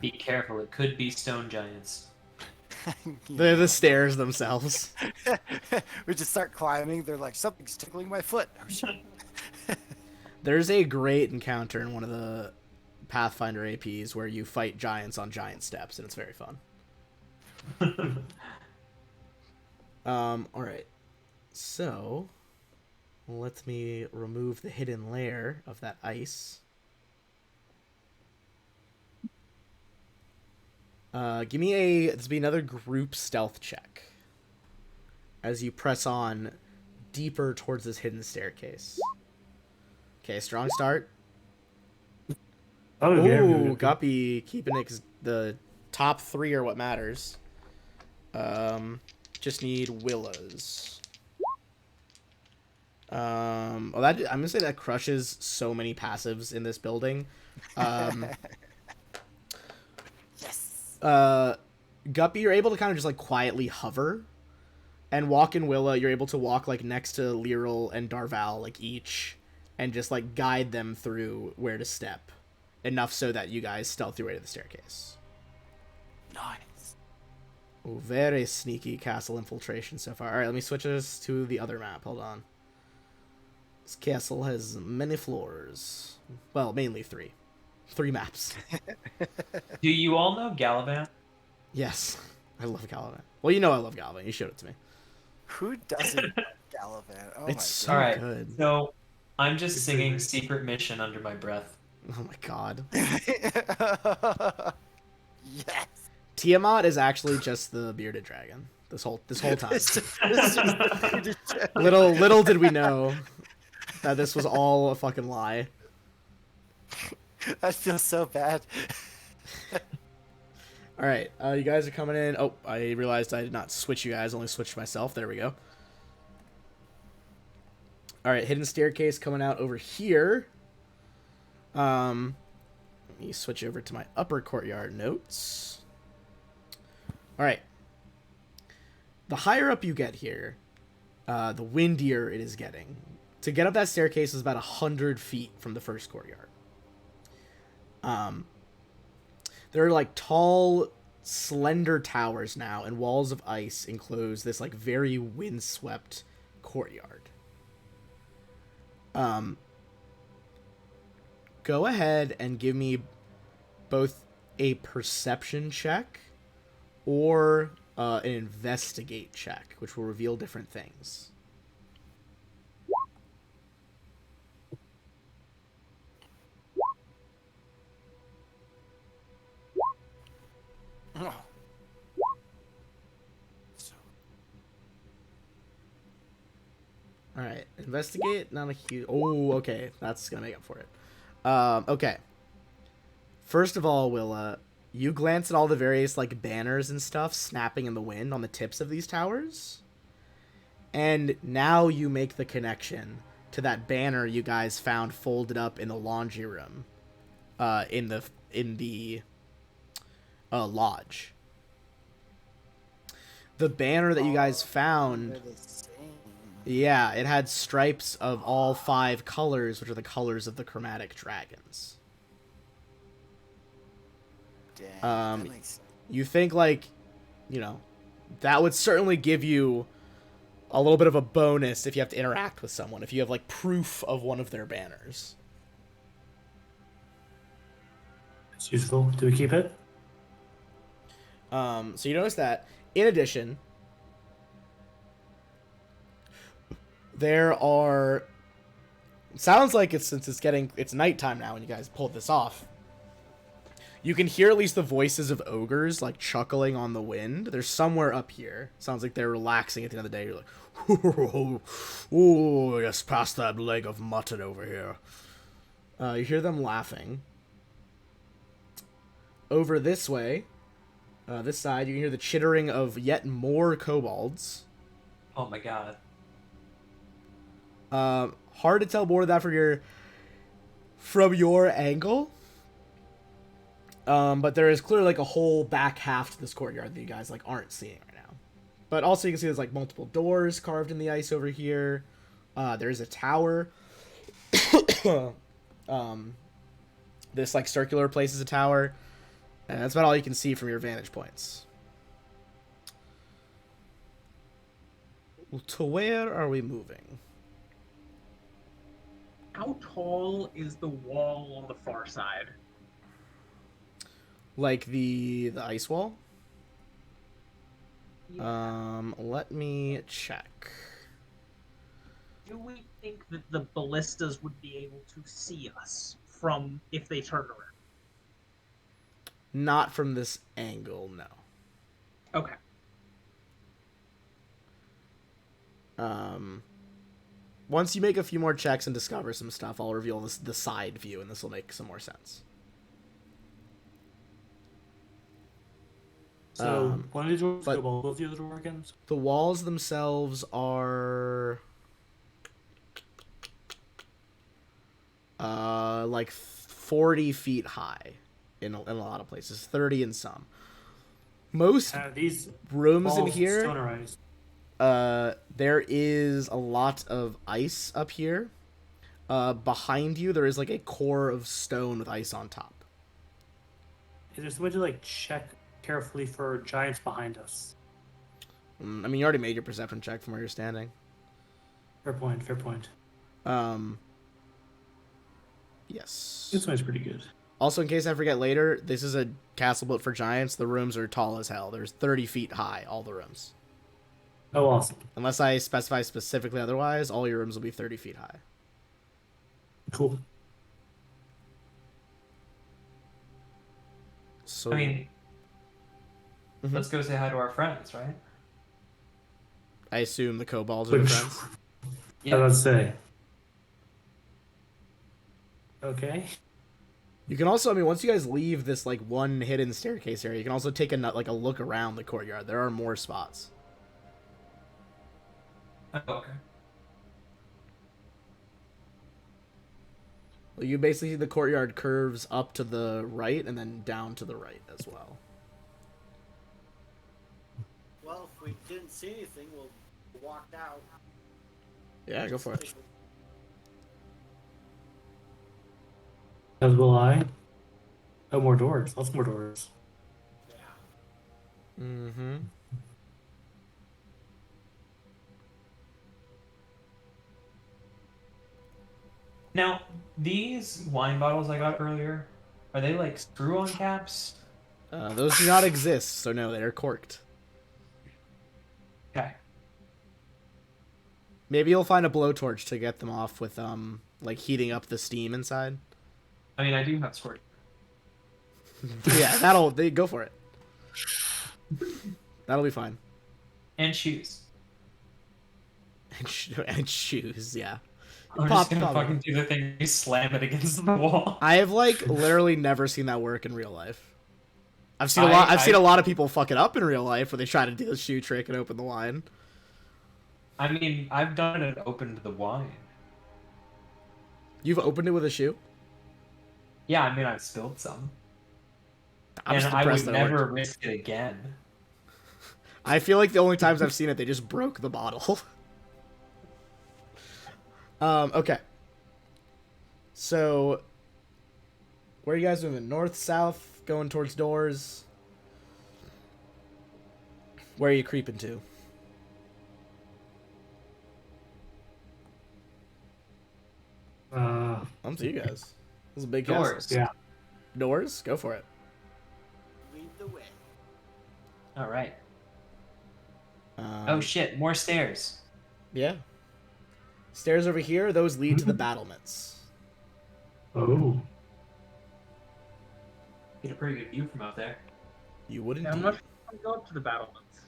Be careful, it could be stone giants. They're the stairs themselves. We just start climbing. They're like, something's tickling my foot. Oh, shit. There's a great encounter in one of the Pathfinder APs where you fight giants on giant steps, and it's very fun. Alright. So, let me remove the hidden layer of that ice. Give me this will be another group stealth check. As you press on deeper towards this hidden staircase. Okay, strong start. Oh, yeah, Ooh, Guppy keeping it 'cause the top 3 are what matters. Just need Willows. I'm gonna say that crushes so many passives in this building. Yes. Guppy, you're able to kind of just like quietly hover, and walk in Willa, you're able to walk like next to Lyral and Darval like each, and just like guide them through where to step, enough so that you guys stealth your way to the staircase. Nice. Ooh, very sneaky castle infiltration so far. All right, let me switch this to the other map. Hold on. This castle has many floors. Well, mainly 3. 3 maps. Do you all know Galavan? Yes, I love Galavan. Well, you know I love Galavan. You showed it to me. Who doesn't love Galavan? Oh It's my so All right, good. so I'm just It's singing pretty Secret Mission under my breath. Oh my god. god. Yes. Tiamat is actually just the bearded dragon. This whole time. It's just Little did we know that this was all a fucking lie. I feel so bad. All right, you guys are coming in. Oh, I realized I did not switch you guys. Only switched myself. There we go. All right, hidden staircase coming out over here. Let me switch over to my upper courtyard notes. All right. The higher up you get here, the windier it is getting. To get up that staircase is about 100 feet from the first courtyard. There are like tall, slender towers now, and walls of ice enclose this like very windswept courtyard. Go ahead and give me both a perception check or an investigate check, which will reveal different things. Oh. So, All right, investigate. Not a huge. Oh, okay, that's gonna make up for it. Okay. First of all, Willa, you glance at all the various like banners and stuff snapping in the wind on the tips of these towers, and now you make the connection to that banner you guys found folded up in the laundry room, in the lodge. The banner that you guys found. they're the same. Yeah, it had stripes of all 5 colors, which are the colors of the chromatic dragons. Damn, that makes sense. You think, like, you know, that would certainly give you a little bit of a bonus if you have to interact with someone, if you have, like, proof of one of their banners. It's useful. Do we keep it? So you notice that, in addition, there are... It sounds like since it's nighttime now and you guys pulled this off, You can hear at least the voices of ogres, like, chuckling on the wind. They're somewhere up here. Sounds like they're relaxing at the end of the day. You're like, oh, yes, pass that leg of mutton over here. You hear them laughing. Over this way, this side, you can hear the chittering of yet more kobolds. Oh my god. Hard to tell more of that from your angle. But there is clearly like a whole back half to this courtyard that you guys like aren't seeing right now. But also you can see there's like multiple doors carved in the ice over here. There's a tower. This like circular place is a tower. And that's about all you can see from your vantage points. To where are we moving? How tall is the wall on the far side? Like the ice wall? Yeah. Let me check. Do we think that the ballistas would be able to see us from if they turn around? Not from this angle, no. Okay. Once you make a few more checks and discover some stuff, I'll reveal the side view, and this will make some more sense. So, one of these doors go both the other door again? The walls themselves are... like 40 feet high in a lot of places. 30 in some. Most these rooms in here... stonerized. There is a lot of ice up here. Behind you, there is like a core of stone with ice on top. Is there some way to like check carefully for giants behind us? I mean, you already made your perception check from where you're standing. Fair point. Fair point. Yes. This one's pretty good. Also, in case I forget later, this is a castle built for giants. The rooms are tall as hell. There's 30 feet high, all the rooms. Oh, awesome. Unless I specify specifically otherwise, all your rooms will be 30 feet high. Cool. So, I mean, let's go say hi to our friends, right? I assume the kobolds are your friends. Yeah, let's say. Okay. You can also, I mean, once you guys leave this like one hidden staircase area, you can also take a look around the courtyard. There are more spots. Oh, okay. Well, you basically see the courtyard curves up to the right and then down to the right as well. Well, if we didn't see anything, we'll walk out. Yeah, go for it. As will I. Oh, more doors. Lots more doors. Yeah. Mm-hmm. Now, these wine bottles I got earlier, are they like screw-on caps? Those do not exist, so no, they're corked. Okay. Maybe you'll find a blowtorch to get them off with, like heating up the steam inside. I mean, I do have squirt. Yeah, go for it. That'll be fine. And shoes. And shoes, yeah. I'm just gonna fucking do the thing, you slam it against the wall. I have like literally never seen that work in real life. I've seen a lot of people fuck it up in real life where they try to do the shoe trick and open the wine. I mean, I've done it and opened the wine. You've opened it with a shoe? Yeah, I mean, I've spilled some. I'm and just I impressed would that it never worked. risk it again. I feel like the only times I've seen it, they just broke the bottle. Okay. So, where are you guys moving? North, south, going towards doors? Where are you creeping to? Up to you guys. This is a big Doors. castle. Yeah. Doors? Go for it. Lead the way. All right. Oh shit! More stairs. Yeah. Stairs over here, those lead to the battlements. Oh. Get a pretty good view from up there. You would Yeah, I'm indeed. not sure if I can go up to the battlements.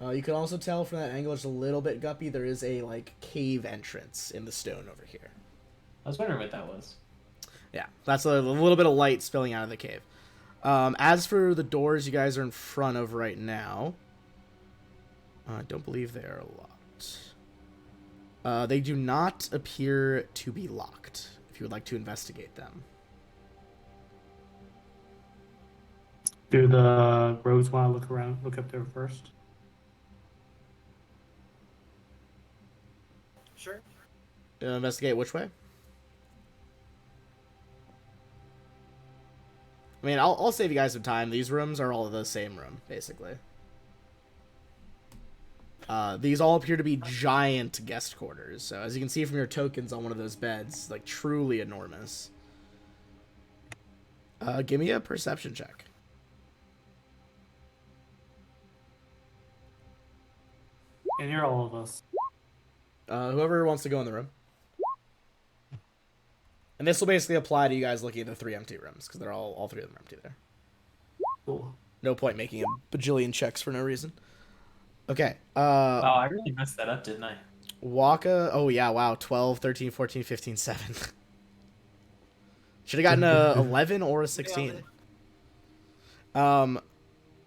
You can also tell from that angle just a little bit, Guppy, there is a, like, cave entrance in the stone over here. I was wondering what that was. Yeah, that's a little bit of light spilling out of the cave. As for the doors you guys are in front of right now, I don't believe they are locked. They do not appear to be locked, if you would like to investigate them. Do the rogues want to look around, look up there first? Sure. Investigate which way? I mean, I'll save you guys some time. These rooms are all the same room, basically. These all appear to be giant guest quarters. So as you can see from your tokens on one of those beds, like truly enormous. Give me a perception check. And you're all of us. Whoever wants to go in the room. And this will basically apply to you guys looking at the 3 empty rooms, because they're all 3 of them are empty there. Cool. No point making a bajillion checks for no reason. Okay. Oh, I really messed that up, didn't I? Waka. Oh, yeah, wow. 12, 13, 14, 15, 7. Should have gotten a 11 or a 16.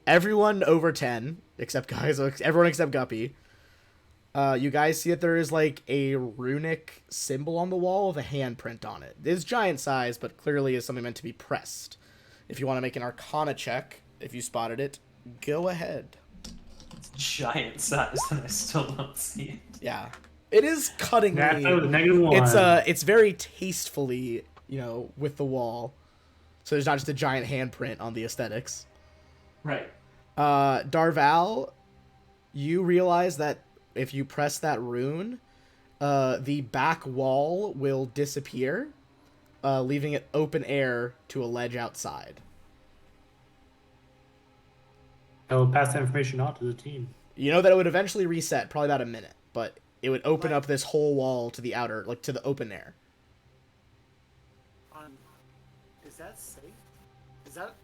Everyone over 10, except guys, everyone except Guppy. You guys see that there is like a runic symbol on the wall with a handprint on it. It is giant size, but clearly is something meant to be pressed. If you want to make an Arcana check, if you spotted it, go ahead. It's giant size, and I still don't see it. Yeah, it is cuttingly. That's a -1. It's very tastefully, you know, with the wall. So there's not just a giant handprint on the aesthetics. Right. Darval, you realize that if you press that rune, the back wall will disappear, leaving it open air to a ledge outside. I will pass that information on to the team. You know that it would eventually reset, probably about a minute, but it would open up this whole wall to the outer, like to the open air. Is that safe? Is that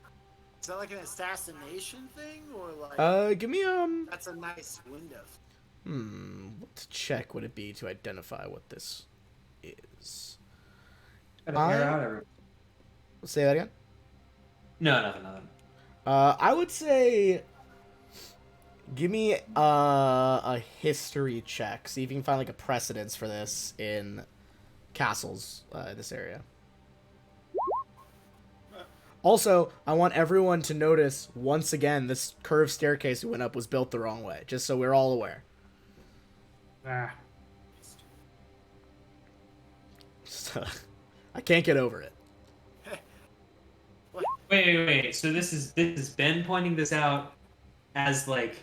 like an assassination thing, or like? Give me That's a nice window. What check would it be to identify what this is? Say that again? No, nothing. I would say give me a history check. See if you can find like a precedence for this in castles in this area. Also, I want everyone to notice once again this curved staircase we went up was built the wrong way, just so we're all aware. Ah. I can't get over it. Wait. So this is Ben pointing this out as like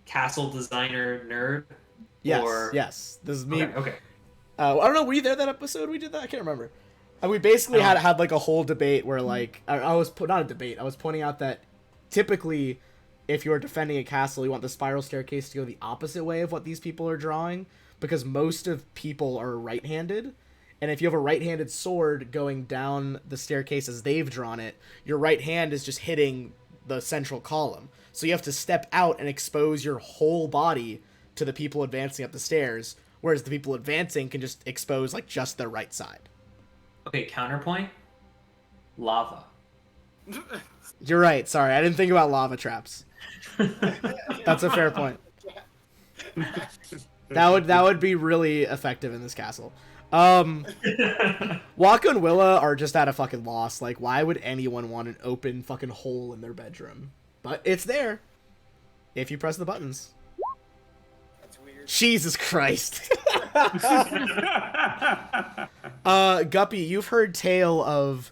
castle designer nerd? Yes, yes. This is me. Okay. I don't know. Were you there that episode we did that? I can't remember. And we basically had like a whole debate where like I was not a debate. I was pointing out that typically, if you're defending a castle, you want the spiral staircase to go the opposite way of what these people are drawing, because most of people are right-handed. And if you have a right-handed sword going down the staircase as they've drawn it, your right hand is just hitting the central column. So you have to step out and expose your whole body to the people advancing up the stairs, whereas the people advancing can just expose like just their right side. Okay, counterpoint. Lava. You're right. Sorry, I didn't think about lava traps. That's a fair point. That would be really effective in this castle. Waka and Willa are just at a fucking loss. Like, why would anyone want an open fucking hole in their bedroom? But it's there if you press the buttons. That's weird. Jesus Christ. Guppy, you've heard tale of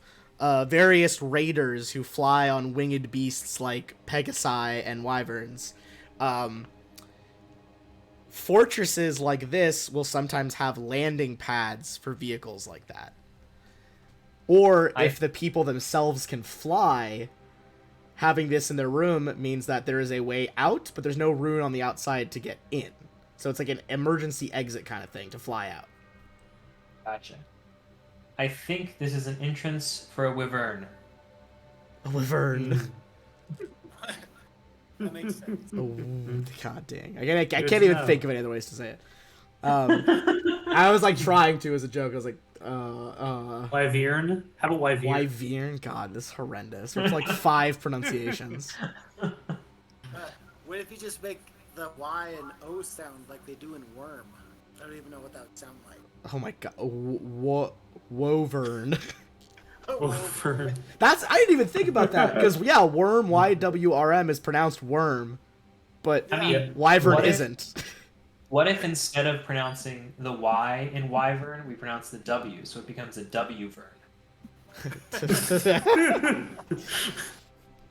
various raiders who fly on winged beasts like Pegasi and wyverns. Fortresses like this will sometimes have landing pads for vehicles like that. Or if the people themselves can fly, having this in their room means that there is a way out, but there's no rune on the outside to get in. So it's like an emergency exit kind of thing to fly out. Gotcha. I think this is an entrance for a wyvern. A wyvern. That makes sense. Oh, god dang. I Good can't to even know. think of any other ways to say it. I was like trying to as a joke. I was like, Wyvern? How about Wyvern? Wyvern? God, this is horrendous. It's like 5 pronunciations. What if you just make the Y and O sound like they do in Worm? I don't even know what that would sound like. Oh my god. Wovern. Wyvern. That's I didn't even think about that because yeah, worm YWRM is pronounced worm, but I mean, wyvern what if- isn't. What if instead of pronouncing the Y in wyvern, we pronounce the W, so it becomes a W-vern?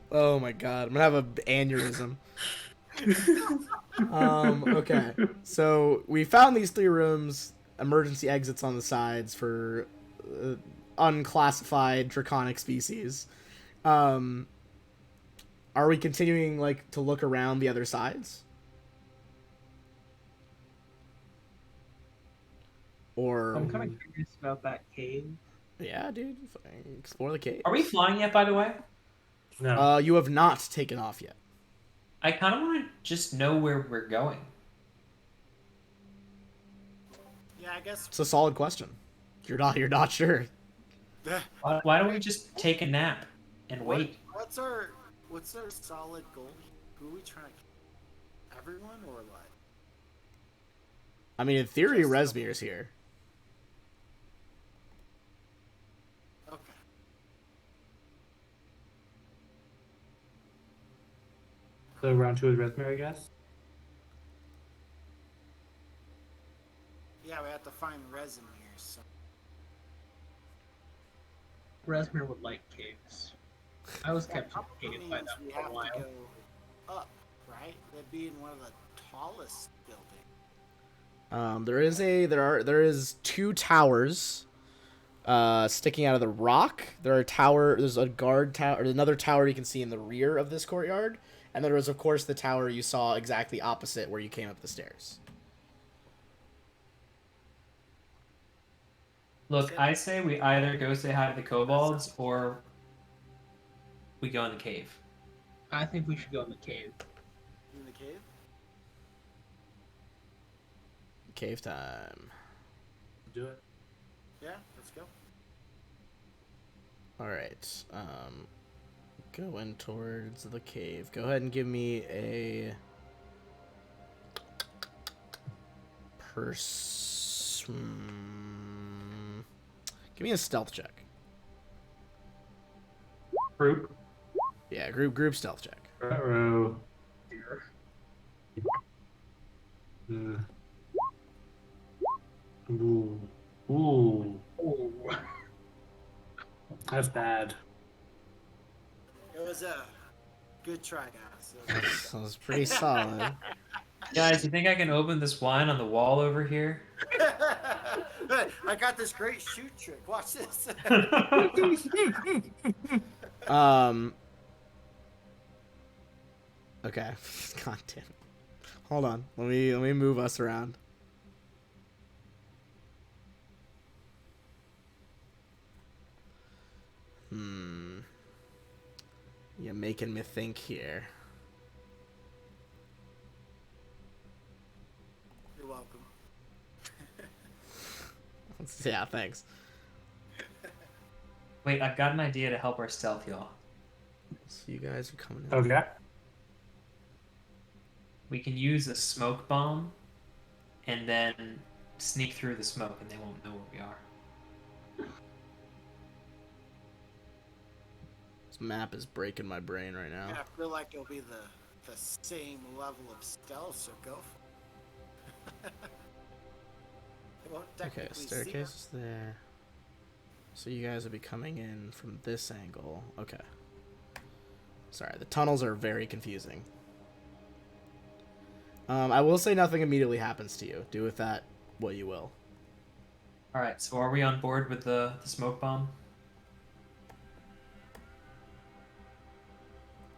Oh my god, I'm gonna have an aneurysm. Okay, so we found these 3 rooms, emergency exits on the sides for unclassified draconic species. Are we continuing like to look around the other sides? Or I'm kind of curious about that cave. yeah, dude, fine. Explore the cave. Are we flying yet, by the way? No. You have not taken off yet. I kind of want to just know where we're going. Yeah, I guess. It's a solid question. You're not sure. Why don't we just take a nap and wait? What's our solid goal? Who are we trying to kill? Everyone or what? I mean, in theory, Resmir's here. Okay. So round 2 with Resmir, I guess. Yeah, we have to find resin here. So. Resmir would like caves. I was kept in a cave by Means them we for a have to while. go up, right? That'd be in one of the tallest buildings. There is 2 towers sticking out of the rock. There's a guard tower, or another tower you can see in the rear of this courtyard, and there is of course the tower you saw exactly opposite where you came up the stairs. Look, I say we either go say hi to the kobolds or we go in the cave. I think we should go in the cave. In the cave? Cave time. Do it. Yeah, let's go. All right. Going towards the cave. Go ahead and give me a give me a stealth check. Group. Yeah, group stealth check. Uh-oh. Ooh. Ooh. Oh. That's bad. It was a good try, guys. That was pretty solid. Guys, you think I can open this wine on the wall over here? I got this great shoot trick. Watch this. Okay. God damn. Hold on. Let me move us around. You're making me think here. You're welcome. Yeah, thanks. Wait, I've got an idea to help our stealth, y'all. So you guys are coming in. Okay. We can use a smoke bomb and then sneak through the smoke and they won't know where we are. This map is breaking my brain right now. Yeah, I feel like it'll be the same level of stealth, so go for it. It won't Okay, technically see staircase us. is there. So you guys will be coming in from this angle. Okay. Sorry, the tunnels are very confusing. I will say nothing immediately happens to you. Do with that what you will. Alright, so are we on board with the smoke bomb?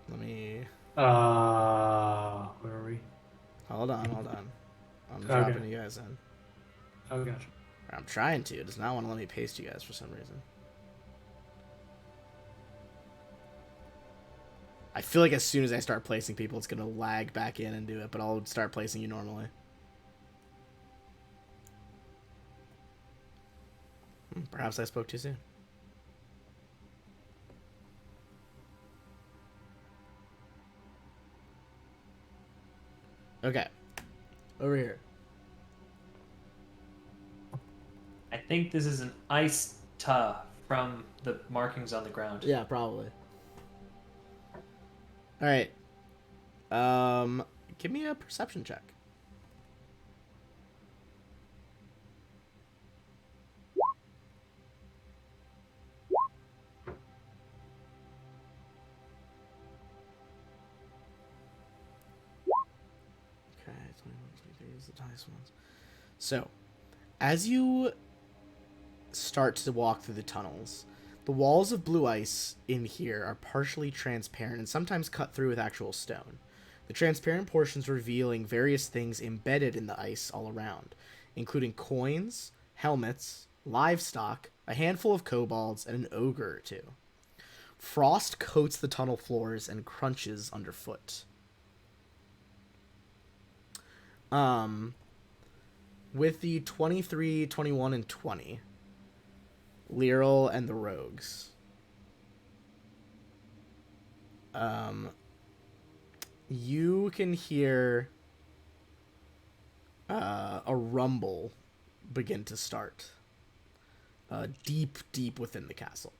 Let me... Where are we? Hold on. I'm Okay. dropping you guys in. Oh, gotcha. I'm trying to. It does not want to let me paste you guys for some reason. I feel like as soon as I start placing people, it's gonna lag back in and do it, but I'll start placing you normally. Perhaps I spoke too soon. Okay. Over here. I think this is an ice ta from the markings on the ground. Yeah, probably. Alright. Give me a perception check. Okay, 21, 23 is the highest ones. So, as you start to walk through the tunnels, the walls of blue ice in here are partially transparent and sometimes cut through with actual stone. The transparent portions revealing various things embedded in the ice all around, including coins, helmets, livestock, a handful of kobolds, and an ogre or two. Frost coats the tunnel floors and crunches underfoot. With the 23, 21, and 20, Lyral and the rogues. You can hear a rumble begin to start deep, deep within the castle.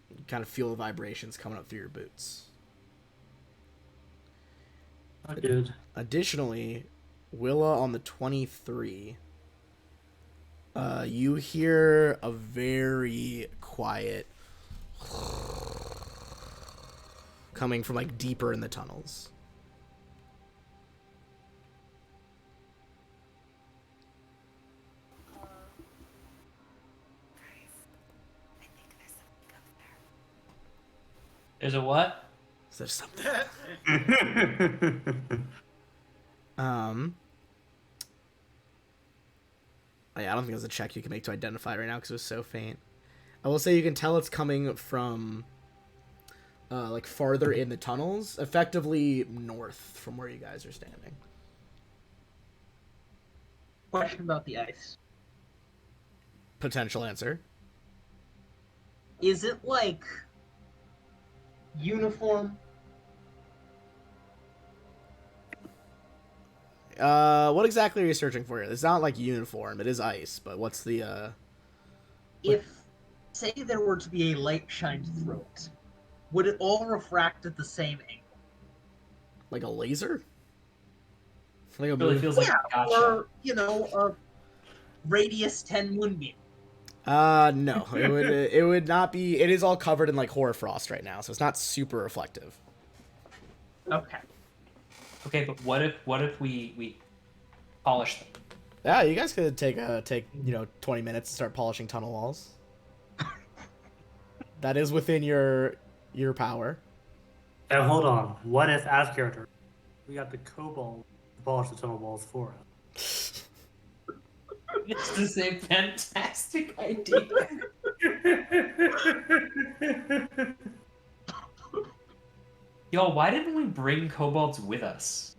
You kind of feel the vibrations coming up through your boots. Not good. Additionally, Willa on the 23, you hear a very quiet coming from like deeper in the tunnels. There's a what? Is there something? Yeah, I don't think there's a check you can make to identify it right now because it was so faint. I will say you can tell it's coming from like farther in the tunnels, effectively north from where you guys are standing. Question about the ice. Potential answer. Is it like uniform? What exactly are you searching for here? It's not like uniform. It is ice, but what's the If, say, there were to be a light shined through it, would it all refract at the same angle? like a laser? Like a It really feels like Yeah, gotcha. or, a radius 10 moonbeam. No. It would not be. It is all covered in like hoarfrost right now, so it's not super reflective. Okay. Okay, but what if we polish them? Yeah, you guys could take 20 minutes to start polishing tunnel walls. That is within your power. Now hold on. What if, as character, we got the kobold to polish the tunnel walls for us? It's the same fantastic idea. Yo, why didn't we bring kobolds with us?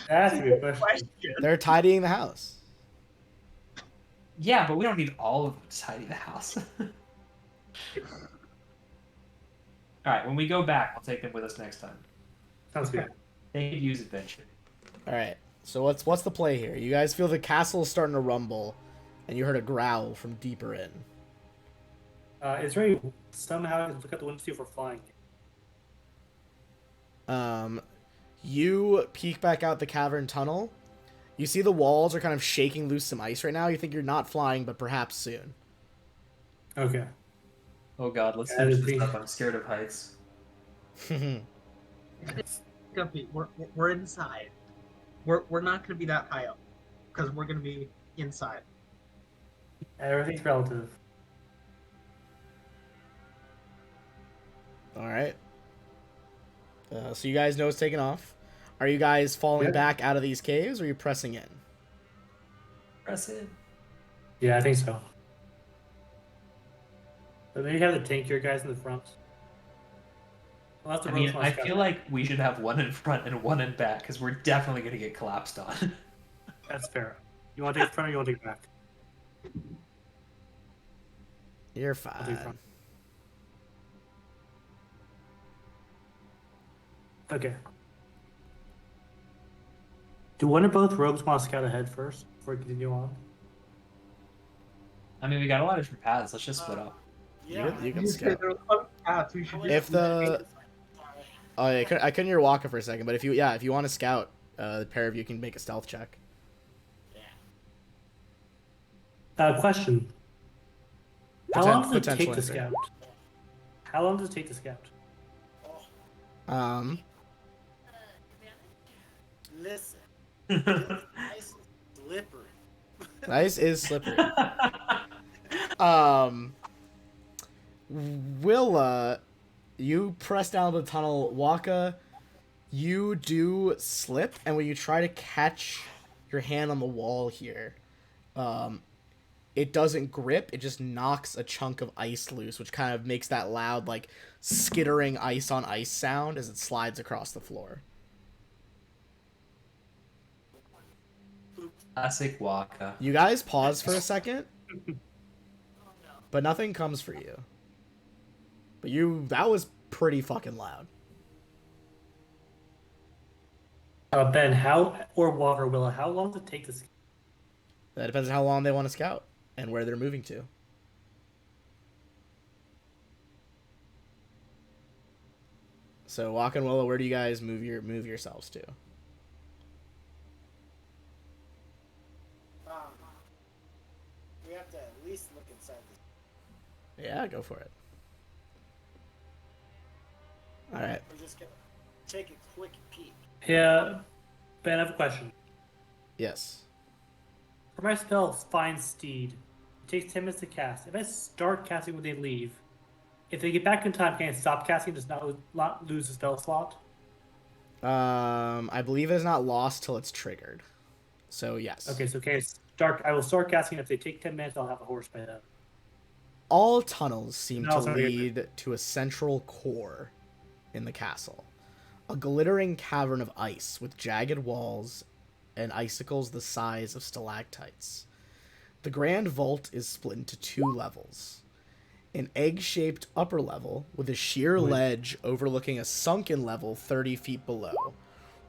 That's a good question. They're tidying the house. Yeah, but we don't need all of them to tidy the house. Alright, when we go back, I'll take them with us next time. Sounds good. They could use adventure. All right. So what's the play here? You guys feel the castle starting to rumble, and you heard a growl from deeper in. Is there any somehow I can look out the window to see if we're flying? You peek back out the cavern tunnel. You see the walls are kind of shaking loose some ice right now. You think you're not flying, but perhaps soon. Okay. Oh god, let's That finish is this the- up. I'm scared of heights. Guppy, we're inside. We're not going to be that high up because we're going to be inside. Everything's relative. All right. So you guys know it's taking off. Are you guys falling Yeah. back out of these caves, or are you pressing in? Press in. Yeah, I think so. But maybe have the tankier guys in the front. Unless the I rogues mean, want I to scout. feel like we should have one in front and one in back because we're definitely going to get collapsed on. That's fair. You want to take it front or you want to take it back? You're I'll take fine. front. Okay. Do one or both rogues want to scout ahead first before we continue on? I mean, we got a lot of different paths. Let's just split up. Yeah. You can You scout. said there were other paths. We should If just the Sorry. oh, I couldn't hear Waka for a second, but if you want to scout, the pair of you can make a stealth check. Question. How long does it take Potential to answer. scout? How long does it take to scout? Um, Listen. Ice is slippery. ice is slippery. Willa, you press down the tunnel. Waka, you do slip, and when you try to catch your hand on the wall here, it doesn't grip. It just knocks a chunk of ice loose, which kind of makes that loud, like, skittering ice on ice sound as it slides across the floor. Classic Waka. You guys pause for a second, but nothing comes for you. But that was pretty fucking loud. Ben, or Walker Willa, how long does it take to scout? That depends on how long they want to scout and where they're moving to. So, Waka and Willa, where do you guys move yourselves to? We have to at least look inside this. Yeah, go for it. All right. We're just gonna take a quick peek. Yeah, Ben, I have a question. Yes. For my spell, Find Steed, it takes 10 minutes to cast. If I start casting when they leave, if they get back in time, can I stop casting, just not lose the spell slot? I believe it is not lost till it's triggered. So yes. Okay, so I will start casting. If they take 10 minutes, I'll have a horse by then. All tunnels seem No, to sorry. lead to a central core in the castle. A glittering cavern of ice with jagged walls and icicles the size of stalactites. The grand vault is split into 2 levels. An egg-shaped upper level with a sheer ledge overlooking a sunken level 30 feet below,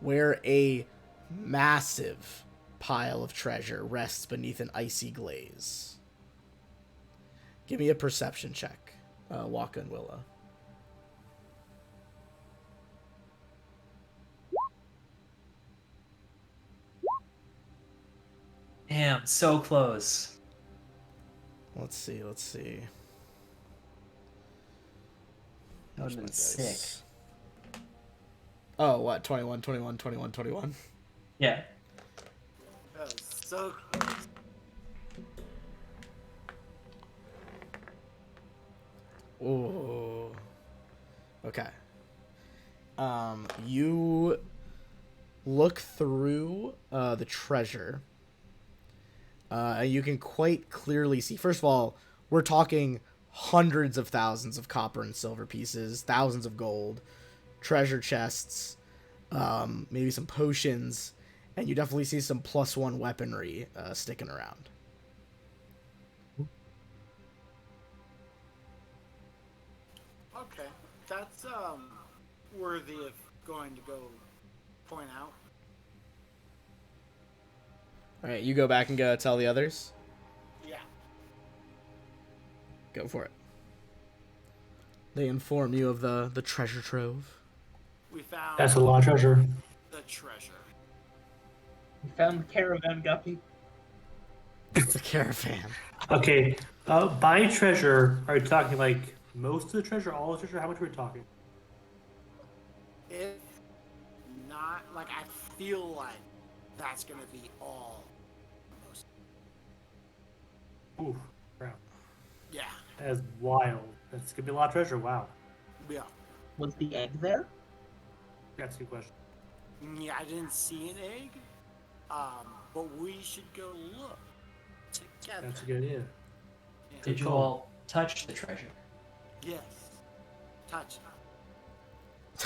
where a massive pile of treasure rests beneath an icy glaze. Give me a perception check, Waka and Willa. Damn, so close. Let's see. That would have been sick. Oh, what? 21. Yeah. That was so close. Ooh. Okay. You look through the treasure. And you can quite clearly see. First of all, we're talking hundreds of thousands of copper and silver pieces, thousands of gold, treasure chests, maybe some potions, and you definitely see some +1 weaponry sticking around. Okay, that's worthy of going to go point out. All right, you go back and go tell the others. Yeah. Go for it. They inform you of the treasure trove. We found That's a lot of treasure. the treasure. We found the caravan, Guppy. It's a caravan. Okay, by treasure, are you talking like most of the treasure, all the treasure? How much are we talking? If not, like, I feel like that's gonna be all. Most. Ooh, crap. Yeah. That is wild. That's gonna be a lot of treasure. Wow. Yeah. Was the egg there? That's a good question. Yeah, I didn't see an egg. But we should go look together. That's a good idea. Yeah. Did you all touch the treasure? Yes. Touch it.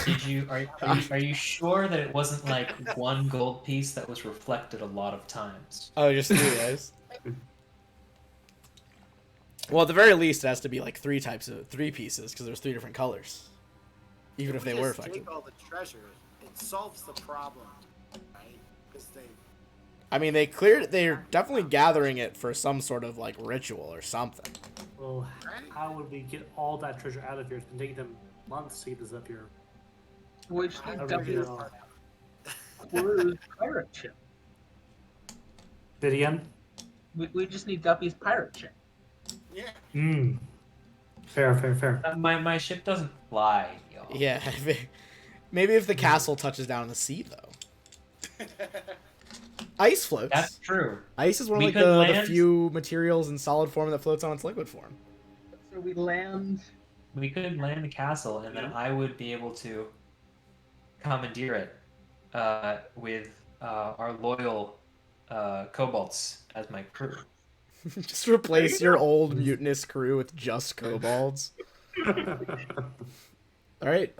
Did you are you sure that it wasn't like one gold piece that was reflected a lot of times? Oh, just 3 guys. Well, at the very least, it has to be like 3 pieces because there's 3 different colors. Even if we they were just reflected. take all the treasure, it solves the problem, right? Because they I mean, they're definitely gathering it for some sort of like ritual or something. Well, Right. how would we get all that treasure out of here? It's been taking them months to get this up here. We just need How to do we get get it all? Quarter's pirate ship. Did again? We just need Guppy's pirate ship. yeah. Hmm. Fair. My ship doesn't fly, y'all. Yeah, maybe if the castle touches down in the sea, though. Ice floats. That's true. Ice is one of We like could the land- few materials in solid form that floats on its liquid form. So we land. We could land the castle, and then I would be able to commandeer it with our loyal kobolds as my crew. Just replace your old mutinous crew with just kobolds. All right.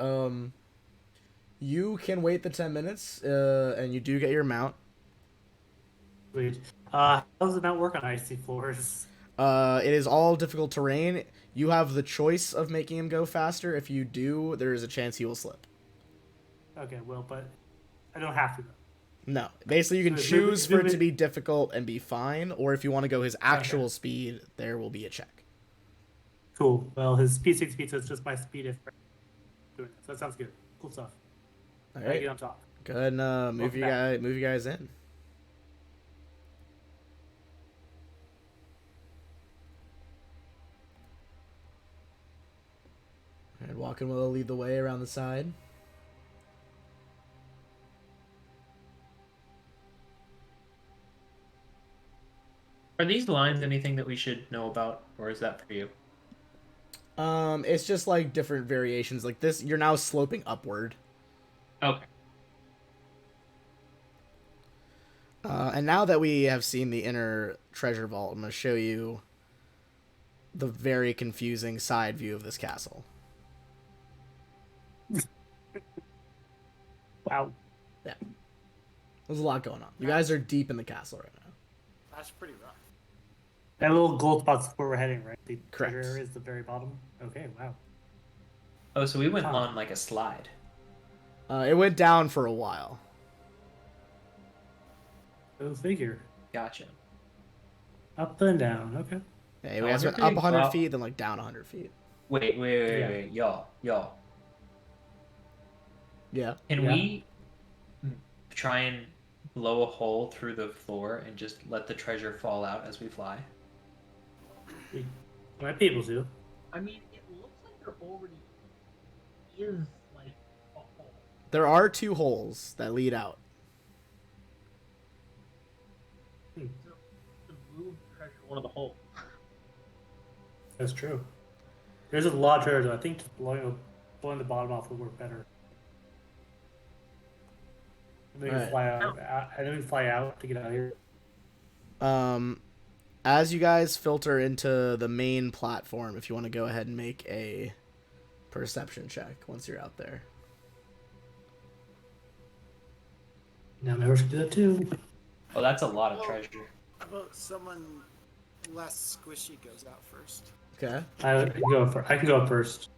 You can wait the 10 minutes, and you do get your mount. Sweet. How does it not work on icy floors? It is all difficult terrain. You have the choice of making him go faster. If you do, there is a chance he will slip. Okay, well, but I don't have to though. No. Basically, you can So choose for it to moving- be difficult and be fine, or if you want to go his actual speed, there will be a check. Cool. Well, his P6 speed, so it's just my speed if doing this. That sounds good. Cool stuff. All I right. get on top. Go ahead and move Welcome you guys in. And Walking will lead the way around the side. Are these lines anything that we should know about, or is that for you? It's just like different variations. Like this, you're now sloping upward. Okay. And now that we have seen the inner treasure vault, I'm going to show you the very confusing side view of this castle. Wow. There's a lot going on. You guys are deep in the castle right now. That's pretty rough. That little gold spot's where we're heading, right? The Correct. treasure area is the very bottom. Okay, wow. Oh, so we went Huh. on like a slide. It went down for a while. Go figure. Gotcha. Up and down. Okay. Yeah, I we guys wonder went if up we 100 drop- feet, then like down 100 feet. Wait, Yeah. y'all. Yeah. Can Yeah. we try and blow a hole through the floor and just let the treasure fall out as we fly? We might be able to. I mean, it looks like there already is like a hole. There are 2 holes that lead out. So to move treasure one of the holes. That's true. There's a lot of treasure, though. I think just blowing the bottom off would work better. And then we Alright. fly out. And then we fly out to get out of here. As you guys filter into the main platform, if you want to go ahead and make a perception check once you're out there. Now my horse can do that too. Oh, that's a lot of treasure. How about someone less squishy goes out first? Okay. I can go up first.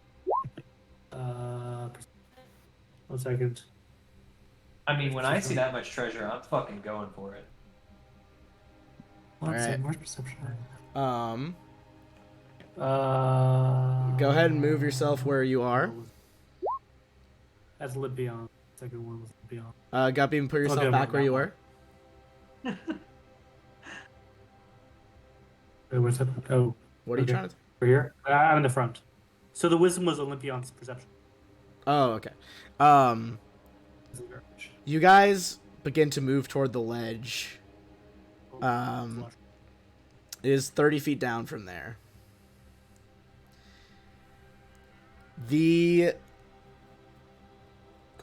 1 second. I mean, when I see that much treasure, I'm fucking going for it. One Alright. second. Where's perception? Go Go ahead and move yourself where you are. That's Lib Beyond. Second one was Lib Beyond. Guppy, put yourself Okay, back where you that were. Wait, where's that? Oh, What are you Okay. trying to... we're here. I'm in the front. So the wisdom was Olympion's perception. Oh, okay. This is garbage. You guys begin to move toward the ledge. It is 30 feet down from there. The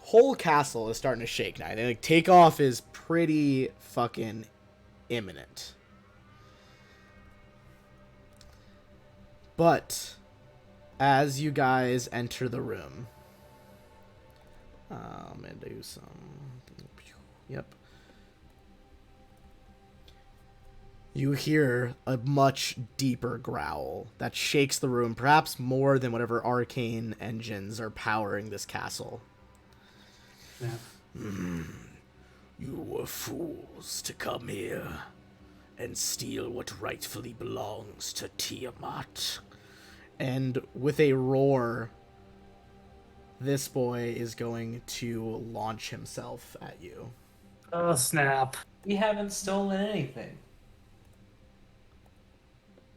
whole castle is starting to shake now. Like, takeoff is pretty fucking imminent. But as you guys enter the room, I'm gonna do some. Yep. You hear a much deeper growl that shakes the room, perhaps more than whatever arcane engines are powering this castle. Yeah. You were fools to come here and steal what rightfully belongs to Tiamat. And with a roar, this boy is going to launch himself at you. Oh, snap. We haven't stolen anything.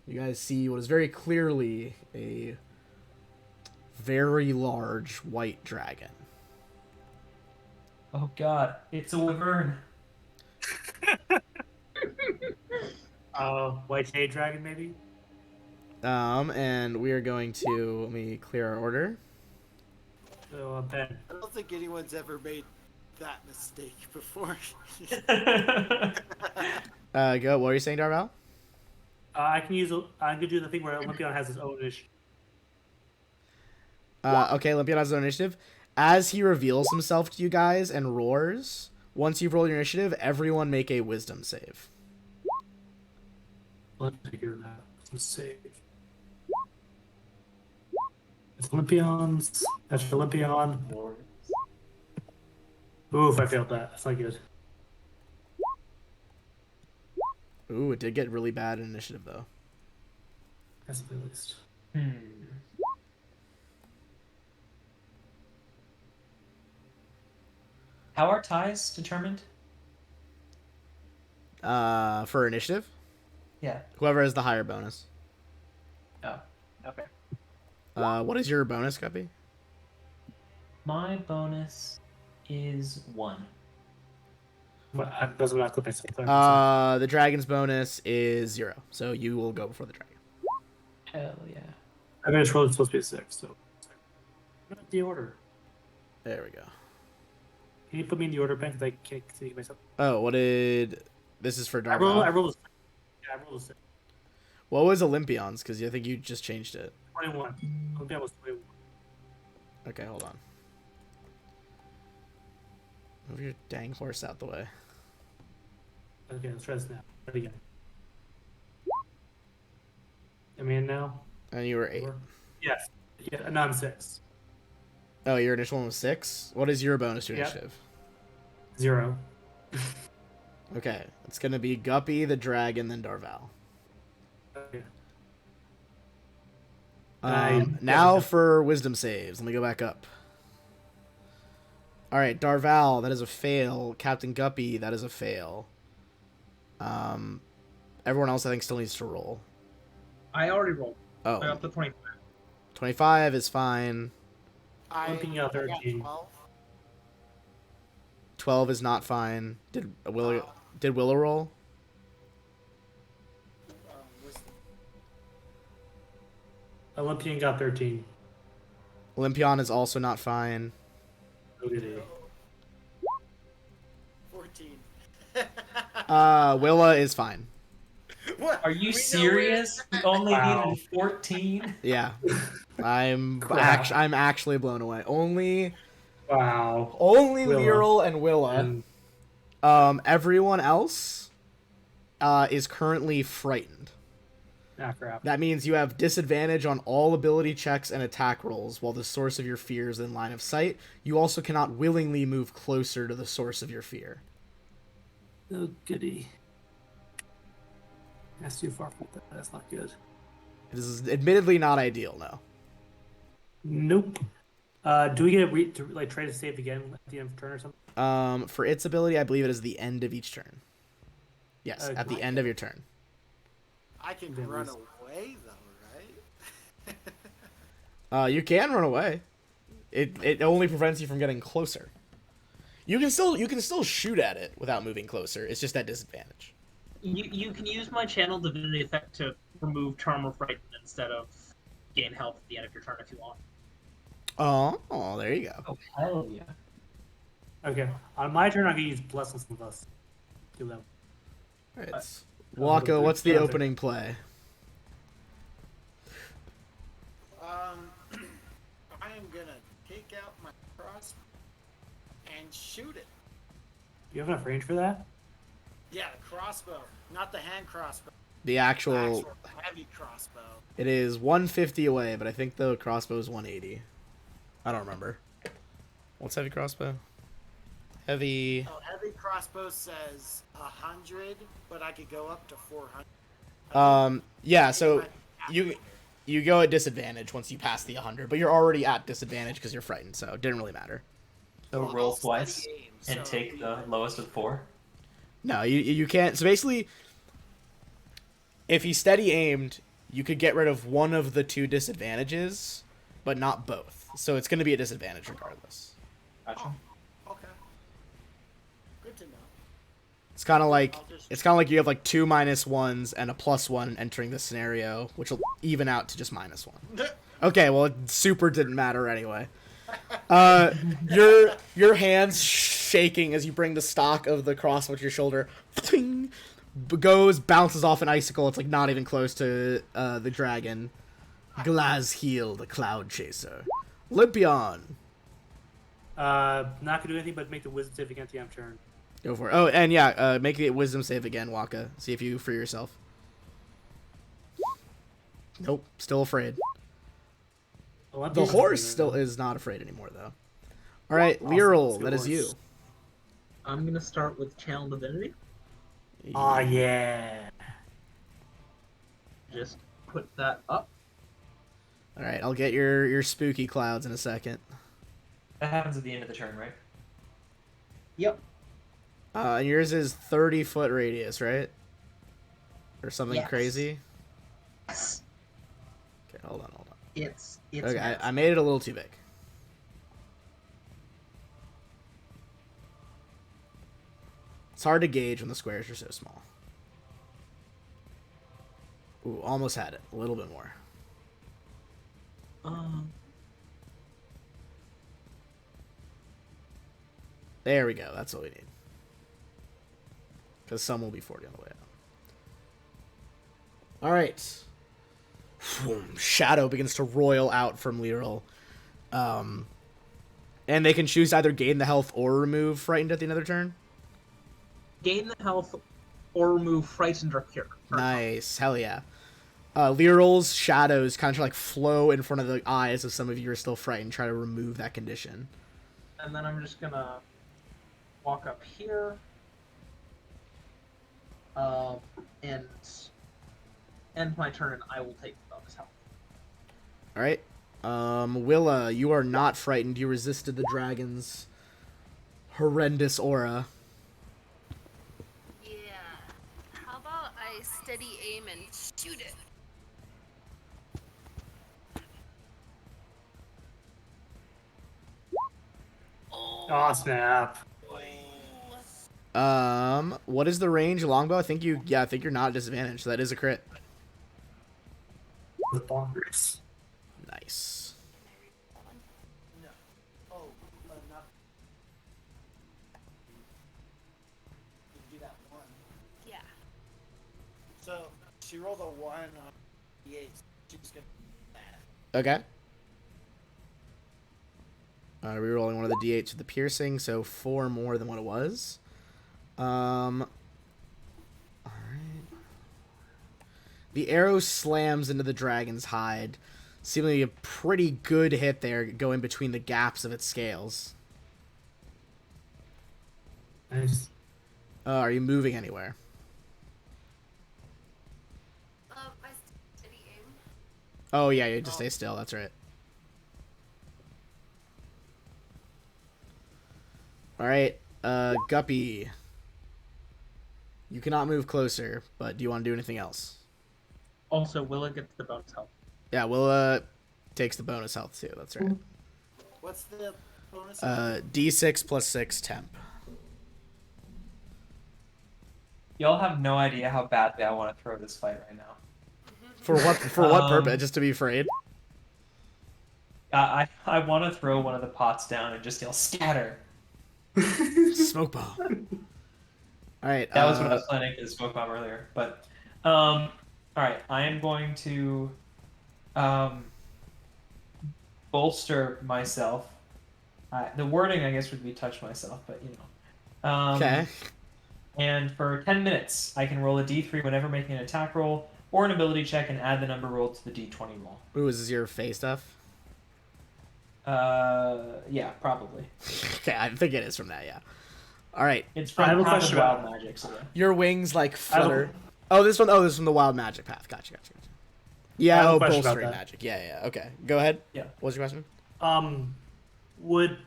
You guys see what is very clearly a very large white dragon. Oh god, it's a wyvern. White Shade Dragon, maybe? And we are going to, let me clear our order. So, Ben. I don't think anyone's ever made that mistake before. Go, what were you saying, Darval? I can use. I'm gonna do the thing where Olympion has his own initiative. Okay, Olympian has his own initiative. As he reveals himself to you guys and roars, once you've rolled your initiative, everyone make a wisdom save. Let's figure that. Let's save. It's Olympions. That's Olympion. Oof, I failed that. That's not good. Ooh, it did get really bad in initiative, though. That's the least. How are ties determined? For initiative, Yeah. whoever has the higher bonus. Oh, okay. What is your bonus, Guppy? My bonus is 1. But I doesn't not clip myself. The dragon's bonus is 0, so you will go before the dragon. Hell yeah. I mean, it's probably supposed to be a 6, so. Not the order. There we go. Can you put me in the order, Ben? Because I can't see myself. Oh, what did... This is for I rolled Darval. a 6. Yeah, I rolled a 6. What was Olympion's? Because I think you just changed it. 21. Olympion was 21. Okay, hold on. Move your dang horse out the way. Okay, let's try this now. Try it again. Am I in now? And you were 8. Yes. Yeah, no, I'm 6. Oh, your initial one was 6? What is your bonus to Yep. initiative? 0. Okay, it's going to be Guppy, the dragon, then Darval. Okay. Now for wisdom saves. Let me go back up. All right, Darval, that is a fail. Captain Guppy, that is a fail. Everyone else, I think, still needs to roll. I already rolled. I Oh, got the 25. 25 is fine. Looking at I got 13. 12. 12 is not fine. Did Willow roll? Wisdom. Olympian got 13. Olympion is also not fine. So did he. 14. Willa is fine. What? Are you serious? We only Wow. needed 14? Yeah. I'm Crap. I'm actually blown away. Only Wow. Willa. Willa. And Willa. And Everyone else is currently frightened. crap. That means you have disadvantage on all ability checks and attack rolls while the source of your fear is in line of sight. You also cannot willingly move closer to the source of your fear. Oh, goody. That's too far from that. That's not good. This is admittedly not ideal, no. Nope. Do we get to try to save again at the end of the turn or something? For its ability, I believe it is the end of each turn. Yes, at the Okay. end of your turn. I can There run was- away though, right? You can run away. It only prevents you from getting closer. You can still shoot at it without moving closer. It's just at disadvantage. You can use my channel divinity effect to remove charm or frighten instead of gain health at the end of your turn if you want. Oh, there you go. Oh, hell yeah. Okay. On my turn, I'm going to use Bless with us. Do that. All right. Waka, what's the opening play? I am gonna take out my crossbow and shoot it. You have enough range for that? Yeah, the crossbow, not the hand crossbow. The The actual actual heavy crossbow. it is 150 away, but I think the crossbow is 180. I don't remember. What's heavy crossbow? Heavy. Oh, heavy crossbow says 100, but I could go up to 400. Yeah. So you go at disadvantage once you pass the 100, but you're already at disadvantage because you're frightened, so it didn't really matter. So Well, roll I'll twice steady aim, and so take the lowest of 4. No, you can't. So basically, if he steady aimed, you could get rid of one of the 2 disadvantages, but not both. So it's going to be a disadvantage regardless. Gotcha. Okay. Good to know. It's kind of like you have like 2 -1s and a +1 entering the scenario, which will even out to just -1. Okay, well, it super didn't matter anyway. Your hands shaking as you bring the stock of the crossbow to your shoulder. Bounces off an icicle. It's like not even close to the dragon. Glazheel, the cloud chaser. Limpion. Not gonna do anything but make the wisdom save against the end turn. Go for it. Oh, and yeah, make the wisdom save again, Waka. See if you free yourself. Nope, still afraid. The horse still is not afraid anymore, though. All right, Awesome. Liril, Let's go that is you. horse. I'm gonna start with Channel Divinity. Oh yeah. Just put that up. All right, I'll get your spooky clouds in a second. That happens at the end of the turn, right? Yep. And yours is 30-foot radius, right? Or something Yes. crazy? Yes. Okay, hold on. It's Okay, massive. I made it a little too big. It's hard to gauge when the squares are so small. Ooh, almost had it. A little bit more. There we go. That's what we need. Because some will be 40 on the way out. All right. Shadow begins to roil out from Liril. And they can choose to either gain the health or remove frightened at the end of their turn. Gain the health or remove frightened or cure. Nice. Hell yeah. Liril's shadows kind of like flow in front of the eyes of some of you who are still frightened, try to remove that condition. And then I'm just gonna walk up here. And end my turn, and I will take the bonus health. All right. Willa, you are not frightened. You resisted the dragon's horrendous aura. Yeah. How about I steady aim and shoot it? Oh snap. What is the range longbow? I think you're not at disadvantage. So that is a crit. The bonkers. Nice. No. Oh, not. You can do that one. Yeah. So she rolled a 1 on D8. She's gonna do that. Okay. Rerolling one of the d8s with the piercing, so 4 more than what it was. Alright. The arrow slams into the dragon's hide. Seemingly a pretty good hit there, going between the gaps of its scales. Nice. Are you moving anywhere? I steady aim. Oh, yeah, you just stay still. That's right. Alright, Guppy. You cannot move closer, but do you want to do anything else? Also, Willa gets the bonus health. Yeah, Willa takes the bonus health too. That's right. What's the bonus? D6 plus 6 temp. Y'all have no idea how badly I want to throw this fight right now. For what? For what purpose? Just to be afraid? I want to throw one of the pots down and just yell scatter. Smoke bomb. All right. That was what I was planning to smoke bomb earlier. But all right, I am going to bolster myself The wording, I guess, would be touch myself, but you know. Okay. And for 10 minutes, I can roll a d3 whenever making an attack roll or an ability check and add the number rolled to the d20 roll. Ooh, is this your Fey stuff? Yeah, probably. Okay, I think it is from that, yeah. All right. It's I have from a Path of question Wild about- Magic, so yeah. Your wings like flutter. Oh, this is from the Wild Magic path. Gotcha. I Yeah, have a oh, question about bolstering that. magic. Yeah. Okay, go ahead. Yeah. What's your question? Would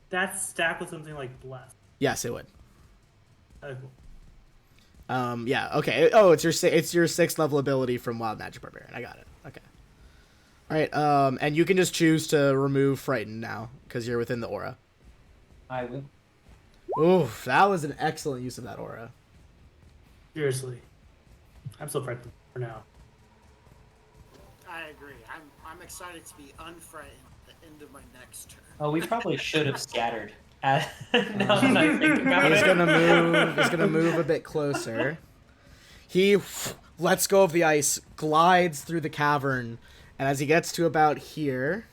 that stack with something like bless? Yes, it would. Okay, cool. Yeah. Okay. Oh, it's your 6th level ability from Wild Magic Barbarian. I got it. Okay. All right. And you can just choose to remove Frightened now because you're within the aura. I will. Oof, that was an excellent use of that aura. Seriously, I'm still frightened for now. I agree. I'm excited to be unfrightened at the end of my next turn. Oh, we probably should have scattered. Now that I think about He's it. gonna move. He's gonna move a bit closer. He lets go of the ice, glides through the cavern, and as he gets to about here,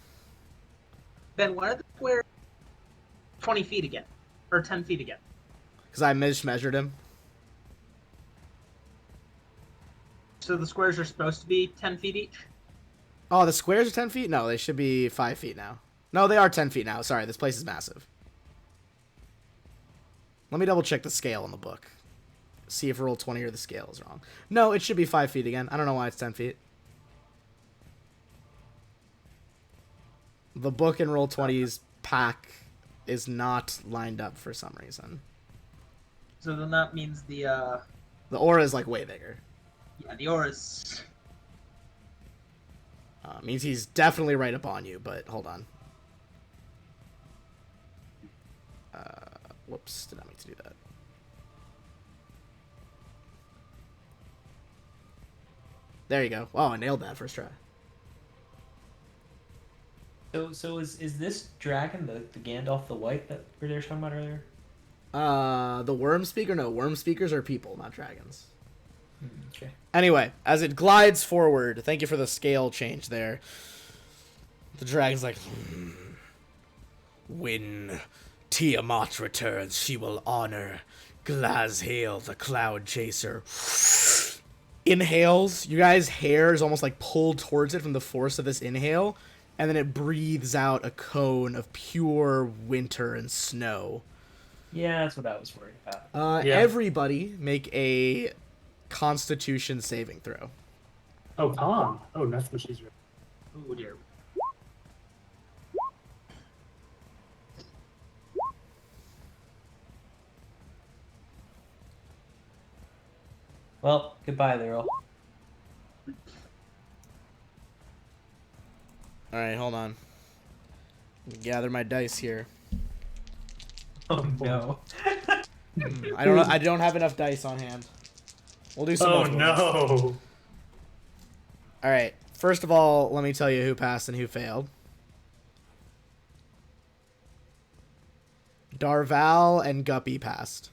Ben, why are the squares 20 feet again? Or 10 feet again? because I mismeasured him. So the squares are supposed to be 10 feet each? Oh, the squares are 10 feet? No, they should be 5 feet now. No, they are 10 feet now. Sorry, this place is massive. Let me double check the scale in the book. See if Roll20 or the scale is wrong. No, it should be 5 feet again. I don't know why it's 10 feet. The book in Roll20's pack is not lined up for some reason. So then that means the aura is like way bigger. yeah, the aura's... Means he's definitely right up on you, but hold on. Whoops, did not mean to do that. There you go. Wow, I nailed that first try. So is this dragon the Gandalf the White that we were talking about earlier? The worm speaker? No, worm speakers are people, not dragons. Okay. Anyway, as it glides forward, thank you for the scale change there. The dragon's like, when Tiamat returns, she will honor Glazhael, the cloud chaser. Inhales, you guys' hair is almost like pulled towards it from the force of this inhale, and then it breathes out a cone of pure winter and snow. Yeah, that's what I was worried about. Yeah. Everybody make a Constitution saving throw. Oh, Con. Oh, that's what she's. Oh dear. Well, goodbye, Lyral. Alright, hold on. Gather my dice here. Oh no. I don't have enough dice on hand. We'll do some Oh multiple. no! Alright. First of all, let me tell you who passed and who failed. Darval and Guppy passed.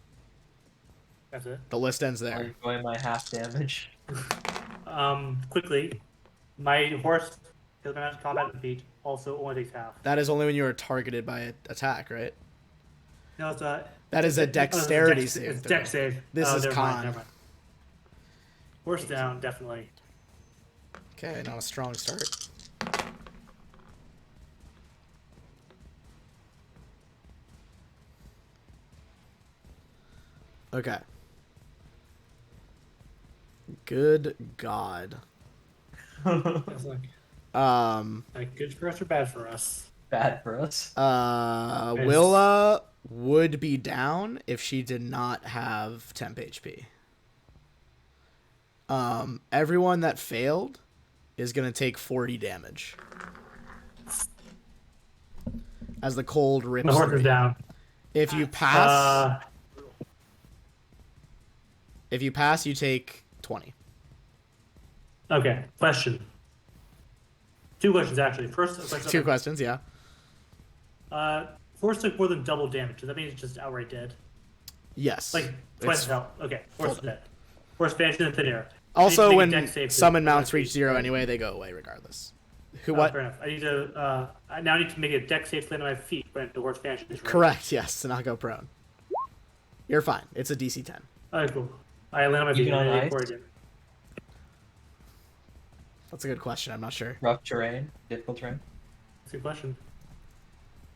That's it. The list ends I'm there. enjoying my half damage. Quickly, my horse has been out of combat defeat. Also, only takes half. That is only when you are targeted by an attack, right? No, it's a. That is a dexterity Dex, save. It's throw. dex save. This is never con. mind, never mind. Horse down, definitely. Okay, not a strong start. Okay. Good God. It's like good for us or bad for us. Bad for us. Willa would be down if she did not have temp HP. Everyone that failed is gonna take 40 damage as the cold rips The horse through is you. down. If you pass, you take 20. Okay, question. Two questions actually. First, a question. Two questions, yeah. Horse took more than double damage. Does that mean it's just outright dead? Yes. Like twice It's- as health. Okay, horse is dead. Horse vanished in the thin air. Also, Need to when make a dex save to- summon mounts reach 0 anyway, they go away regardless. Who what? Fair enough. I need to. I now need to make a deck save to land on my feet when the horse vanishes. Right? Correct. Yes, to not go prone. You're fine. It's a DC 10. Alright, cool. I land on my feet. Even on and I ice? record it. That's a good question. I'm not sure. Rough terrain, difficult terrain. That's a good question.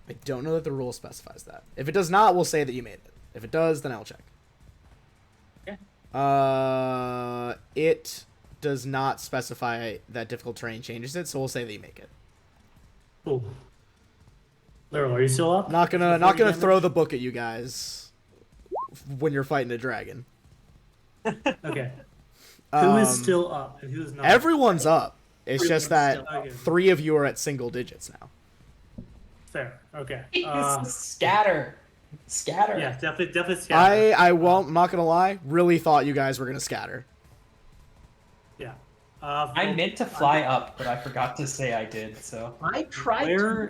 I don't know that the rule specifies that. If it does not, we'll say that you made it. If it does, then I'll check. It does not specify that difficult terrain changes it, so we'll say that you make it. Cool. Literal, are you still up? Not gonna throw the book at you guys when you're fighting a dragon. Okay. Who is still up and who's not? Everyone's up. It's just that still up. 3 of you are at single digits now. Fair. Okay. Scatter. Yeah, definitely scatter. I'm not gonna lie, really thought you guys were gonna scatter. Yeah. I meant to fly up, but I forgot to say I did. So I tried to.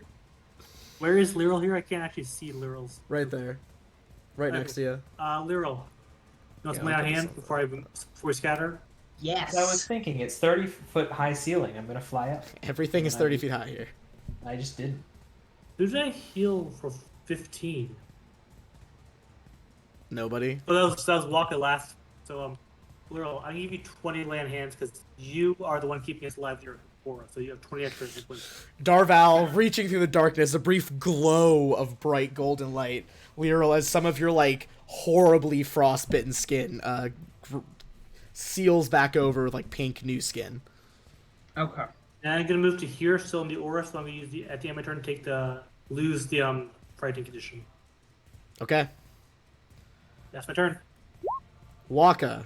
Where is Lyral here? I can't actually see Lyral's. Right there. Right next to you. Lyral. You want to lay on hand before we scatter? Yes. I was thinking it's 30-foot high ceiling. I'm gonna fly up. Everything is 30 feet high here. I just didn't. Who did I heal for 15? Nobody. Oh, that was Waka last. So Lyral, I'll give you 20 land hands because you are the one keeping us alive with your aura. So you have 20 extra hit points. Darval reaching through the darkness, a brief glow of bright golden light. Lyral, as some of your like horribly frostbitten skin seals back over with like pink new skin. Okay. And I'm gonna move to here, still in the aura. So I'm gonna use at the end of my turn to lose the frightened condition. Okay. That's my turn. Waka.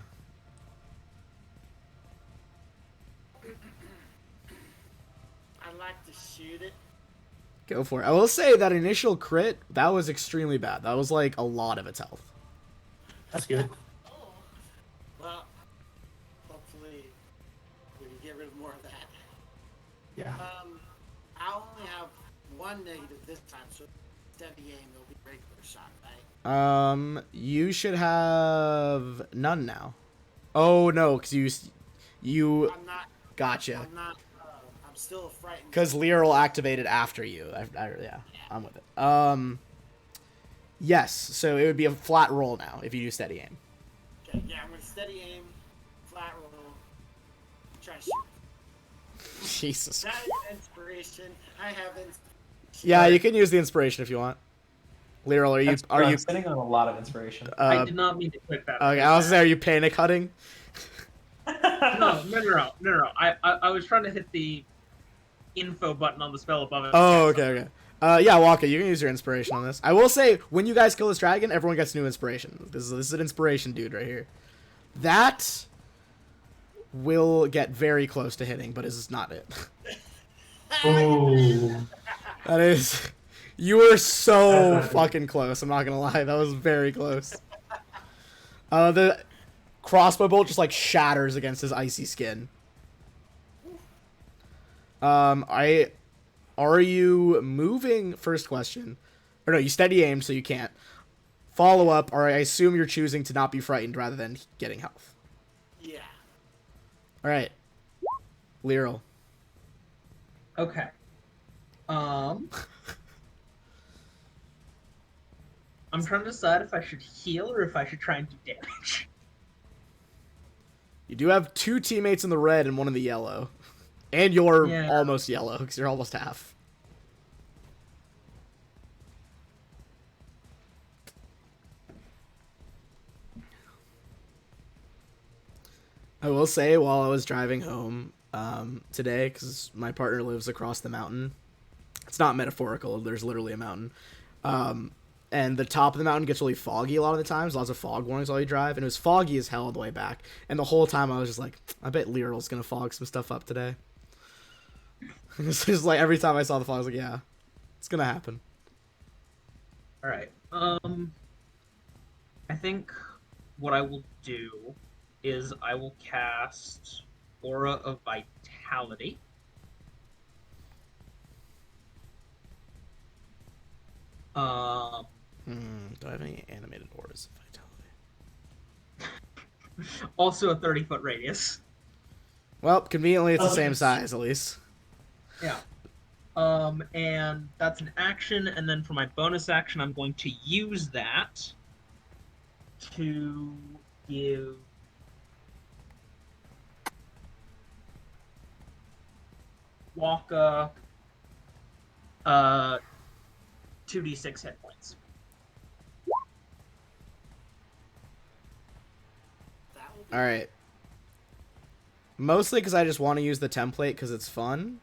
I'd like to shoot it. Go for it. I will say that initial crit, that was extremely bad. That was like a lot of its health. That's good. Oh. Well, hopefully we can get rid of more of that. Yeah. I only have one negative this time, so steady aim will be regular shot, right? You should have none now. Oh no, because you. I'm not. Gotcha. I'm not. I'm still frightened. Because Lyral activated after you. Yeah, I'm with it. Yes, so it would be a flat roll now if you do steady aim. Okay, yeah, I'm gonna steady aim, flat roll, try to shoot. Jesus. That is inspiration. I have inspiration. Yeah, you can use the inspiration if you want. Lyral, are you I'm sitting on a lot of inspiration. I did not mean to click that. Okay, I was there. Are you panic hunting? No. I was trying to hit the info button on the spell above it. Oh, okay. Yeah, Waka, you can use your inspiration on this. I will say, when you guys kill this dragon, everyone gets new inspiration. This is an inspiration dude right here. That will get very close to hitting, but is not it. Oh. That is... You were so fucking close, I'm not gonna lie. That was very close. The crossbow bolt just, like, shatters against his icy skin. Are you moving? First question. Or no, you steady aim, so you can't. Follow up, or I assume you're choosing to not be frightened rather than getting health. Yeah. Alright. Lyral. Okay. I'm trying to decide if I should heal or if I should try and do damage. You do have 2 teammates in the red and 1 in the yellow. And you're Yeah. almost yellow, because you're almost half. I will say, while I was driving home today, because my partner lives across the mountain, it's not metaphorical, there's literally a mountain, and the top of the mountain gets really foggy a lot of the times, lots of fog warnings while you drive, and it was foggy as hell on the way back, and the whole time I was just like, I bet Lyral's gonna fog some stuff up today. It's just like, every time I saw the fog, I was like, yeah, it's gonna happen. Alright. I think what I will do is I will cast Aura of Vitality. Do I have any animated auras of vitality? Also a 30-foot radius. Well, conveniently it's the same yes. size, at least. Yeah. And that's an action, and then for my bonus action, I'm going to use that to give Waka 2d6 hit points. That will be All right. Mostly because I just want to use the template because it's fun.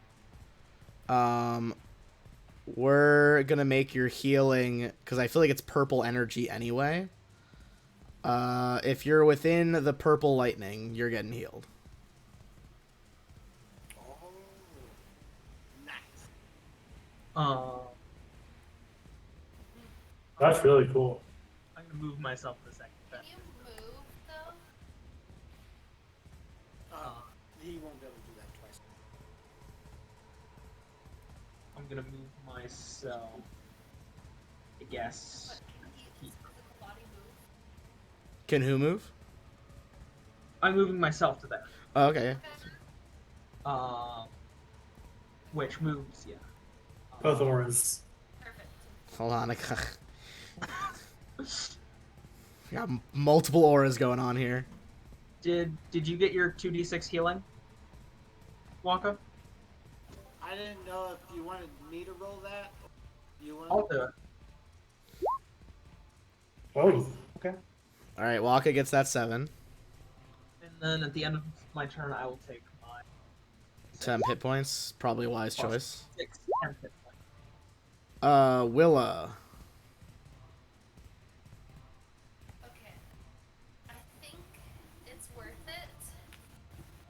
We're gonna make your healing because I feel like it's purple energy anyway. If you're within the purple lightning, you're getting healed. Oh, nice. That's really cool. I'm gonna move myself to the second Can best. you move though? He won't be able to do that twice. I'm gonna move myself. I guess. But can his physical body move? Can who move? I'm moving myself to there. Oh, okay. Which moves, yeah. Both auras. Perfect. Hold on. I got multiple auras going on here. Did you get your 2d6 healing, Waka? I didn't know if you wanted me to roll that. Or you want? I'll do it. Oh, okay. All right, Waka gets that 7. And then at the end of my turn, I will take my 10 hit points. Probably a wise choice. 10 hit points. Willa. Okay. I think it's worth it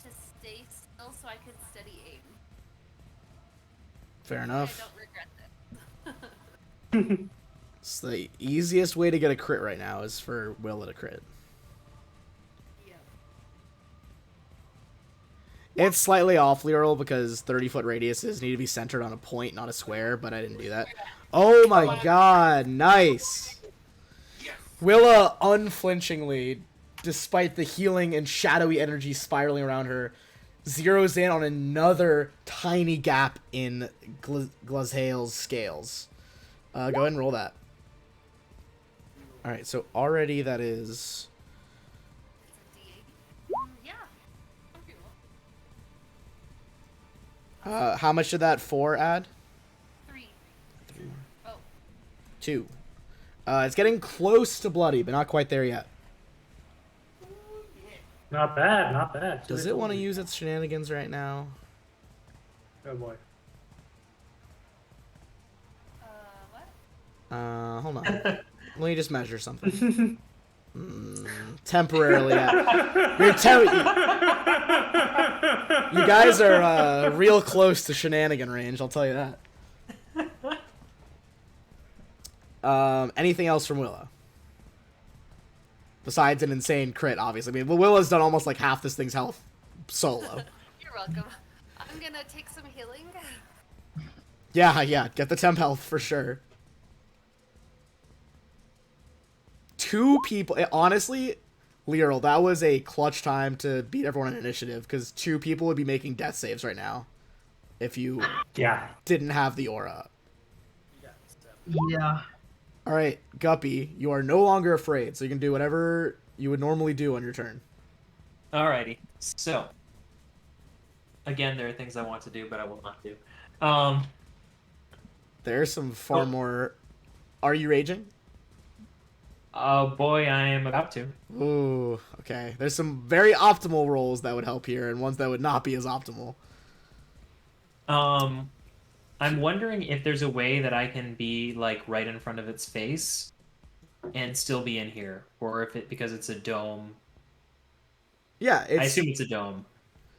to stay still so I can steady aim. Fair I enough. don't regret this. It's the easiest way to get a crit right now is for Willa to crit. Yeah. It's slightly off Leral because 30-foot radiuses need to be centered on a point, not a square, but I didn't do that. Oh my god, nice! Willa unflinchingly, despite the healing and shadowy energy spiraling around her, zeroes in on another tiny gap in Glazhael's scales. Go ahead and roll that. Alright, so already that is... It's a D8. Yeah. Okay, well. how much did that 4 add? 3. Oh. 2. It's getting close to bloody, but not quite there yet. Not bad, not bad. Does it want to use its shenanigans right now? Oh boy. What? Hold on. Let me just measure something. Temporarily. You guys are real close to shenanigan range, I'll tell you that. Anything else from Willa? Besides an insane crit, obviously. I mean, Willa's done almost like half this thing's health solo. You're welcome. I'm gonna take some healing. Yeah, get the temp health for sure. 2 people, honestly, Leral, that was a clutch time to beat everyone in initiative, because 2 people would be making death saves right now if you didn't have the aura. Yeah. Alright, Guppy, you are no longer afraid, so you can do whatever you would normally do on your turn. Alrighty. So, again, there are things I want to do, but I will not do. There's some far more... Are you raging? Oh boy, I am about to. Ooh, okay. There's some very optimal rolls that would help here, and ones that would not be as optimal. I'm wondering if there's a way that I can be like right in front of its face and still be in here, or if it because it's a dome. Yeah, I assume it's a dome.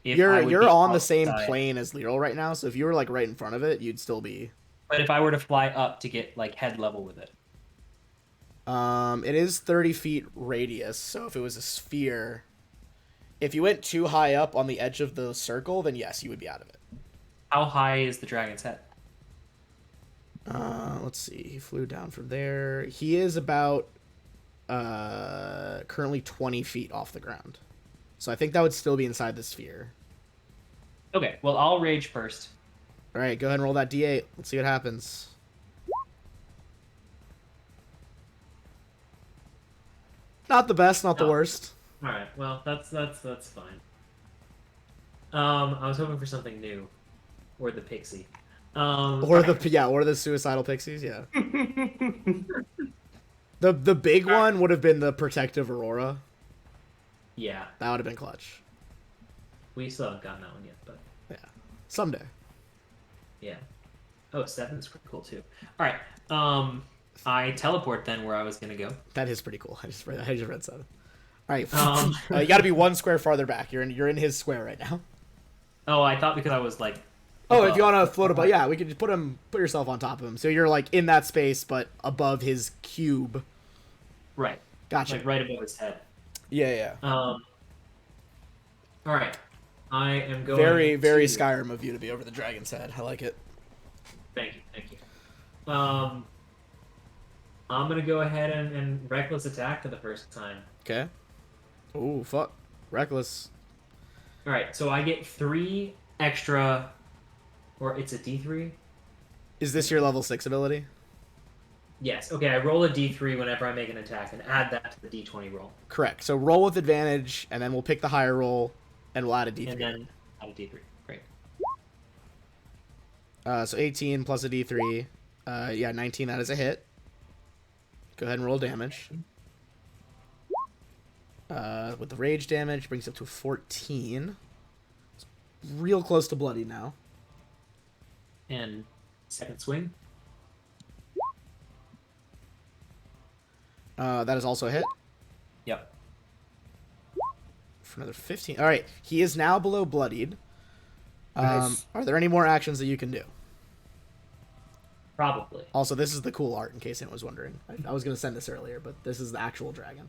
You're on the same plane as Leral right now, so if you were like right in front of it, you'd still be. But if I were to fly up to get like head level with it. It is 30 feet radius, so if it was a sphere, if you went too high up on the edge of the circle, then yes, you would be out of it. How high is the dragon's head? Let's see. He flew down from there. He is about currently 20 feet off the ground. So I think that would still be inside the sphere. Okay, well, I'll rage first. All right, go ahead and roll that d8. Let's see what happens. Not the best, not the No. worst. All right. Well, that's fine. I was hoping for something new, or the pixie. Or the suicidal pixies, yeah. The big one would have been the protective aurora. Yeah, That would have been clutch. we still haven't gotten that one yet, but Yeah. Someday. yeah. Oh, 7's pretty cool too. All right. I teleport then where I was gonna go. That is pretty cool. I just read 7. All right. Um, You got to be one square farther back. You're in his square right now. Oh, I thought because I was like. Oh, if you want to float above, yeah, we could just put yourself on top of him. So you're like in that space, but above his cube. Right. Gotcha. Like right above his head. Yeah. All right. I am going. Very, very to... Skyrim of you to be over the dragon's head. I like it. Thank you. I'm gonna go ahead and reckless attack for the first time. Okay. Ooh, fuck. Reckless. All right, so I get 3 extra, or it's a D3. Is this your level 6 ability? Yes. Okay, I roll a D3 whenever I make an attack, and add that to the D20 roll, Correct. So roll with advantage, and then we'll pick the higher roll, and we'll add a D3. and then add a D3. Great. So 18 plus a D3. 19. That is a hit. Go ahead and roll damage. With the rage damage, brings it up to 14. It's real close to bloody now. And second swing. That is also a hit. Yep. For another 15. All right. He is now below bloodied. Nice. Are there any more actions that you can do? Probably. Also, this is the cool art, in case anyone was wondering. I was going to send this earlier, but this is the actual dragon.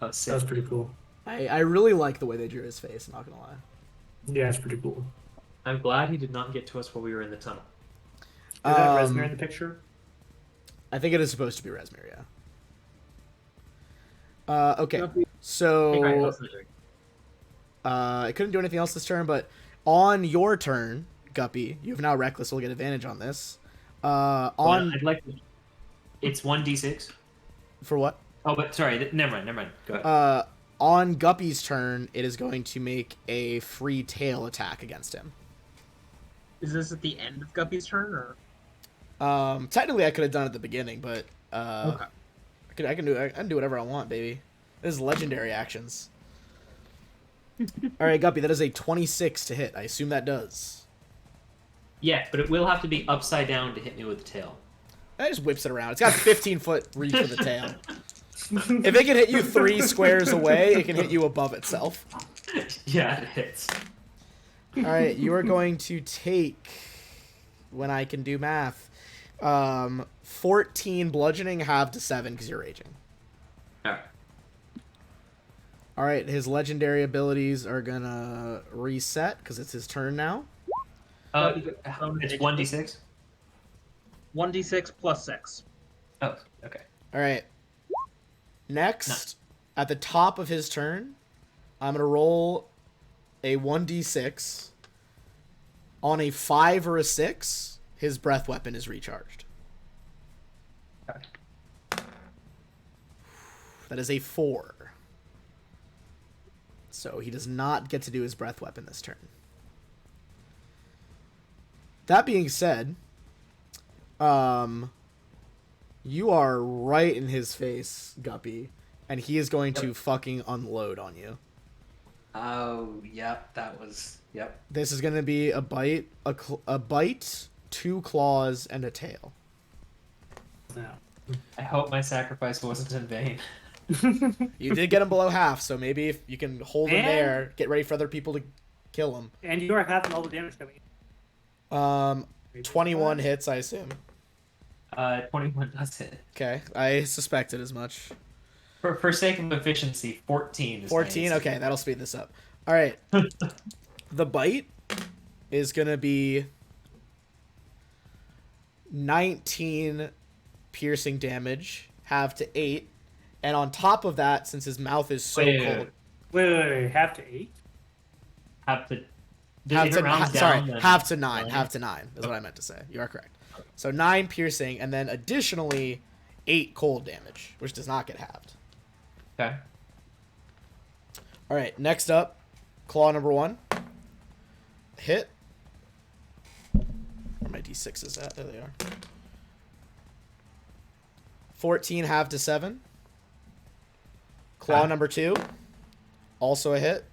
Oh, That sick. was pretty cool. I really like the way they drew his face, I'm not going to lie. Yeah, it's pretty cool. I'm glad he did not get to us while we were in the tunnel. Is that Resmir in the picture? I think it is supposed to be Resmir, yeah. Okay, Hey, so how's the drink? I couldn't do anything else this turn, but on your turn, Guppy, you have now Reckless, will get advantage on this. Well, I'd like to... It's 1d6. For what? Oh, but sorry, never mind. Go ahead. On Guppy's turn, it is going to make a free tail attack against him. Is this at the end of Guppy's turn, or? Technically, I could have done it at the beginning, but Okay. I can do whatever I want, baby. This is legendary actions. All right, Guppy, that is a 26 to hit. I assume that does. Yeah, but it will have to be upside down to hit me with the tail. It just whips it around. It's got 15-foot reach for the tail. If it can hit you 3 squares away, it can hit you above itself. Yeah, it hits. All right, you are going to take, when I can do math, 14 bludgeoning, halved to 7 because you're raging. All right. All right, his legendary abilities are gonna reset because it's his turn now. It's 1d6. 1d6 plus 6. Oh, okay. All right. Next, at the top of his turn, I'm gonna roll a 1d6. On a 5 or a 6, his breath weapon is recharged. Okay. That is a 4. So he does not get to do his breath weapon this turn. That being said, you are right in his face, Guppy, and he is going to fucking unload on you. Oh, yep, that was... Yep. This is going to be a bite, a bite, 2 claws, and a tail. No. I hope my sacrifice wasn't in vain. You did get him below half, so maybe if you can hold him And- there, get ready for other people to kill him. And you are having all the damage coming in. Maybe 21 hits, I assume. 21 does hit. Okay, I suspected as much. For sake of efficiency, 14 is 14? nice. Okay, that'll speed this up. All right. The bite is going to be 19 piercing damage, half to 8. And on top of that, since his mouth is so Wait. cold... Wait, have to 8? Have to Half If to, it rounds sorry, down, then half to 9. 9. Half to 9 is what I meant to say. You are correct. So 9 piercing, and then additionally 8 cold damage, which does not get halved. Okay. All right, next up, claw number 1. Hit. Where my d6 is at? There they are. 14 half to 7. Claw number 2. Also a hit.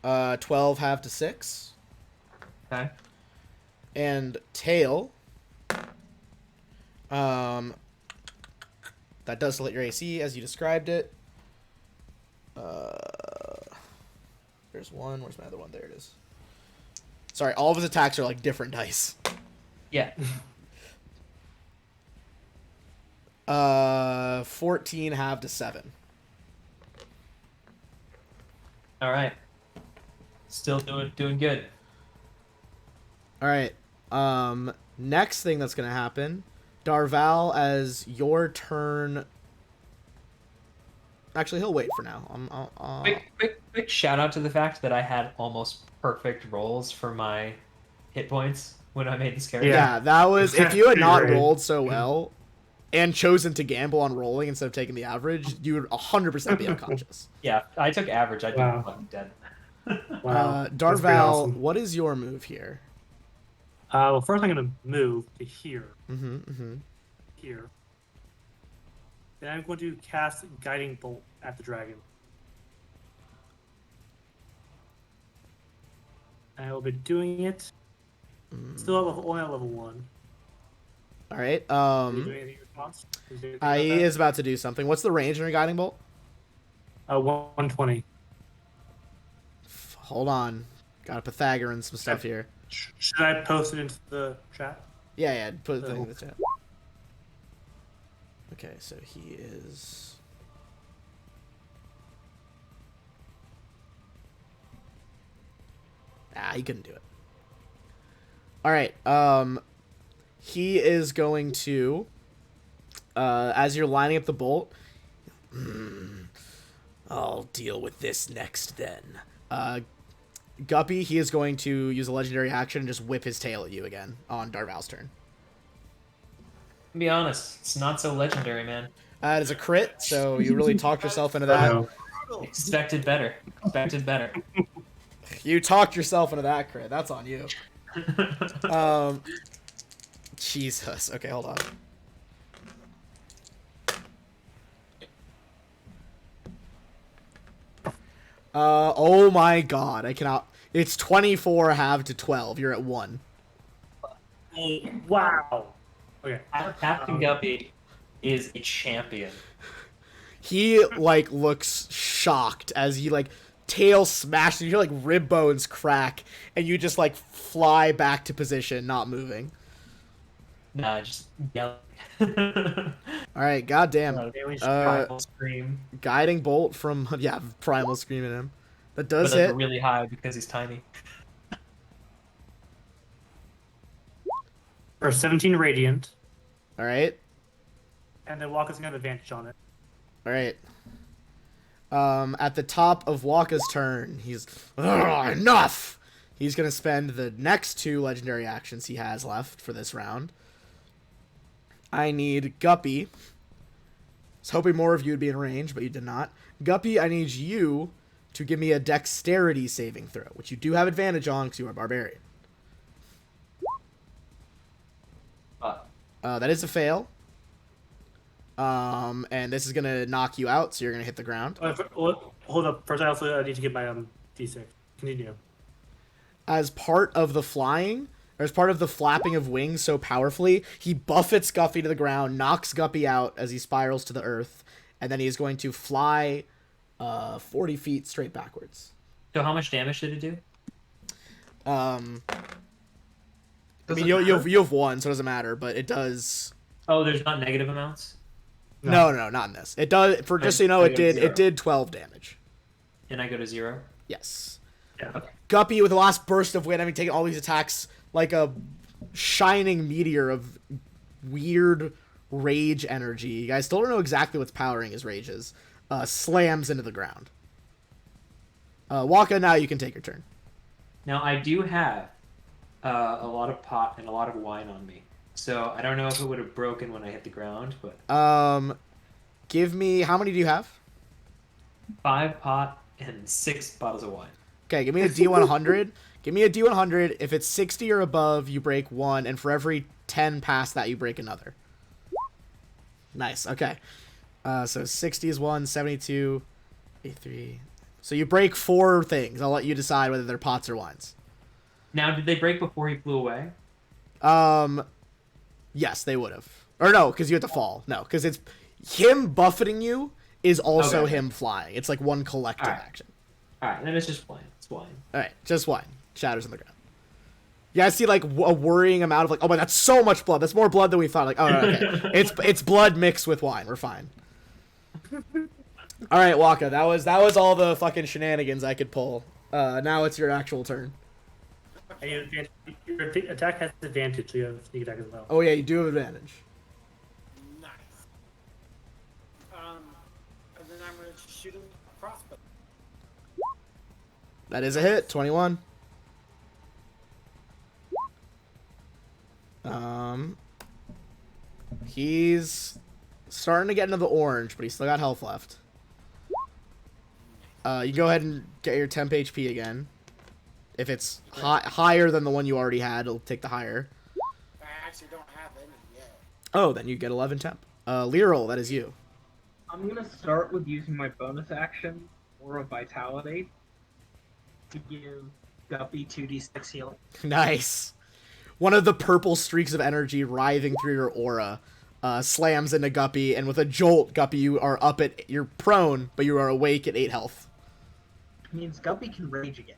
12 half to 6. Okay. And tail. That does split your AC as you described it. There's one. Where's my other one? There it is. Sorry, all of his attacks are like different dice. Yeah. 14 half to 7. All right. Still doing good. All right. Next thing that's gonna happen, Darval, as your turn. Actually, he'll wait for now. Quick shout out to the fact that I had almost perfect rolls for my hit points when I made this character. Yeah, that was if you had not Great. rolled so well, and chosen to gamble on rolling instead of taking the average, you would 100% be unconscious. Yeah, I took average. I'd Wow. be fucking dead. Wow. That's Darval, pretty awesome. what is your move here? Well, first I'm gonna move to here. Here. Then I'm going to cast Guiding Bolt at the dragon. I will be doing it. Still at level, only at level 1. All right. Are you doing anything in response? Is there anything about He that? is about to do something. What's the range in your guiding bolt? 120. Hold on. Got a Pythagorean some stuff here. Should I post it into the chat? Yeah, put the thing in the chat. Okay, so he is. He couldn't do it. All right. He is going to, as you're lining up the bolt. I'll deal with this next then. Guppy, he is going to use a legendary action and just whip his tail at you again on Darval's turn. To be honest, it's not so legendary, man. It is a crit, so you really talked yourself into that. Expected better. Expected better. You talked yourself into that crit. That's on you. Jesus. Okay, hold on. Oh my god. I cannot. It's 24 half to 12. You're at 1. Wow. Okay. Captain Guppy is a champion. He, like, looks shocked as you, like, tail smash, and you hear, like, rib bones crack, and you just, like, fly back to position, not moving. Nah, just yelling. Alright, goddamn. Primal scream. Guiding bolt from, yeah, Primal scream at him. That does But that's hit. really high because he's tiny. For 17 radiant, Alright. and then Walker's gonna have advantage on it. Alright. At the top of Waka's turn, he's enough. He's gonna spend the next 2 legendary actions he has left for this round. I need Guppy. I was hoping more of you would be in range, but you did not. Guppy, I need you to give me a dexterity saving throw, which you do have advantage on because you are a barbarian. That is a fail. And this is gonna knock you out, so you're gonna hit the ground. Hold up. First, I also need to get my D6. Continue. As part of the flying, or as part of the flapping of wings so powerfully, he buffets Guppy to the ground, knocks Guppy out as he spirals to the earth, and then he is going to fly 40 feet straight backwards. So how much damage did it do? I mean, you have 1, so it doesn't matter, but it does. Oh, there's not negative amounts? No, not in this. It does. For just so you know, it did 12 damage. And I go to 0? Yes. Yeah. Okay. Guppy with the last burst of wind, having taken all these attacks like a shining meteor of weird rage energy. You guys still don't know exactly what's powering his rages. Slams into the ground. Waka, now you can take your turn. Now I do have a lot of pot and a lot of wine on me, so I don't know if it would have broken when I hit the ground, but Give me, how many do you have? 5 pot and 6 bottles of wine. Okay, give me a D100. Give me a D100. If it's 60 or above, you break 1, and for every 10 past that, you break another. Nice. Okay. So 60 is 1, 72, 83. So you break 4 things. I'll let you decide whether they're pots or wines. Now, did they break before he flew away? Yes, they would have. Or no, because you have to fall. No, because it's him buffeting you is also him flying. It's like one collective action. All right, then it's just wine. It's wine. All right, just wine. Shatters on the ground. You guys see like a worrying amount of like, oh my, that's so much blood. That's more blood than we thought. Like, oh, no, okay, it's blood mixed with wine. We're fine. All right, Waka, that was all the fucking shenanigans I could pull. Now it's your actual turn. And your attack has advantage, so you have sneak attack as well. Oh yeah, you do have advantage. Nice. And then I'm gonna shoot him with a crossbow. That is a hit. 21. He's starting to get into the orange, but he's still got health left. You go ahead and get your temp HP again. If it's higher than the one you already had, it'll take the higher. I actually don't have any yet. Oh, then you get 11 temp. Liril, that is you. I'm gonna start with using my bonus action, Aura Vitality, to give Guppy 2d6 healing. Nice. One of the purple streaks of energy writhing through your aura slams into Guppy, and with a jolt, Guppy, you're prone, but you are awake at 8 health. Means Guppy can rage again.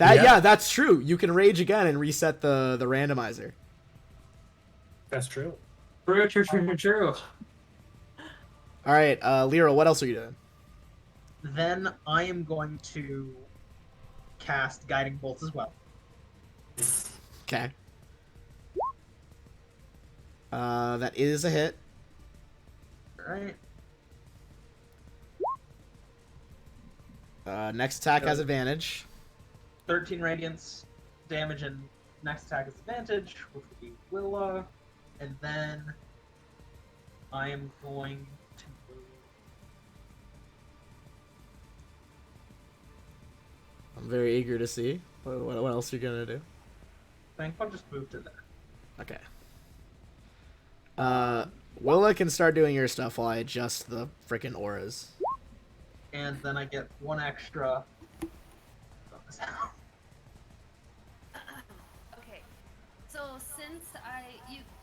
Yeah, that's true. You can rage again and reset the randomizer. That's true. True. All right, Lyra, what else are you doing? Then I am going to cast Guiding Bolt as well. Okay. That is a hit. Alright. Next attack has advantage. 13 radiance damage, and next attack is advantage, which will be Willa. And then I am going to move. I'm very eager to see what else you're gonna do. I think I'll just move to there. Okay. Willa can start doing your stuff while I adjust the frickin' auras. And then I get 1 extra bonus. Okay. So since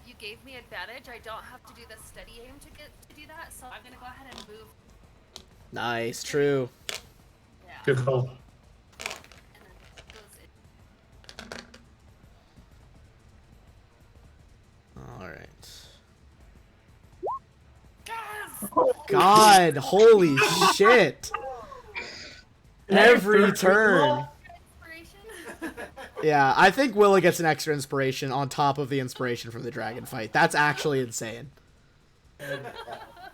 you gave me advantage, I don't have to do the steady aim to do that. So I'm gonna go ahead and move. Nice, true. Yeah. Good call. And then it goes in. All right. God, holy shit! Every turn. Inspiration. Yeah, I think Willa gets an extra inspiration on top of the inspiration from the dragon fight. That's actually insane.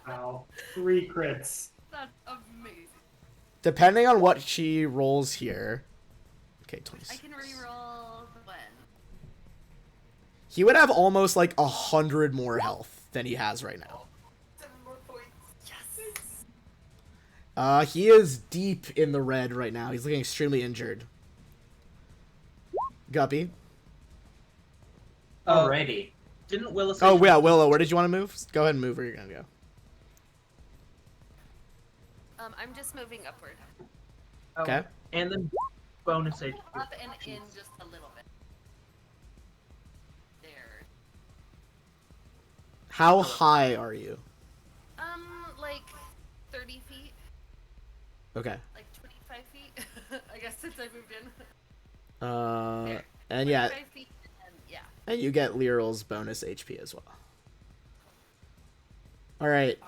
Wow. 3 crits. That's amazing. Depending on what she rolls here. Okay, 26. I can reroll when. He would have almost like 100 more health than he has right now. 7 more points. Yes. He is deep in the red right now. He's looking extremely injured. Guppy. Alrighty. Didn't Willa say... Oh, yeah, Willow, where did you want to move? Go ahead and move where you're going to go. I'm just moving upward. Oh, Okay. And then bonus HP. Up and in just a little bit. There. How high are you? Like 30 feet. Okay. Like 25 feet. I guess since I moved in. And yeah, 25 feet and yeah. and you get Lyril's bonus HP as well. All right.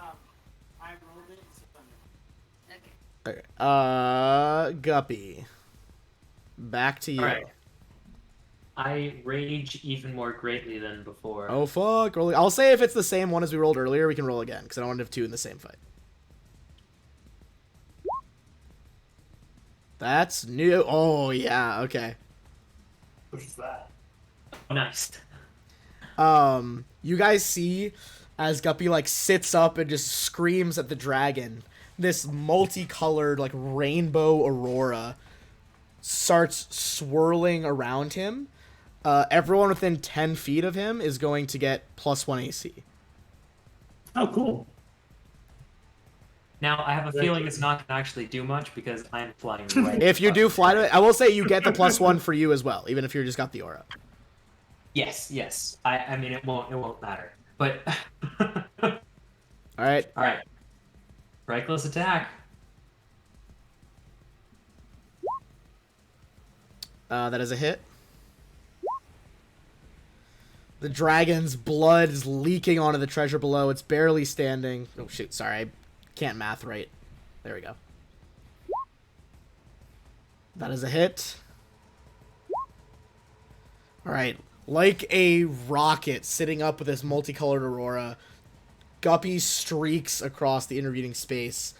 I rolled it. So Okay. Okay. Guppy. Back to you. Alright. I rage even more greatly than before. Oh fuck! I'll say if it's the same one as we rolled earlier, we can roll again because I don't want to have 2 in the same fight. That's new. Oh, yeah, okay. Which is that? Oh, nice. You guys see as Guppy, like, sits up and just screams at the dragon, this multicolored, like, rainbow aurora starts swirling around him. Everyone within 10 feet of him is going to get +1 AC. Oh, cool. Now, I have a feeling it's not going to actually do much because I'm flying right. If you do fly to it, I will say you get the +1 for you as well, even if you just got the aura. Yes. I mean, it won't matter. But All right. Reckless attack. That is a hit. The dragon's blood is leaking onto the treasure below. It's barely standing. Oh, shoot. Sorry. I can't math right. There we go. That is a hit. All right. Like a rocket sitting up with this multicolored aurora, Guppy streaks across the intervening space.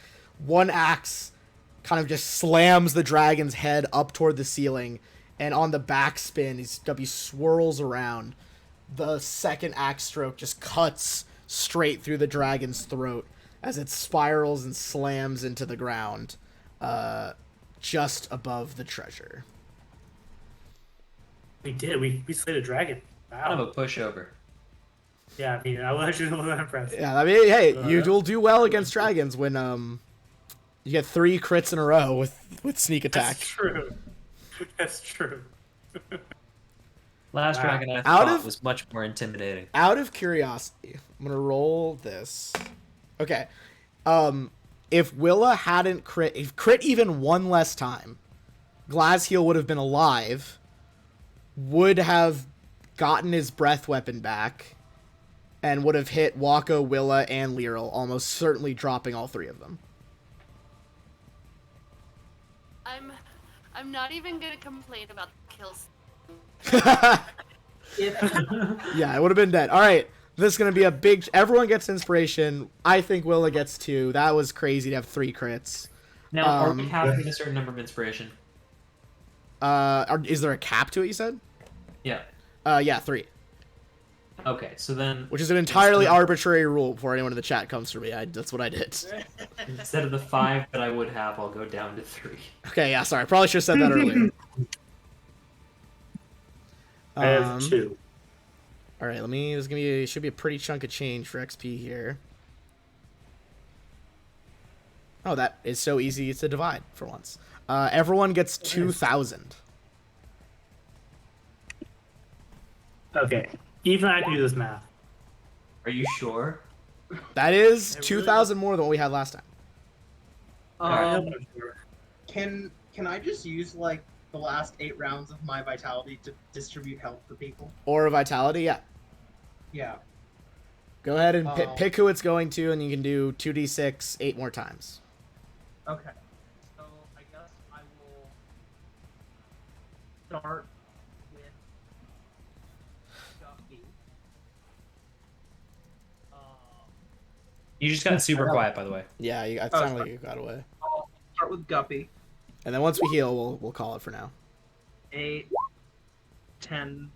One axe kind of just slams the dragon's head up toward the ceiling, and on the backspin, Guppy swirls around. The second axe stroke just cuts straight through the dragon's throat as it spirals and slams into the ground just above the treasure. We did. We slayed a dragon. Wow. Kind of a pushover. Yeah, I mean, I was actually a little impressed. Yeah, I mean, hey, you will do well against dragons when you get 3 crits in a row with sneak attack. That's true. That's true. Last Wow. dragon I Out thought of- was much more intimidating. Out of curiosity, I'm gonna roll this. Okay, if Willa hadn't crit even one less time, Glazheel would have been alive, would have gotten his breath weapon back, and would have hit Wako, Willa, and Lyral, almost certainly dropping all 3 of them. I'm not even gonna complain about the kills. Yeah, it would have been dead. All right, this is going to be a big... Everyone gets inspiration. I think Willa gets 2. That was crazy to have 3 crits. Now, are we having a certain number of inspiration? Is there a cap to it, you said? Yeah. Yeah, 3. Okay, so then... Which is an entirely arbitrary rule before anyone in the chat comes for me. That's what I did. Instead of the 5 that I would have, I'll go down to 3. Okay, yeah, sorry. Probably should have said that earlier. I have 2. All right, should be a pretty chunk of change for XP here. Oh, that is so easy to divide for once. Everyone gets 2,000. Okay. Even I can do this math. Are you sure? That is 2,000 more than what we had last time. Can I just use like the last 8 rounds of my vitality to distribute health for people? Or vitality, yeah. Yeah. Go ahead and Oh. pick who it's going to, and you can do 2d6 8 more times. Okay. So I guess I will start with Guppy. You just got super quiet, by the way. Yeah, it Oh, sounded sorry. like you got away. I'll start with Guppy. And then once we heal, we'll call it for now. 8, 10,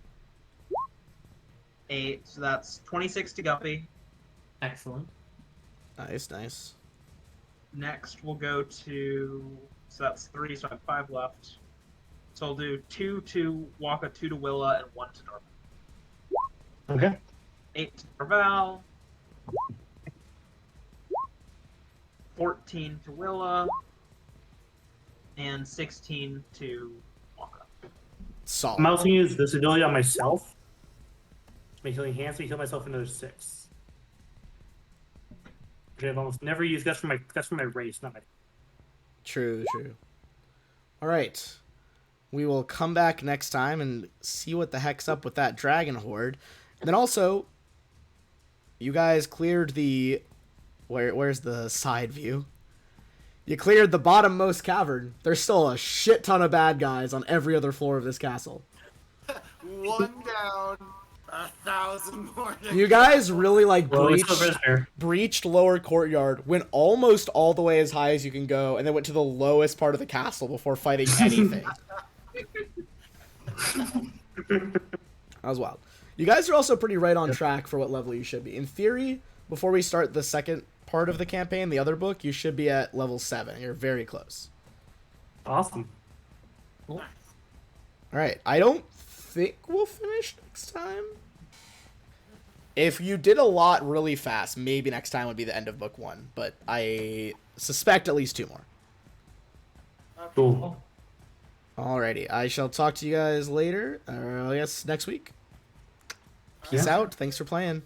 8. So that's 26 to Guppy. Excellent. Nice. Next, we'll go to... So that's 3, so I have 5 left. So I'll do 2 to Waka, 2 to Willa, and 1 to Norval. Okay. 8 to Norval. 14 to Willa. And 16 to Waka. Solid. I'm also going to use this ability on myself. Make healing hands, so I heal myself another 6. Which I've almost never used. That's for my race, not my... True. All right. We will come back next time and see what the heck's up with that dragon horde. And then also, you guys cleared the... Where's the side view? You cleared the bottommost cavern. There's still a shit ton of bad guys on every other floor of this castle. 1 down. 1,000 more. You guys really like Well, it's still prisoner. breached lower courtyard, went almost all the way as high as you can go, and then went to the lowest part of the castle before fighting anything. That was wild. You guys are also pretty right on track for what level you should be. In theory, before we start the second part of the campaign, the other book, you should be at level 7. You're very close. Awesome. All right. I don't think we'll finish next time. If you did a lot really fast, maybe next time would be the end of book 1. But I suspect at least 2 more. Cool. Alrighty. I shall talk to you guys later. Or I guess next week. Peace out. Thanks for playing.